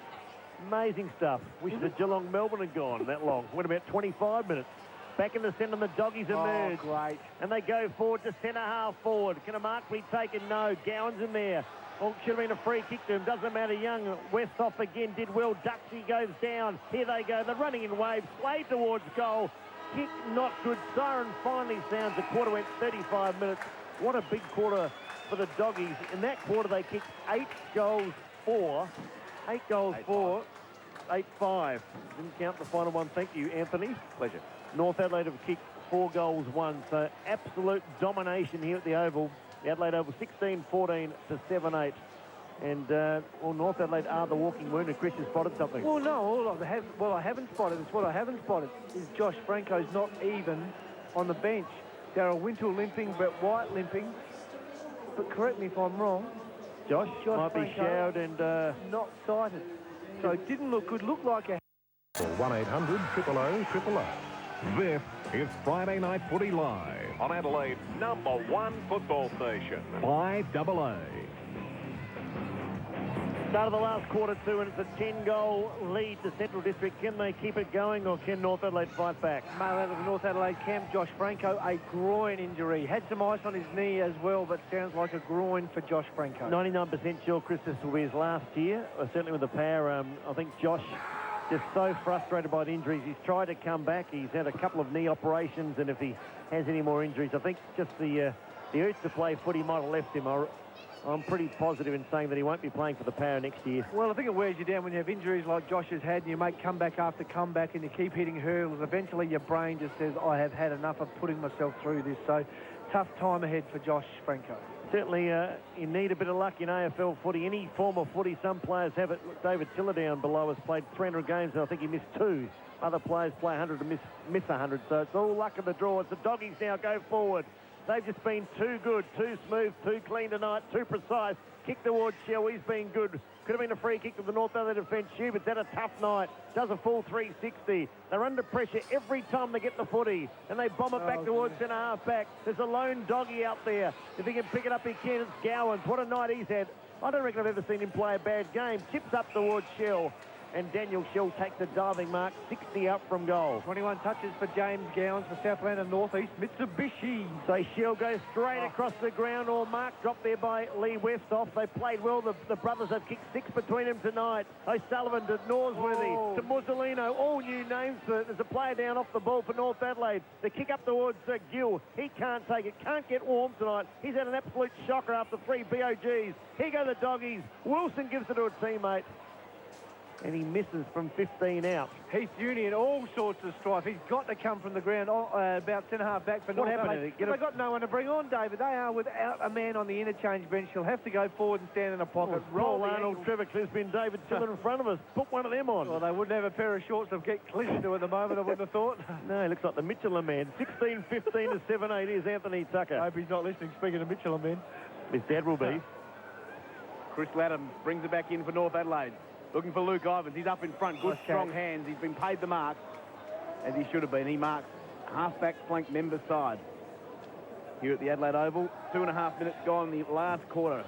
Amazing stuff. Wish the Geelong Melbourne had gone that long. Went about 25 minutes. Back in the centre, the Doggies emerge. Oh, great. And they go forward to centre half forward. Can a mark be taken? No. Gowans in there. Oh, should have been a free kick to him. Doesn't matter. Young West off again. Did well. Duxie goes down. Here they go. They're running in waves. Play towards goal. Kick not good. Siren finally sounds. The quarter went 35 minutes. What a big quarter for the Doggies. In that quarter, they kicked 8 goals for. 8 goals for. 8-5. Didn't count the final one. Thank you, Anthony. Pleasure. North Adelaide have kicked 4 goals, 1. So absolute domination here at the Oval. The Adelaide Oval 16-14 to 7-8. And, well, North Adelaide are the walking wounded. Chris has spotted something. Well, no, I haven't spotted. It's what I haven't spotted is Josh Franco's not even on the bench. Darryl Wintle limping, Brett White limping. But correct me if I'm wrong. Josh might Franco be showered and... not sighted. So it didn't look good. Looked like a... 1-800-000-000. This is Friday Night Footy Live on Adelaide's #1 football station, 5AA. Start of the last quarter, too, and it's a 10-goal lead to Central District. Can they keep it going, or can North Adelaide fight back? Male out of the North Adelaide camp, Josh Franco, a groin injury. Had some ice on his knee as well, but sounds like a groin for Josh Franco. 99% sure, Chris, this will be his last year, certainly with the power. I think Josh just so frustrated by the injuries. He's tried to come back. He's had a couple of knee operations, and if he has any more injuries, I think just the urge to play footy might have left him. I'm pretty positive in saying that he won't be playing for the Power next year. Well, I think it wears you down when you have injuries like Josh has had and you make comeback after comeback and you keep hitting hurdles. Eventually your brain just says, I have had enough of putting myself through this. So tough time ahead for Josh Franco. Certainly you need a bit of luck in AFL footy. Any form of footy, some players have it. David Tiller down below has played 300 games and I think he missed 2. Other players play 100 and miss 100. So it's all luck of the draw. As the Doggies now go forward. They've just been too good, too smooth, too clean tonight, too precise. Kick towards Shell, he's been good. Could have been a free kick to the North Adelaide defence. Schubert's had a tough night, does a full 360. They're under pressure every time they get the footy, and they bomb it back towards centre half back. There's a lone Doggy out there. If he can pick it up, he can. It's Gowans. What a night he's had. I don't reckon I've ever seen him play a bad game. Chips up towards Shell. And Daniel Shell takes a diving mark, 60 up from goal. 21 touches for James Gowans for Southland and North East Mitsubishi. So Shell goes straight across the ground, or mark dropped there by Lee Westhoff. They played well. The brothers have kicked 6 between them tonight. O'Sullivan to Norsworthy, to Mussolino, all new names. There's a player down off the ball for North Adelaide. The kick up towards Gill. He can't take it, can't get warm tonight. He's had an absolute shocker after 3 BOGs. Here go the Doggies. Wilson gives it to a teammate. And he misses from 15 out. Heath Union, all sorts of strife. He's got to come from the ground about centre-half back for North Adelaide. They've got no one to bring on, David. They are without a man on the interchange bench. He'll have to go forward and stand in a pocket. Paul Arnold, Trevor Clisby, David Tiller in front of us. Put one of them on. Well, they wouldn't have a pair of shorts to get Clisby to at the moment, I wouldn't have thought. No, he looks like the Michelin man. 16-15 to 7-8. Here's Anthony Tucker. I hope he's not listening, speaking of Michelin men. His dad will be. Chris Latham brings it back in for North Adelaide. Looking for Luke Ivans. He's up in front. Good, strong hands. He's been paid the mark, as he should have been. He marks half-back flank member side here at the Adelaide Oval. 2.5 minutes gone in the last quarter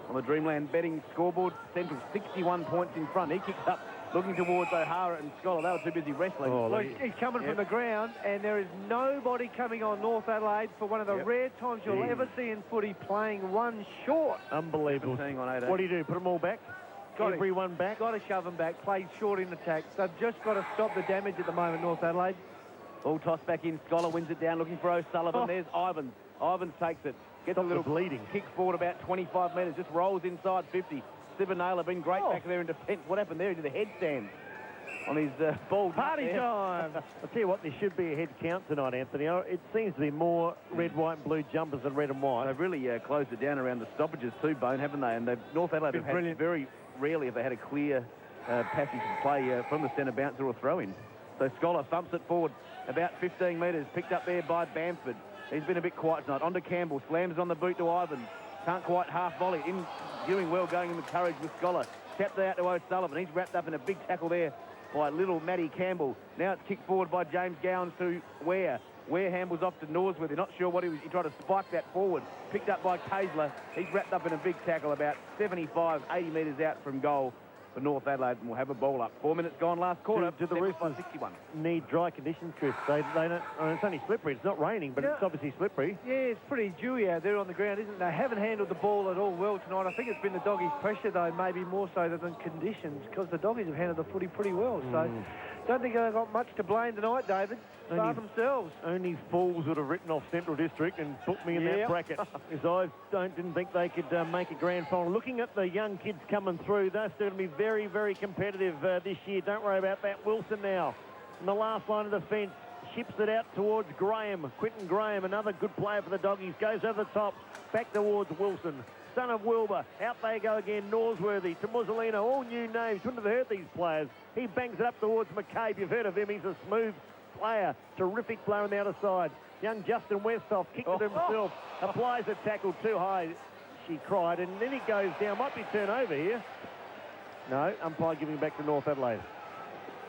on the Dreamland betting scoreboard. Central 61 points in front. He kicks up, looking towards O'Hara and Scholar. They were too busy wrestling. Well, he's coming from the ground, and there is nobody coming on North Adelaide for one of the rare times you'll ever see in footy playing one short. Unbelievable. On What do you do? Put them all back? Everyone back? Got to shove them back. Played short in attack. They've just got to stop the damage at the moment, North Adelaide. Ball tossed back in. Scholar wins it down, looking for O'Sullivan. There's Ivans. Ivans takes it. Gets a little bleeding. Kick forward about 25 metres. Just rolls inside 50. Stephen Naylor been great back there in defence. What happened there? He did a headstand on his ball. Party time! I'll tell you what, there should be a head count tonight, Anthony. It seems to be more red, white and blue jumpers than red and white. They've really closed it down around the stoppages too, Bone, haven't they? And North Adelaide have had very rarely have they had a clear passage to play from the centre bouncer or throw-in. So Scholar thumps it forward about 15 metres, picked up there by Bamford. He's been a bit quiet tonight. On to Campbell, slams on the boot to Ivans. Can't quite half volley. Doing well, going in with courage with Scholar. Tapped out to O'Sullivan. He's wrapped up in a big tackle there by little Matty Campbell. Now it's kicked forward by James Gowans to Ware. Ware handles off to Norsworthy. Not sure what he was. He tried to spike that forward. Picked up by Kaysler. He's wrapped up in a big tackle about 75, 80 metres out from goal for North Adelaide, and we'll have a ball up. 4 minutes gone last quarter. Do the Roosters 61. Need dry conditions, Chris? They don't. It's only slippery. It's not raining, but it's obviously slippery. Yeah, it's pretty dewy out there on the ground, isn't it? They haven't handled the ball at all well tonight. I think it's been the Doggies' pressure, though, maybe more so than conditions, because the Doggies have handled the footy pretty well. So don't think they've got much to blame tonight, David. Bar themselves. Only fools would have written off Central District and put me in that bracket, because I didn't think they could make a grand final. Looking at the young kids coming through, they're still going to be very, very competitive this year. Don't worry about that. Wilson now in the last line of defence. Ships it out towards Graham. Quinton Graham, another good player for the Doggies, goes over the top, back towards Wilson. son of Wilbur. Out they go again, Norsworthy to Mussolino, all new names. Wouldn't have heard these players. He bangs it up towards McCabe. You've heard of him. He's a smooth player. Terrific player on the other side. Young Justin Westhoff kicked it himself. Applies a tackle too high. She cried, and then he goes down. Might be turnover here. No, umpire giving back to North Adelaide.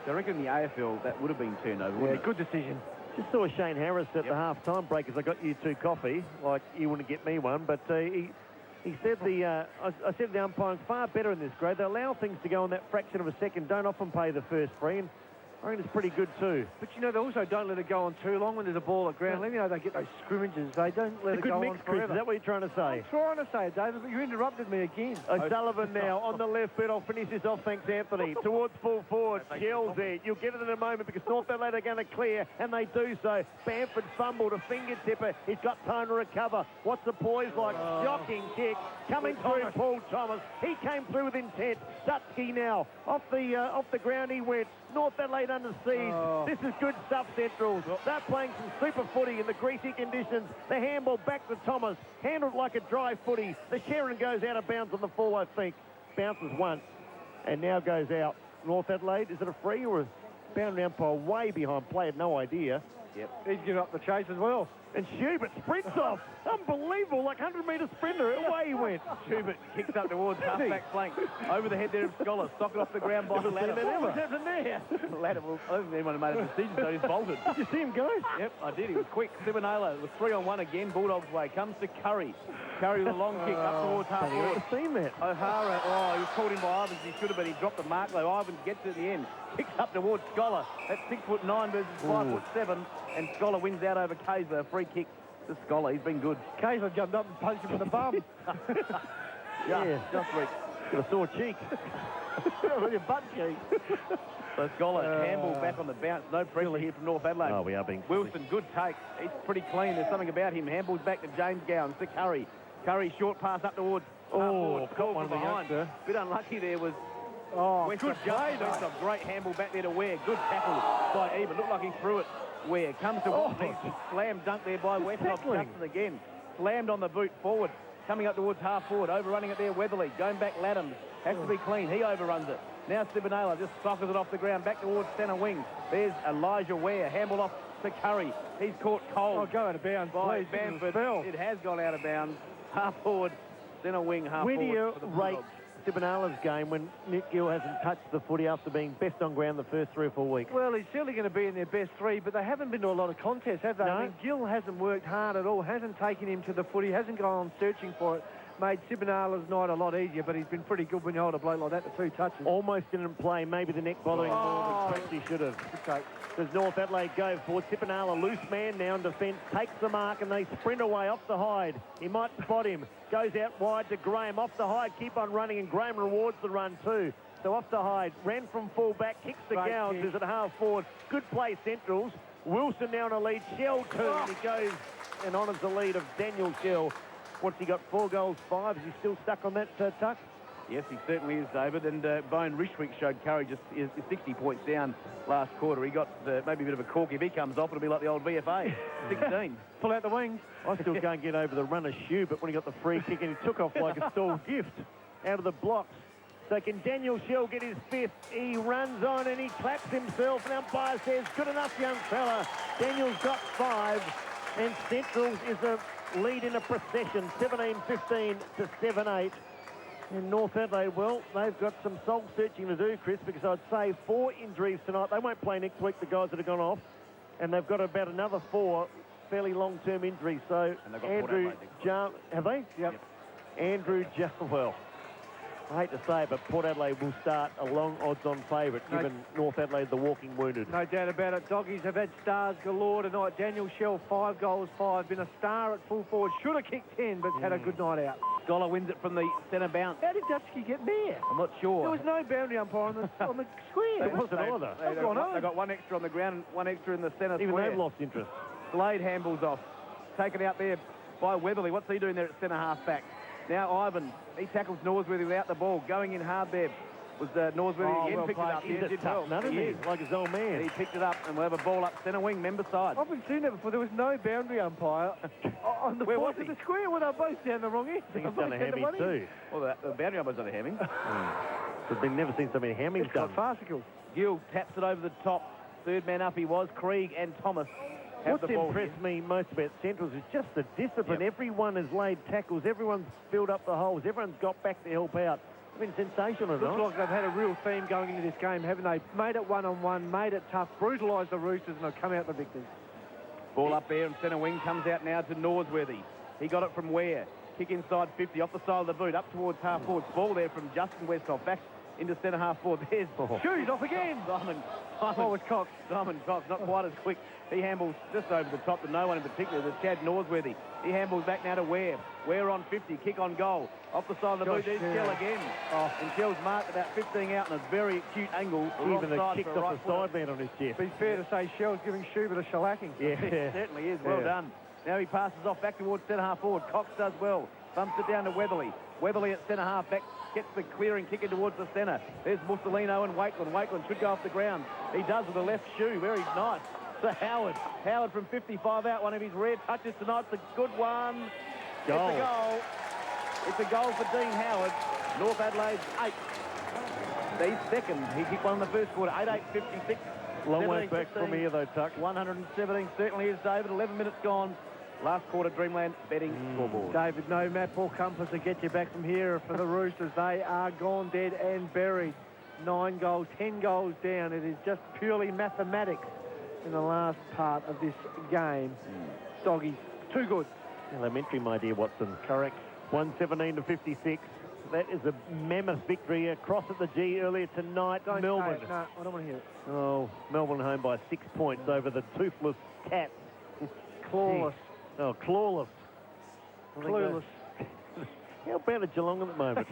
I reckon in the AFL that would have been turnover, wouldn't it? Good decision. Just saw Shane Harris at the half-time break as I got you 2 coffee, like you wouldn't get me one, but he said I said to the umpire, far better in this grade. They allow things to go in that fraction of a second, don't often pay the first free, and I reckon it's pretty good too. But, you know, they also don't let it go on too long when there's a ball at ground. You know, they get those scrimmages. They don't let it go on forever. Chris, is that what you're trying to say? I'm trying to say it, David, but you interrupted me again. O'Sullivan now on the left foot. I'll finish this off, thanks, Anthony. Towards full forward. Shells there. You'll get it in a moment because North Adelaide are going to clear, and they do so. Bamford fumbled, a fingertipper. He's got time to recover. What's the poise like? Shocking kick. Coming through, Paul Thomas. He came through with intent. Dutsky now. Off the ground he went. North Adelaide under siege. This is good stuff, Centrals. They're playing some super footy in the greasy conditions. The handball back to Thomas. Handled like a dry footy. The Sharon goes out of bounds on the full, I think. Bounces once and now goes out. North Adelaide, is it a free or a boundary umpire way behind play? Had no idea. Yep. He's given up the chase as well. And Schubert sprints off. Unbelievable, like 100-metre sprinter. Away he went. Schubert kicks up towards half-back flank. Over the head there of Scholar. Socket off the ground by Ladder. What's happened there? Ladder, I don't think anyone made a decision, so he's bolted. Did you see him go? Yep, I did. He was quick. Sibonala was 3-on-1 again. Bulldogs way. Comes to Curry. Curry with a long kick up towards half forward. I've seen that. O'Hara, he was caught in by Ivans. He should have, but he dropped the mark though. Ivans gets it at the end. Kicks up towards Scholar. That's 6'9" versus 5'7", and Scholar wins out over Kayser. A free kick to Scholar. He's been good. Kayser jumped up and punched him in the bum. Just Rick. Got a sore cheek. With your butt cheek. So Scholar, Campbell back on the bounce. No pressure here from North Adelaide. Oh, we are being... Wilson, good take. He's pretty clean. There's something about him. Handballs back to James Gowans, to Curry. Curry, short pass up towards... caught one behind. Bit unlucky there was... Good play, though. Some great handball back there to Ware. Good tackle by Eben. Looked like he threw it. Ware comes to slam dunk there by Westhoff. Justin again. Slammed on the boot forward. Coming up towards half forward. Overrunning it there, Weatherly. Going back, Laddams. Has to be clean. He overruns it. Now Sibonala just sockers it off the ground. Back towards centre wing. There's Elijah Ware. Handball off to Curry. He's caught cold. Go out of bounds, by please. Bamford. It has gone out of bounds. Half forward. Centre wing, half forward. Where do you rate Sibonala's game when Nick Gill hasn't touched the footy after being best on ground the first 3 or 4 weeks? Well, he's certainly going to be in their best 3, but they haven't been to a lot of contests, have they? No. I mean, Gill hasn't worked hard at all, hasn't taken him to the footy, hasn't gone on searching for it. Made Sibonala's night a lot easier, but he's been pretty good when you hold a bloke like that to 2 touches. Almost didn't play. Maybe the neck bothering more than he should have. Okay. Does North Adelaide go forward? Sibonala, loose man now in defence, takes the mark and they sprint away off the hide. He might spot him. Goes out wide to Graham. Off the hide, keep on running, and Graham rewards the run too. So off the hide, ran from full back, kicks the Gowns, who's at half forward. Good play, Centrals. Wilson now in a lead. Shell too, and he goes and honours the lead of Daniel Shell. What's he got? 4 goals, 5. Is he still stuck on that, Tuck? Yes, he certainly is, David. And Bone Rishwick showed Curry just is 60 points down last quarter. He got maybe a bit of a cork. If he comes off, it'll be like the old VFA, 16. Pull out the wings. I still can't get over the run of Shoe, but when he got the free kick and he took off like a stalled gift out of the blocks. So can Daniel Shell get his 5th? He runs on and he claps himself. And umpire says, good enough, young fella. Daniel's got 5. And Centrals is a lead in a procession, 17-15 to 7-8. In North Adelaide, well, they've got some soul searching to do, Chris, because I'd say 4 injuries tonight. They won't play next week, the guys that have gone off, and they've got about another 4 fairly long-term injuries. So Andrew, have they? Yep. Andrew Well, I hate to say it, but Port Adelaide will start a long odds-on favourite, given North Adelaide the walking wounded. No doubt about it. Doggies have had stars galore tonight. Daniel Shell, 5 goals, 5. Been a star at full forward. Should have kicked 10, but had a good night out. Scholar wins it from the centre bounce. How did Dutchke get there? I'm not sure. There was no boundary umpire on the square. There wasn't either. They got 1 extra on the ground and 1 extra in the centre Even square. they've lost interest. Slade handballs off. Taken out there by Weatherly. What's he doing there at centre half back? Now Ivan, he tackles Norsworthy without the ball. Going in hard there. was Norsworthy Oh, again. well Picked it played. up. He's Yeah, a did tough well. nut, isn't he? Like his old man. And he picked it up, and we'll have a ball up centre wing, member side. I've been seeing that before. There was no boundary umpire on the Where point was of he? the square. Well, they're both down the wrong end. I think he's They're done a both down the hammy one end. too. Well, the boundary umpire's done a hamming. We've been never seen so many hammings It's done. got farcicles. Gill taps it over the top. Third man up he was. Krieg and Thomas have What's the ball. impressed me most about Centrals is just the discipline. Yep. Everyone has laid tackles. Everyone's filled up the holes. Everyone's got back to help out. It's been sensational Looks tonight. like they've had a real theme going into this game, haven't they? Made it one-on-one, made it tough, brutalised the Roosters, and they've come out the victors. Ball up there and centre wing comes out now to Norsworthy. He got it from Ware. Kick inside 50 off the side of the boot up towards half forward. Ball there from Justin Westhoff back into centre half forward. There's Shoes off again. Simon it's Cox. Simon Cox, not quite as quick. He handles just over the top to no one in particular, the Chad Norsworthy. He handles back now to Ware. Ware on 50, kick on goal. Off the side of the boot, there's Shell again. And Shell's marked about 15 out in a very acute angle. Even the Offside kicks for a off right the footer. sideman on his chest. Be fair to say Shell's giving Schubert a shellacking. Yeah. It certainly is. Well Yeah. done. Now he passes off back towards centre half forward. Cox does well. Bumps it down to Weatherly. Weatherly at centre half back. Gets the clearing kick in towards the centre. There's Mussolino and Wakeland. Wakeland should go off the ground. He does with the left shoe. Very nice. To Howard. Howard from 55 out. One of his rare touches tonight. It's a good one. Goal. It's a goal. It's a goal for Dean Howard. North Adelaide's 8. He's second. He kicked one in the first quarter. 8-8-56. Long way 17, back from 16. here, though, Tuck. 117 certainly is, David. 11 minutes gone. Last quarter, Dreamland betting scoreboard. David, no map or compass to get you back from here for the Roosters. They are gone, dead and buried. 9 goals, 10 goals down. It is just purely mathematics in the last part of this game. Doggies, too good. Elementary, my dear Watson. Correct. 117-56. That is a mammoth victory across at the G earlier tonight. Don't Melbourne. say it. No, I don't want to hear it. Oh, Melbourne home by 6 points over the toothless Cats. Clawless. Oh, clawless. Clueless. How bad at Geelong at the moment?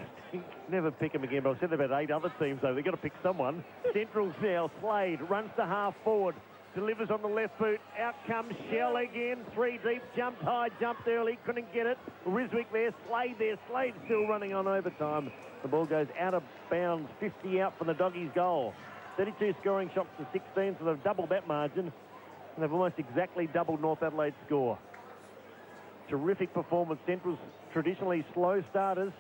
Never pick them again, but I've said about 8 other teams, though. They've got to pick someone. Central's now. Slade runs to half forward. Delivers on the left boot. Out comes Shell again. 3 deep. Jumped high. Jumped early. Couldn't get it. Riswick there. Slade there. Slade still running on overtime. The ball goes out of bounds. 50 out from the Doggies' goal. 32 scoring shots to 16, so they've doubled that margin. And they've almost exactly doubled North Adelaide's score. Terrific performance. Central's traditionally slow starters.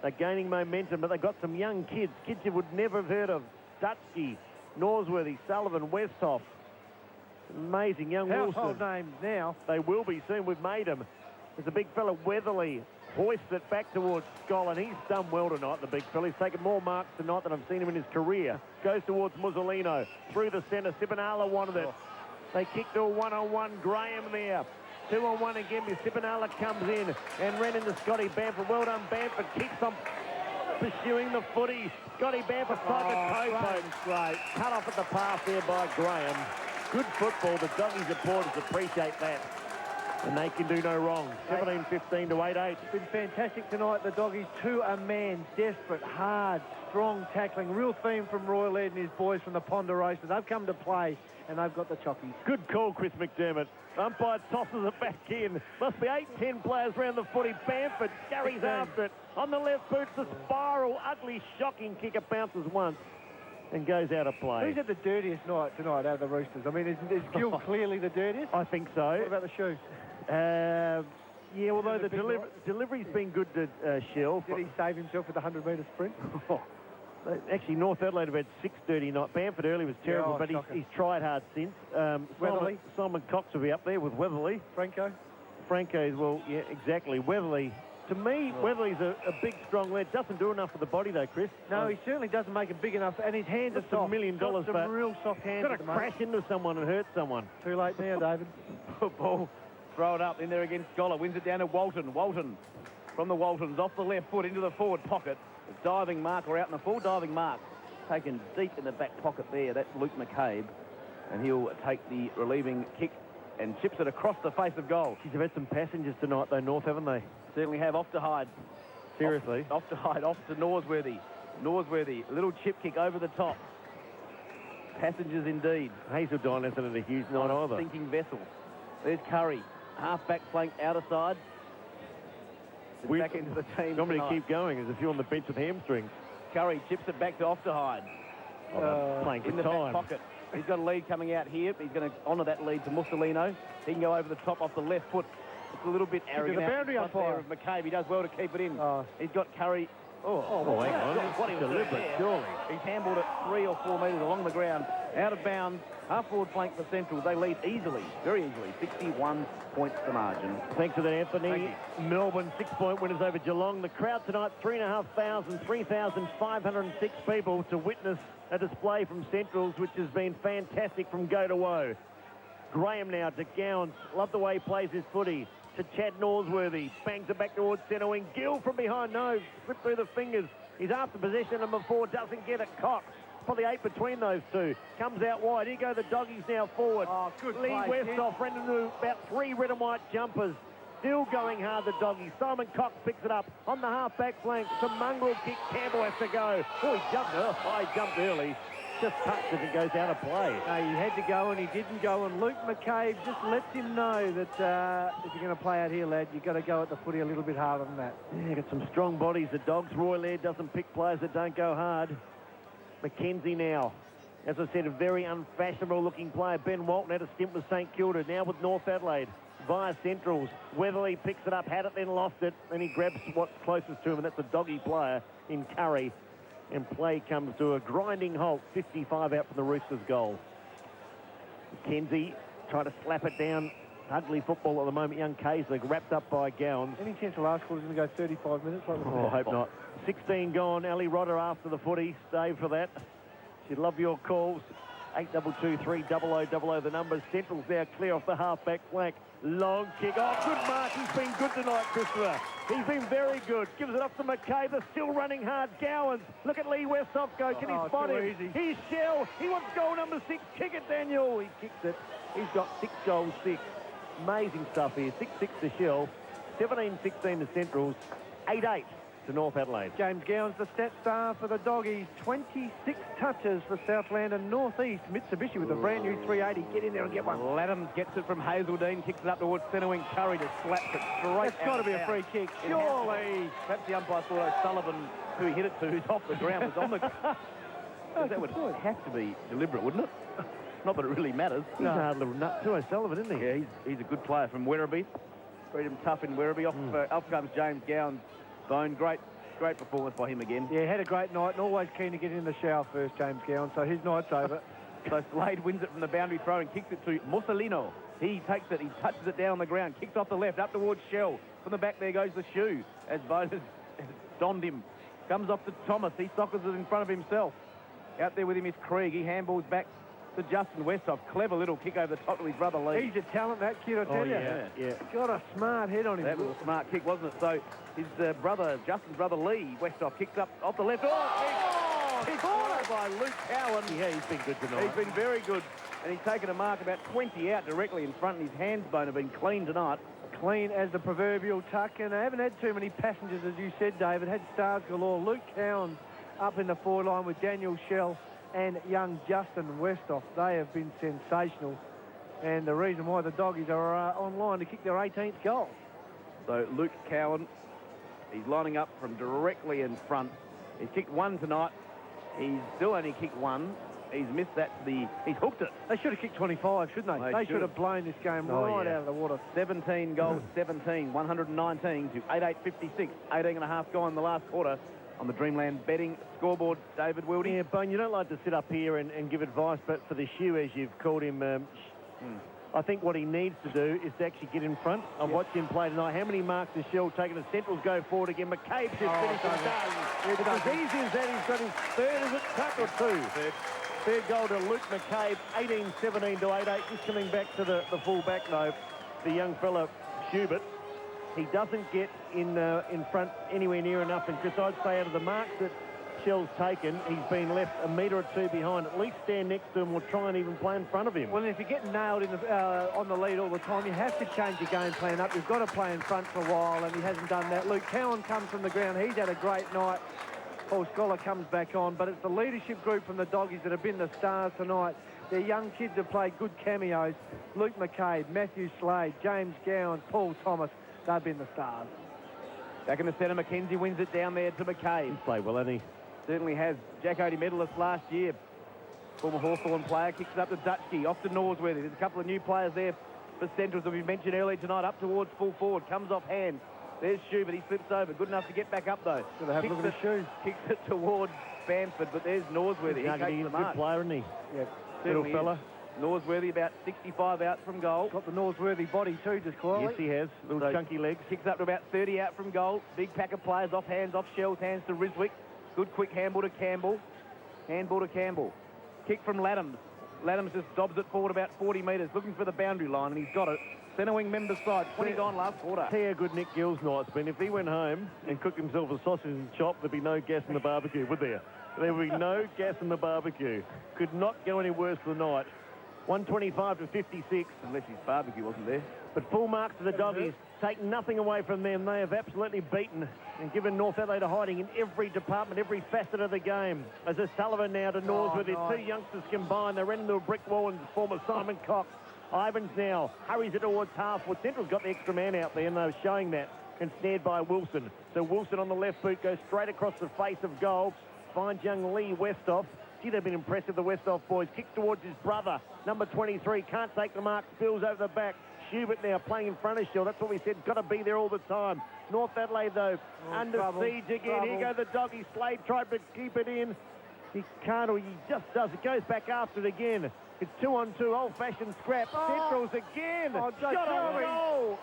They're gaining momentum, but they've got some young kids. Kids you would never have heard of. Dutchke, Norsworthy, Sullivan, Westhoff. Amazing young Household Wilson. names now. They will be soon. We've made them. There's a big fella, Weatherly, hoists it back towards Scholl, and he's done well tonight, the big fella. He's taken more marks tonight than I've seen him in his career. Goes towards Mussolino. Through the centre. Sipinala wanted it. They kicked to a one-on-one. Graham there. 2-on-1 again. Sipinala comes in and ran into Scotty Bamford. Well done, Bamford. Kicks on pursuing the footy. Scotty Bamford tried to toe poke. Great. Cut off at the pass there by Graham. Good football. The Doggies supporters appreciate that. And they can do no wrong. 17-15 to 8-8. It's been fantastic tonight. The Doggies to a man. Desperate, hard, strong tackling. Real theme from Roy Laird and his boys from the Ponderosa. They've come to play, and they've got the chockies. Good call, Chris McDermott. Umpire tosses it back in. Must be 8-10 players around the footy. Bamford scurries after it. On the left boot, the spiral, ugly, shocking kicker bounces once and goes out of play. Who's had the dirtiest night tonight out of the Roosters? I mean, is Gill clearly the dirtiest? I think so. What about the shoe? Yeah, although the delivery's been good to Shell. Did he save himself with the 100-metre sprint? Actually, North Adelaide have had 6 dirty nights. Bamford early was terrible, but he's tried hard since. Weatherly? Simon Cox will be up there with Weatherly. Franco? Franco's, well, yeah, exactly. Weatherly. To me, Weatherly's a big, strong lad. Doesn't do enough for the body, though, Chris. No, he certainly doesn't make it big enough, and his hands are That's soft. $1 million, Got some but real soft hands got at to the moment. crash into someone and hurt someone. Too late now, David. Ball, throw it up in there against Scholar. Wins it down to Walton. Walton from the Waltons off the left foot into the forward pocket. A diving marker out in the full diving mark. Taken deep in the back pocket there. That's Luke McCabe. And he'll take the relieving kick and chips it across the face of goal. Geez, they've had some passengers tonight, though, North, haven't they? Certainly have. Off to Hyde. Seriously. Off to Hyde. Off to Norsworthy. Norsworthy. A little chip kick over the top. Passengers indeed. Hazeldine hasn't had a huge night either. Sinking vessel. There's Curry. Half-back flank, outer side. Back into the team. Want me to tonight. keep going? There's a few on the bench with hamstrings. Curry chips it back to Ofterhide. Playing In for the back time. pocket. He's got a lead coming out here. He's going to honour that lead to Mussolino. He can go over the top off the left foot. It's a little bit arrogant. The boundary out in front umpire. there of McCabe. He does well to keep it in. Oh. He's got Curry. Hang on. What he was doing Deliberate, there. surely. He's handballed it 3 or 4 metres along the ground. Out of bounds. Half-forward flank for Central. They lead easily, very easily. 61 points to margin. Thanks to that, Anthony. Melbourne 6-point winners over Geelong. The crowd tonight, 3,500, 3,506 people to witness a display from Centrals, which has been fantastic from go to woe. Graham now to Gowns. Love the way he plays his footy. To Chad Norsworthy. Bangs it back towards centre wing. Gill from behind. No, slipped through the fingers. He's after possession. Number 4 doesn't get it. Cox. Probably 8 between those two. Comes out wide. Here go the doggies now forward. Oh, good Lee play, Westhoff ran into about 3 red and white jumpers. Still going hard, the doggies. Simon Cox picks it up on the half-back flank. Some mongrel kick. Campbell has to go. Oh, he jumped early. Oh, he jumped early. Just touched it and goes out of play. No, he had to go and he didn't go, and Luke McCabe just lets him know that if you're going to play out here, lad, you've got to go at the footy a little bit harder than that. Yeah, got some strong bodies, the Dogs. Roy Laird doesn't pick players that don't go hard. Mackenzie now. As I said, a very unfashionable-looking player. Ben Walton had a stint with St Kilda, now with North Adelaide. Via Centrals. Weatherly picks it up, had it, then lost it. Then he grabs what's closest to him, and that's a doggy player in Curry. And play comes to a grinding halt. 55 out from the Roosters' goal. Mackenzie trying to slap it down. Ugly football at the moment. Young Casler wrapped up by Gowns. Any chance the last quarter's going to go 35 minutes? Like I hope not. 16 gone. Ali Rodder after the footy. Stay for that. She'd love your calls. 822-300-00 the numbers. Central's now clear off the half-back flank. Long kick. Oh, good mark. He's been good tonight, Christopher. He's been very good. Gives it up to McCabe. They're still running hard. Gowans. Look at Lee Westhoff go. Can he spot him? Easy. He's Shell. He wants goal number 6. Kick it, Daniel. He kicks it. He's got 6 goals, 6. Amazing stuff here. 6-6 to Shell. 17-16 to Centrals. 8-8 to North Adelaide. James Gowns, the stat star for the Doggies. 26 touches for Southland and Northeast. Mitsubishi with a brand new 380. Get in there and get one. Latham gets it from Hazeldine, kicks it up towards centre wing. Curry just slaps it straight. It's got to be a free kick. Surely. Perhaps the umpire thought O'Sullivan, who he hit it to, who's off the ground, was on the ground. That would have to be deliberate, wouldn't it? Not that it really matters. He's a hard little nut too, O'Sullivan, isn't he? Yeah, he's a good player from Werribee. Beat him tough in Werribee. Off comes James Gowns. Bone, great performance by him again. Yeah, had a great night and always keen to get in the shower first, James Gowns, so his night's over. So Slade wins it from the boundary throw and kicks it to Mussolino. He takes it, he touches it down on the ground, kicks off the left, up towards Shell. From the back there goes the shoe, as Bone has donned him. Comes off to Thomas, he sockers it in front of himself. Out there with him is Krieg, he handballs back to Justin Westhoff. Clever little kick over the top to his brother Lee. He's a talent, that kid, I tell you. Yeah. Got a smart head on him. That was a smart kick, wasn't it? So his Justin's brother Lee, Westhoff, kicks up off the left. Kick by Luke Cowan. Yeah, he's been good tonight. He's been very good. And he's taken a mark about 20 out directly in front, and his hands bone have been clean tonight. Clean as the proverbial tuck, and they haven't had too many passengers, as you said, David. Had stars galore. Luke Cowan up in the forward line with Daniel Shell and young Justin Westhoff. They have been sensational, and the reason why the Doggies are online to kick their 18th goal. So Luke Cowan, he's lining up from directly in front. He's kicked one tonight. He's still only kicked one. He's missed that. He's hooked it. They should have kicked 25, shouldn't they? They should have blown this game right out of the water. 17 goals, 17, 119 to 88-56. 18 and a half gone in the last quarter on the Dreamland betting scoreboard. David Wildy. Yeah, Bone, you don't like to sit up here and give advice, but for the shoe, as you've called him, I think what he needs to do is to actually get in front. I've watched him play tonight. How many marks has Shell taken? The Centrals go forward again. McCabe's just finished and done. It's as easy as that. He's got his third, is it, tuck or 2? Third goal to Luke McCabe, 18-17 to 8-8. Just coming back to the full-back, though, the young fella, Schubert. He doesn't get in front anywhere near enough, and Chris, I'd say out of the marks that Shell's taken, he's been left a metre or 2 behind. At least stand next to him or try and even play in front of him. Well, if you're getting nailed in on the lead all the time, you have to change your game plan up. You've got to play in front for a while, and he hasn't done that. Luke Cowan comes from the ground. He's had a great night. Paul Scholar comes back on, but it's the leadership group from the Doggies that have been the stars tonight. They're young kids that played good cameos. Luke McCabe, Matthew Slade, James Gowan, Paul Thomas. They've been the stars. Back in the centre, McKenzie wins it down there to McCabe. He's played well, hasn't he? Certainly has. Jack Odie medalist last year. Former Hawthorn player. Kicks it up to Dutchke. Off to Norsworthy. There's a couple of new players there for Centrals that we mentioned earlier tonight. Up towards full forward. Comes off hand. There's Schubert. He slips over. Good enough to get back up, though. Gonna have a look at his shoes. Kicks it towards Bamford, but there's Norsworthy. He takes He's the a mark. good player, isn't he? Yeah. Little Certainly fella. is. Norsworthy about 65 out from goal. Got the Norsworthy body too, just quietly. Yes, he has. Little So, chunky legs. Kicks up to about 30 out from goal. Big pack of players off hands, off shells, hands to Riswick. Good quick handball to Campbell. Handball to Campbell. Kick from Laddams. Laddams just dobs it forward about 40 metres, looking for the boundary line, and he's got it. Centre wing member side, 20 gone last quarter. Tell you how good Nick Gill's night's been. If he went home and cooked himself a sausage and chop, there'd be no gas in the barbecue, would there? There would be no gas in the barbecue. Could not go any worse for the night. 125 to 56. Unless his barbecue wasn't there. But full marks to the Doggies. Take nothing away from them. They have absolutely beaten and given North Adelaide a hiding in every department, every facet of the game. As a Sullivan now to Norsworth. Their two youngsters combined. They ran into a brick wall and former Simon Cox. Ivans now hurries it towards half-forward. Central's got the extra man out there, and they're showing that. And snared by Wilson. So Wilson on the left boot goes straight across the face of goal. Finds young Lee Westhoff. Gee, they've been impressive, the Westhoff boys. Kicks towards his brother, number 23. Can't take the mark. Spills over the back. Schubert now playing in front of Shell. That's what we said. Got to be there all the time. North Adelaide, though, under siege again. Here go the Doggies. Slade tried to keep it in. He can't, or he just does. It goes back after it again. It's 2-on-2, old-fashioned scrap. Centrals again. Shot on goal.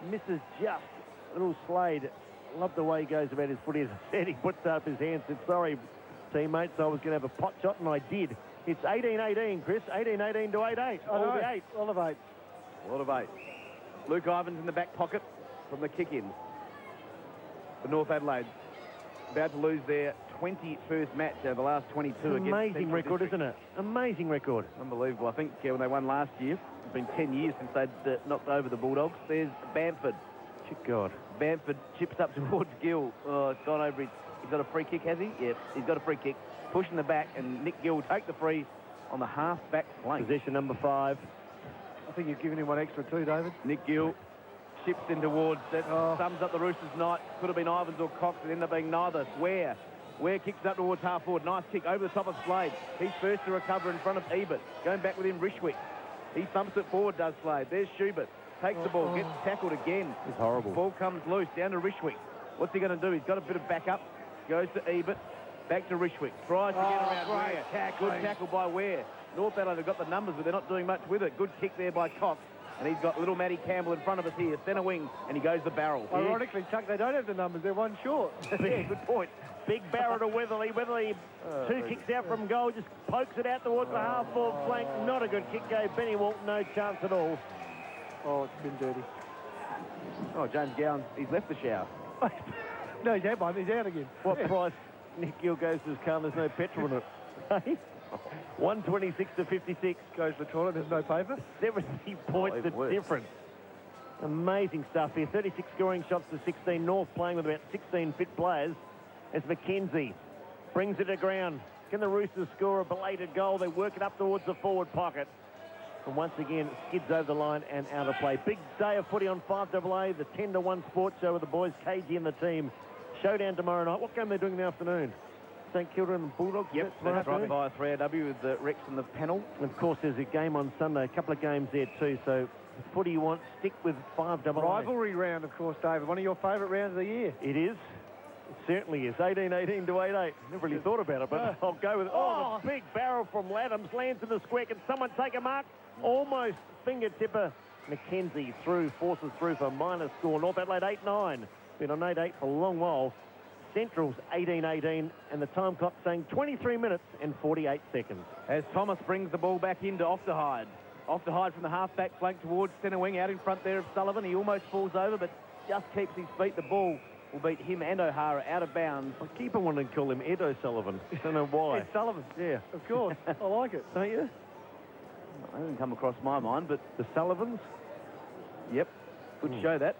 Misses just. Little Slade. Love the way he goes about his footy. As I said, he puts up his hands. Said, sorry, teammates, I was going to have a pot shot, and I did. It's 18-18, Chris. 18-18 to 8-8. All the 8. All of 8. A lot of 8. Luke Ivans in the back pocket from the kick-in for North Adelaide. About to lose their 21st match over the last 22 against Amazing Central record, District. isn't it? Amazing record. Unbelievable. I think when they won last year, it's been 10 years since they'd knocked over the Bulldogs. There's Bamford. Good God. Bamford chips up towards Gill. Oh, it's gone over. He's got a free kick, has he? Yeah, he's got a free kick. Pushing the back, and Nick Gill will take the free on the half-back flank. Position number 5. I think you've given him one extra too, David. Nick Gill chips in towards. That sums up the Roosters' night. Could have been Ivans or Cox. It ended up being neither. Ware kicks up towards half-forward. Nice kick over the top of Slade. He's first to recover in front of Ebert. Going back with him, Rishwick. He thumps it forward, does Slade. There's Schubert. Takes the ball, gets tackled again. It's horrible. Ball comes loose, down to Rishwick. What's he going to do? He's got a bit of backup. Goes to Ebert. Back to Rishwick. Tries to get around Ware. Good tackle by Ware. North Adelaide have got the numbers, but they're not doing much with it. Good kick there by Cox. And he's got little Matty Campbell in front of us here, centre wing, and he goes to barrel. Ironically, Chuck, they don't have the numbers. They're one short. Yeah, good point. Big barrel to Weatherly. Weatherly, 2 kicks out from goal, just pokes it out towards the half-forward flank. Not a good kick, gave Benny Walton no chance at all. Oh, it's been dirty. Oh, James Gowan, he's left the shower. No, he's out, he's out again. What price Nick Gill goes to his car, there's no petrol in it. 126 to 56. Goes to the toilet, there's no paper. 70 points the worse. difference. Amazing stuff here. 36 scoring shots to 16. North playing with about 16 fit players. As McKenzie brings it to ground. Can the Roosters score a belated goal? They work it up towards the forward pocket. And once again, skids over the line and out of play. Big day of footy on 5AA, the 10-1 sports show with the boys, KG and the team. Showdown tomorrow night. What game are they doing in the afternoon? St Kilda and the Bulldogs? Yep, that's right via 3AW with the Rex and the panel. And of course, there's a game on Sunday, a couple of games there too. So, footy you want, stick with 5AA. Rivalry round, of course, David. One of your favourite rounds of the year. It is. It certainly is. 18-18 to 8-8. Never really thought about it, but I'll go with it. Oh, the big barrel from Laddams lands in the square. Can someone take a mark? Almost fingertipper. McKenzie through, forces through for minor score. North Adelaide 8-9. Been on 8-8 for a long while. Central's 18-18, and the time clock saying 23 minutes and 48 seconds. As Thomas brings the ball back into Ofterhide. Ofterhide from the half-back flank towards centre wing, out in front there of Sullivan. He almost falls over, but just keeps his feet. The ball will beat him and O'Hara out of bounds. I keep on wanting to call him Ed O'Sullivan. Don't know why. Ed Sullivan. Yeah. Of course. I like it. Don't you? That didn't come across my mind, but The Sullivans? yep, good show that.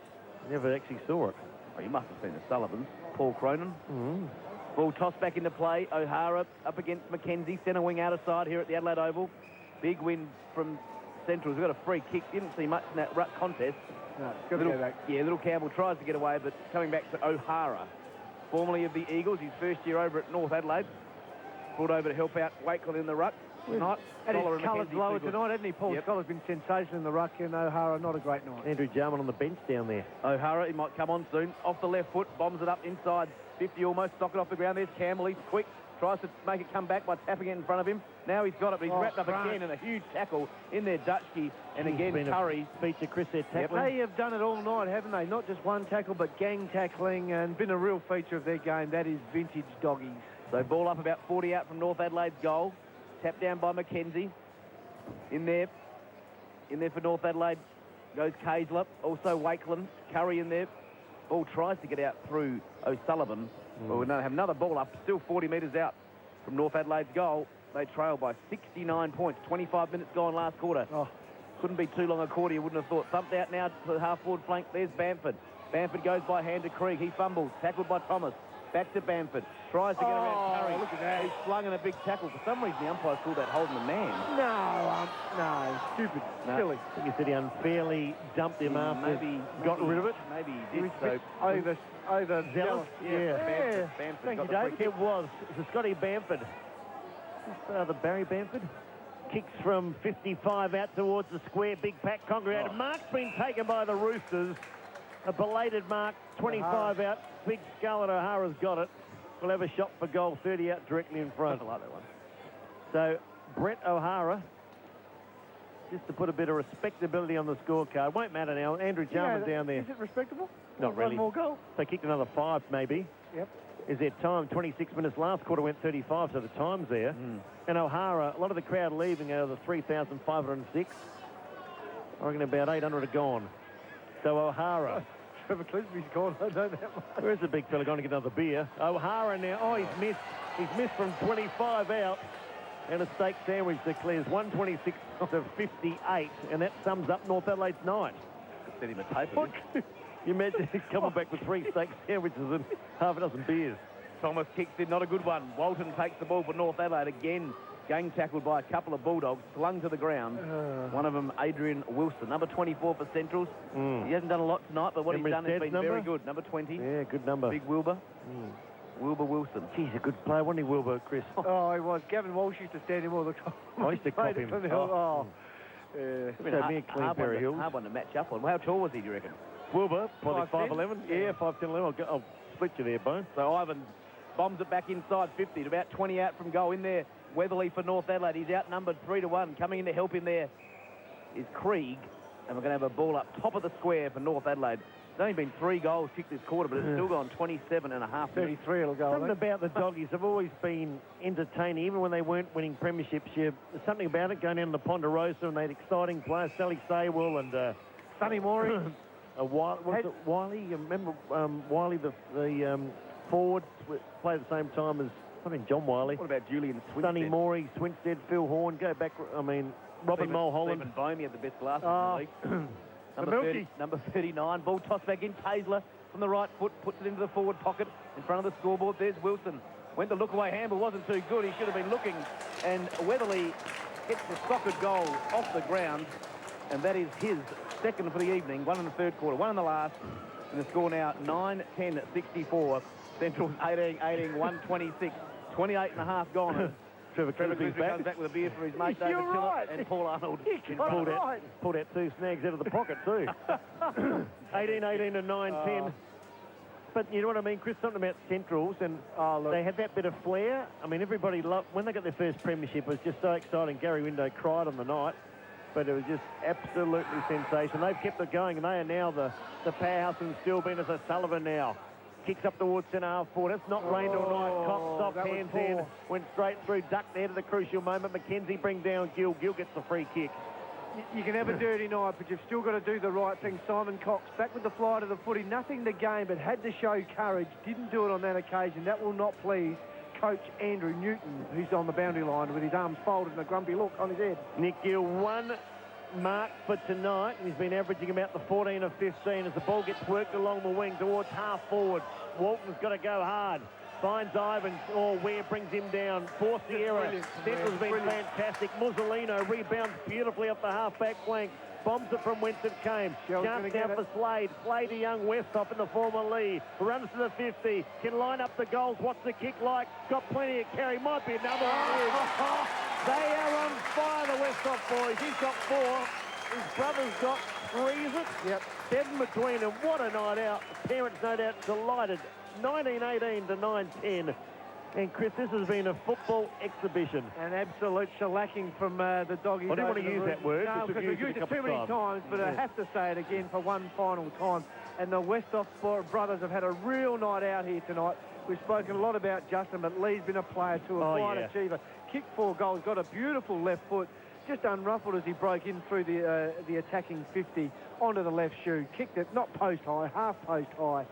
Never actually saw it. Oh, you must have seen the Sullivans. Paul Cronin. Mm. Ball tossed back into play. O'Hara up against McKenzie. Centre wing out of side here at the Adelaide Oval. Big win from Central. He's got a free kick. Didn't see much in that contest. No, it's got to go back. Yeah, little Campbell tries to get away, but coming back to O'Hara. formerly of the Eagles, his first year over at North Adelaide. Brought over to help out Wakeland in the ruck tonight. And Scholar his and colours McKenzie lower too good. tonight, hasn't he? Paul Yep. Scholar's been sensational in the ruck, and O'Hara, not a great night. Andrew Jarman on the bench down there. O'Hara, he might come on soon. Off the left foot, bombs it up inside 50 almost, stock it off the ground. There's Campbell, he's quick. Tries to make it come back by tapping it in front of him. Now he's got it, but he's wrapped up Grant. again in a huge tackle in there, Dutchke. And again, Been a Curry. feature, Chris, their tackling. They have done it all night, haven't they? Not just one tackle, but gang tackling, and been a real feature of their game. That is vintage doggies. So ball up about 40 out from North Adelaide's goal. Tapped down by McKenzie. In there for North Adelaide goes Kaysler. Also Wakeland. Curry in there. Ball tries to get out through O'Sullivan. Well, we have another ball up, still 40 metres out from North Adelaide's goal. They trail by 69 points. 25 minutes gone last quarter. Oh. Couldn't be too long a quarter, you wouldn't have thought. Thumped out now to the half-forward flank. There's Bamford. Bamford goes by hand to Krieg. He fumbles. Tackled by Thomas. Back to Bamford. Tries to get around Curry. Look at that. He's flung in a big tackle. For some reason, the umpire called that holding the man. No, stupid, No. silly. I think he said he unfairly dumped him after got rid of it. Maybe He he was did. So over Zealous? zealous. Bamford Thank got you, the free David. kick. It was. It was Scotty Bamford. The Barry Bamford. Kicks from 55 out towards the square. Big pack congregated. Mark's been taken by the Roosters. A belated mark. 25 out. Big skull and O'Hara's got it. We'll have a shot for goal. 30 out directly in front. I like that one. So Brett O'Hara, just to put a bit of respectability on the scorecard. Won't matter now. Andrew Jarman down there. Is it respectable? Not One really. more goal? They kicked another 5 maybe. Yep. Is their time 26 minutes? Last quarter went 35, so the time's there. And O'Hara, a lot of the crowd leaving out of the 3,506. I reckon about 800 are gone. So O'Hara. Trevor Clisby's gone. I know that much. Where's the big fella going to get another beer? O'Hara now. Oh, he's missed. He's missed from 25 out. And a steak sandwich declares 126 to 58. And that sums up North Adelaide's night. Send him a tape. You imagine he's coming back with 3 steak sandwiches and half a dozen beers. Thomas kicks in, not a good one. Walton takes the ball for North Adelaide again. Gang tackled by a couple of Bulldogs, slung to the ground. One of them, Adrian Wilson, number 24 for Centrals. He hasn't done a lot tonight, but what Remember he's done his has been dad's very number? good. Number 20, Yeah, good number. Big Wilbur. Wilbur Wilson. He's a good player, wasn't he, Wilbur, Chris? Oh, he was. Gavin Walsh used to stand him all the time. I used to cop him. Been So me a clean pair of heels. hard one to match up on. How tall was he, do you reckon? Wilbur, probably 5'10". 5'11". Yeah, 5'10", 11. I'll split you there, Bone. So Ivan bombs it back inside 50 to about 20 out from goal. In there, Weatherly for North Adelaide. He's outnumbered 3-1. Coming in to help him there is Krieg. And we're going to have a ball up top of the square for North Adelaide. There's only been 3 goals kicked this quarter, but it's still gone 27 and a half minutes. 33 it'll go. Something about the Doggies have always been entertaining, even when they weren't winning premierships. There's something about it going down to Ponderosa, and they had exciting players, Sally Saywell and Sonny Morey. Wiley? You remember Wiley, the forward, played at the same time as John Wiley. What about Julian Swinstead? Sonny Morey, Swinstead, Phil Horn. Go back. I mean, Robin Mulholland. Stephen Bomey had the best glasses in the league. Number 39, ball tossed back in. Kaysler from the right foot, puts it into the forward pocket in front of the scoreboard. There's Wilson. Went the look-away handball, wasn't too good. He should have been looking. And Weatherly gets the soccer goal off the ground. And that is his second for the evening. 1 in the third quarter, 1 in the last. And the score now 9-10-64. Central's 18-18, 126. 28 and a half gone. Trevor Clisby back. comes back with a beer for his mate David You're Tillett right. and Paul Arnold. Pulled out 2 snags out of the pocket too. 18-18 and 9-10. But you know what I mean, Chris? Something about Centrals, and they had that bit of flair. I mean, everybody loved when they got their first premiership. It was just so exciting. Gary Window cried on the night, but it was just absolutely sensational. They've kept it going, and they are now the powerhouse and still being as O'Sullivan now. Kicks up towards centre half forward. It's not rained all night. Cox soft that was hands poor. in. Went straight through. Ducked there to the crucial moment. McKenzie bring down Gill. Gill gets the free kick. You can have a dirty night, but you've still got to do the right thing. Simon Cox, back with the fly to the footy. Nothing to gain, but had to show courage. Didn't do it on that occasion. That will not please Coach Andrew Newton, who's on the boundary line with his arms folded and a grumpy look on his head. Nick Gill, 1 mark for tonight. He's been averaging about the 14 of 15 as the ball gets worked along the wing towards half forward. Walton's got to go hard. Finds Ivan. Oh, Ware brings him down. Forced the error. Central's been fantastic. Mussolino rebounds beautifully off the half-back flank. Bombs it from whence it came. Chance down for Slade. Slade, a young Westhoff in the former Lee. Runs to the 50. Can line up the goals. What's the kick like? Got plenty of carry. Might be another one. They are on fire, the Westhoff boys. He's got 4. His brother's got 3, is it? Yep. 7 between them. What a night out. The parents, no doubt, delighted. 19-18 to 9-10. And, Chris, this has been a football exhibition. An absolute shellacking from the doggies. I didn't want to use that word. No, because we've used it too many times, but I have to say it again for one final time. And the Westhoff brothers have had a real night out here tonight. We've spoken a lot about Justin, but Lee's been a player too, a fine achiever. Kicked 4 goals, got a beautiful left foot, just unruffled as he broke in through the attacking 50 onto the left shoe. Kicked it, not post high, half post high.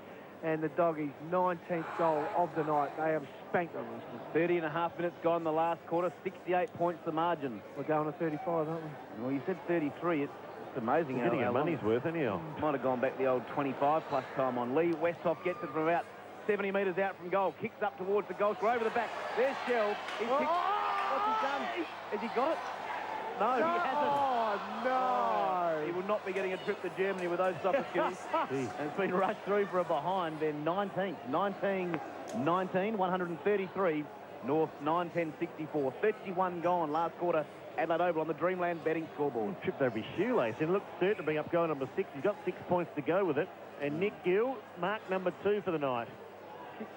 And the doggies, 19th goal of the night. They have spanked them. 30 and a half minutes gone in the last quarter. 68 points the margin. We're going to 35, aren't we? Well, you said 33. It's amazing how getting our money's worth, anyhow. Might have gone back the old 25 plus time on Lee. Westhoff gets it from about 70 metres out from goal. Kicks up towards the goal score over the back. There's Shell. He's kicked. What's he done? Has he got it? No, he hasn't. Oh, no. He will not be getting a trip to Germany with those soccer skills. And it's been rushed through for a behind. They're 19th. 19, 133. North, 9-10-64. 31 gone last quarter. Adelaide Oval on the Dreamland betting scoreboard. Tripped over his shoelace and looks certain to bring up goal number 6. He's got 6 points to go with it. And Nick Gill, mark number 2 for the night.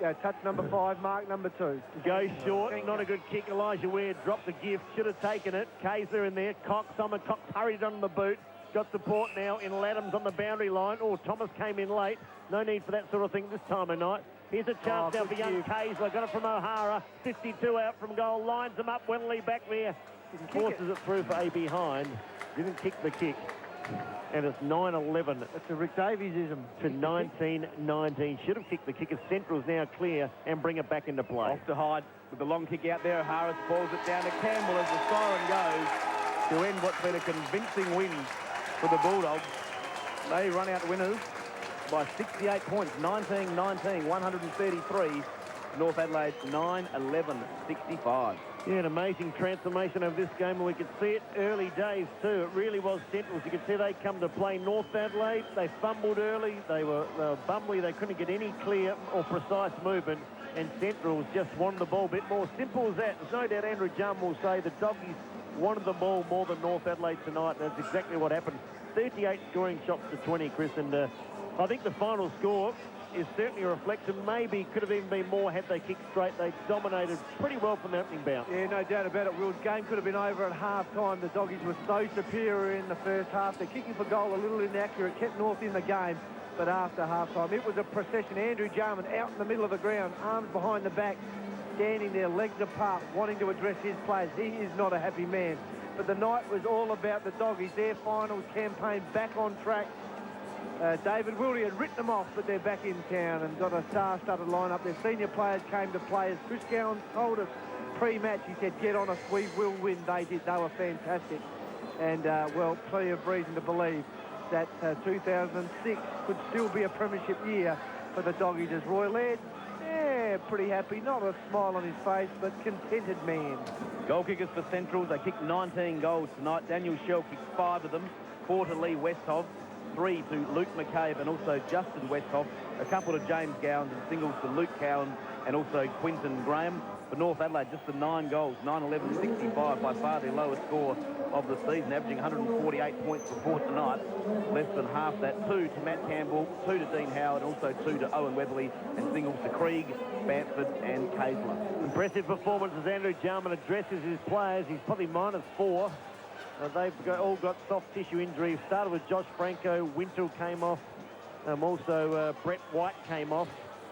Touch number 5, mark number 2. Goes short, not a good kick. Elijah Ware dropped the gift, should have taken it. Kaiser in there, Simon Cox hurried on the boot. Got support now in Laddams on the boundary line. Oh, Thomas came in late. No need for that sort of thing this time of night. Here's a chance now for young Kaiser. Got it from O'Hara. 52 out from goal. Lines him up. Wennelly back there. Forces it through for a behind. Didn't kick the kick. And it's 9-11. It's a Rick Davies-ism. To 19-19. Should have kicked the kick. As Central's now clear and bring it back into play. Off to Hyde with the long kick out there. O'Hara falls it down to Campbell as the siren goes to end what's been a convincing win for the Bulldogs. They run out winners by 68 points. 19-19, 133. North Adelaide 9-11-65. Yeah, an amazing transformation of this game, and we could see it early days too. It really was Central's. You could see they come to play North Adelaide. They fumbled early. They were bumbly. They couldn't get any clear or precise movement, and Central's just wanted the ball a bit more. Simple as that. There's no doubt Andrew Jum will say the Doggies wanted the ball more than North Adelaide tonight, and that's exactly what happened. 38 scoring shots to 20, Chris, and I think the final score is certainly a reflection. Maybe could have even been more had they kicked straight. They dominated pretty well from the opening bounce. Yeah, no doubt about it, Will. The game could have been over at half-time. The Doggies were so superior in the first half. Their kicking for goal a little inaccurate, kept North in the game. But after half-time, it was a procession. Andrew Jarman out in the middle of the ground, arms behind the back, standing there, legs apart, wanting to address his players. He is not a happy man. But the night was all about the Doggies. Their finals campaign back on track. David Wildy had written them off, but they're back in town and got a star-studded lineup. Their senior players came to play. As Chris Gowan told us pre-match, he said, get on us, we will win. They did. They were fantastic. And, well, plenty of reason to believe that 2006 could still be a premiership year for the Doggies. As Roy Laird, pretty happy. Not a smile on his face, but contented man. Goal kickers for Centrals. They kicked 19 goals tonight. Daniel Shell kicked 5 of them. 4 to Lee Westhoff. 3 to Luke McCabe and also Justin Westhoff. A couple to James Gowans and singles to Luke Cowan and also Quinton Graham. For North Adelaide, just the 9 goals, 9-11-65, by far their lowest score of the season, averaging 148 points before tonight. Less than half that. 2 to Matt Campbell, 2 to Dean Howard, also 2 to Owen Weatherly, and singles to Krieg, Bamford and Kaesler. Impressive performance as Andrew Jarman addresses his players. He's probably -4. They've all got soft tissue injuries. Started with Josh Franco. Wintle came off. Also, Brett White came off.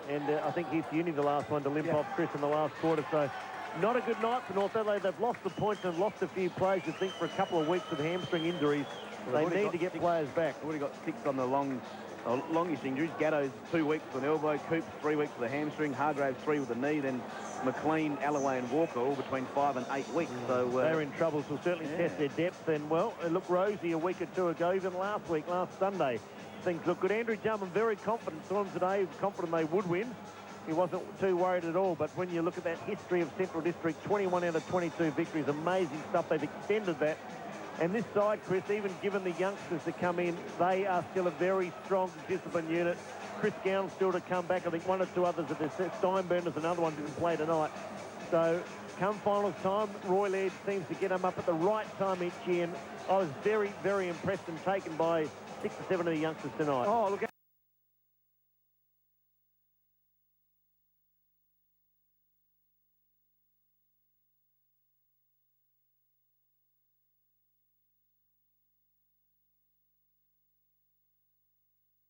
And I think he's the last one to limp off, Chris, in the last quarter. So not a good night for North Adelaide. They've lost the points and lost a few players, you think, for a couple of weeks with hamstring injuries. They need to get players back. They've already got 6 on the longest injuries. Gatto's 2 weeks with an elbow. Coops 3 weeks with a hamstring. Hargraves 3 with a knee. Then McLean, Alloway and Walker all between 5 and 8 weeks. So they're in trouble. So certainly test their depth. And, well, it looked rosy a week or 2 ago, even last Sunday. Things look good. Andrew Jarman very confident. Saw him today, confident they would win. he wasn't too worried at all. But when you look at that history of Central District, 21 out of 22 victories, amazing stuff. They've extended that. And this side, Chris, even given the youngsters to come in, they are still a very strong, disciplined unit. Chris Gowan still to come back. I think one or two others at this. Steinburner's another one didn't play tonight. So come finals time, Roy Laird seems to get them up at the right time each year. And I was very, very impressed and taken by 6 or 7 of the youngsters tonight. Oh, look,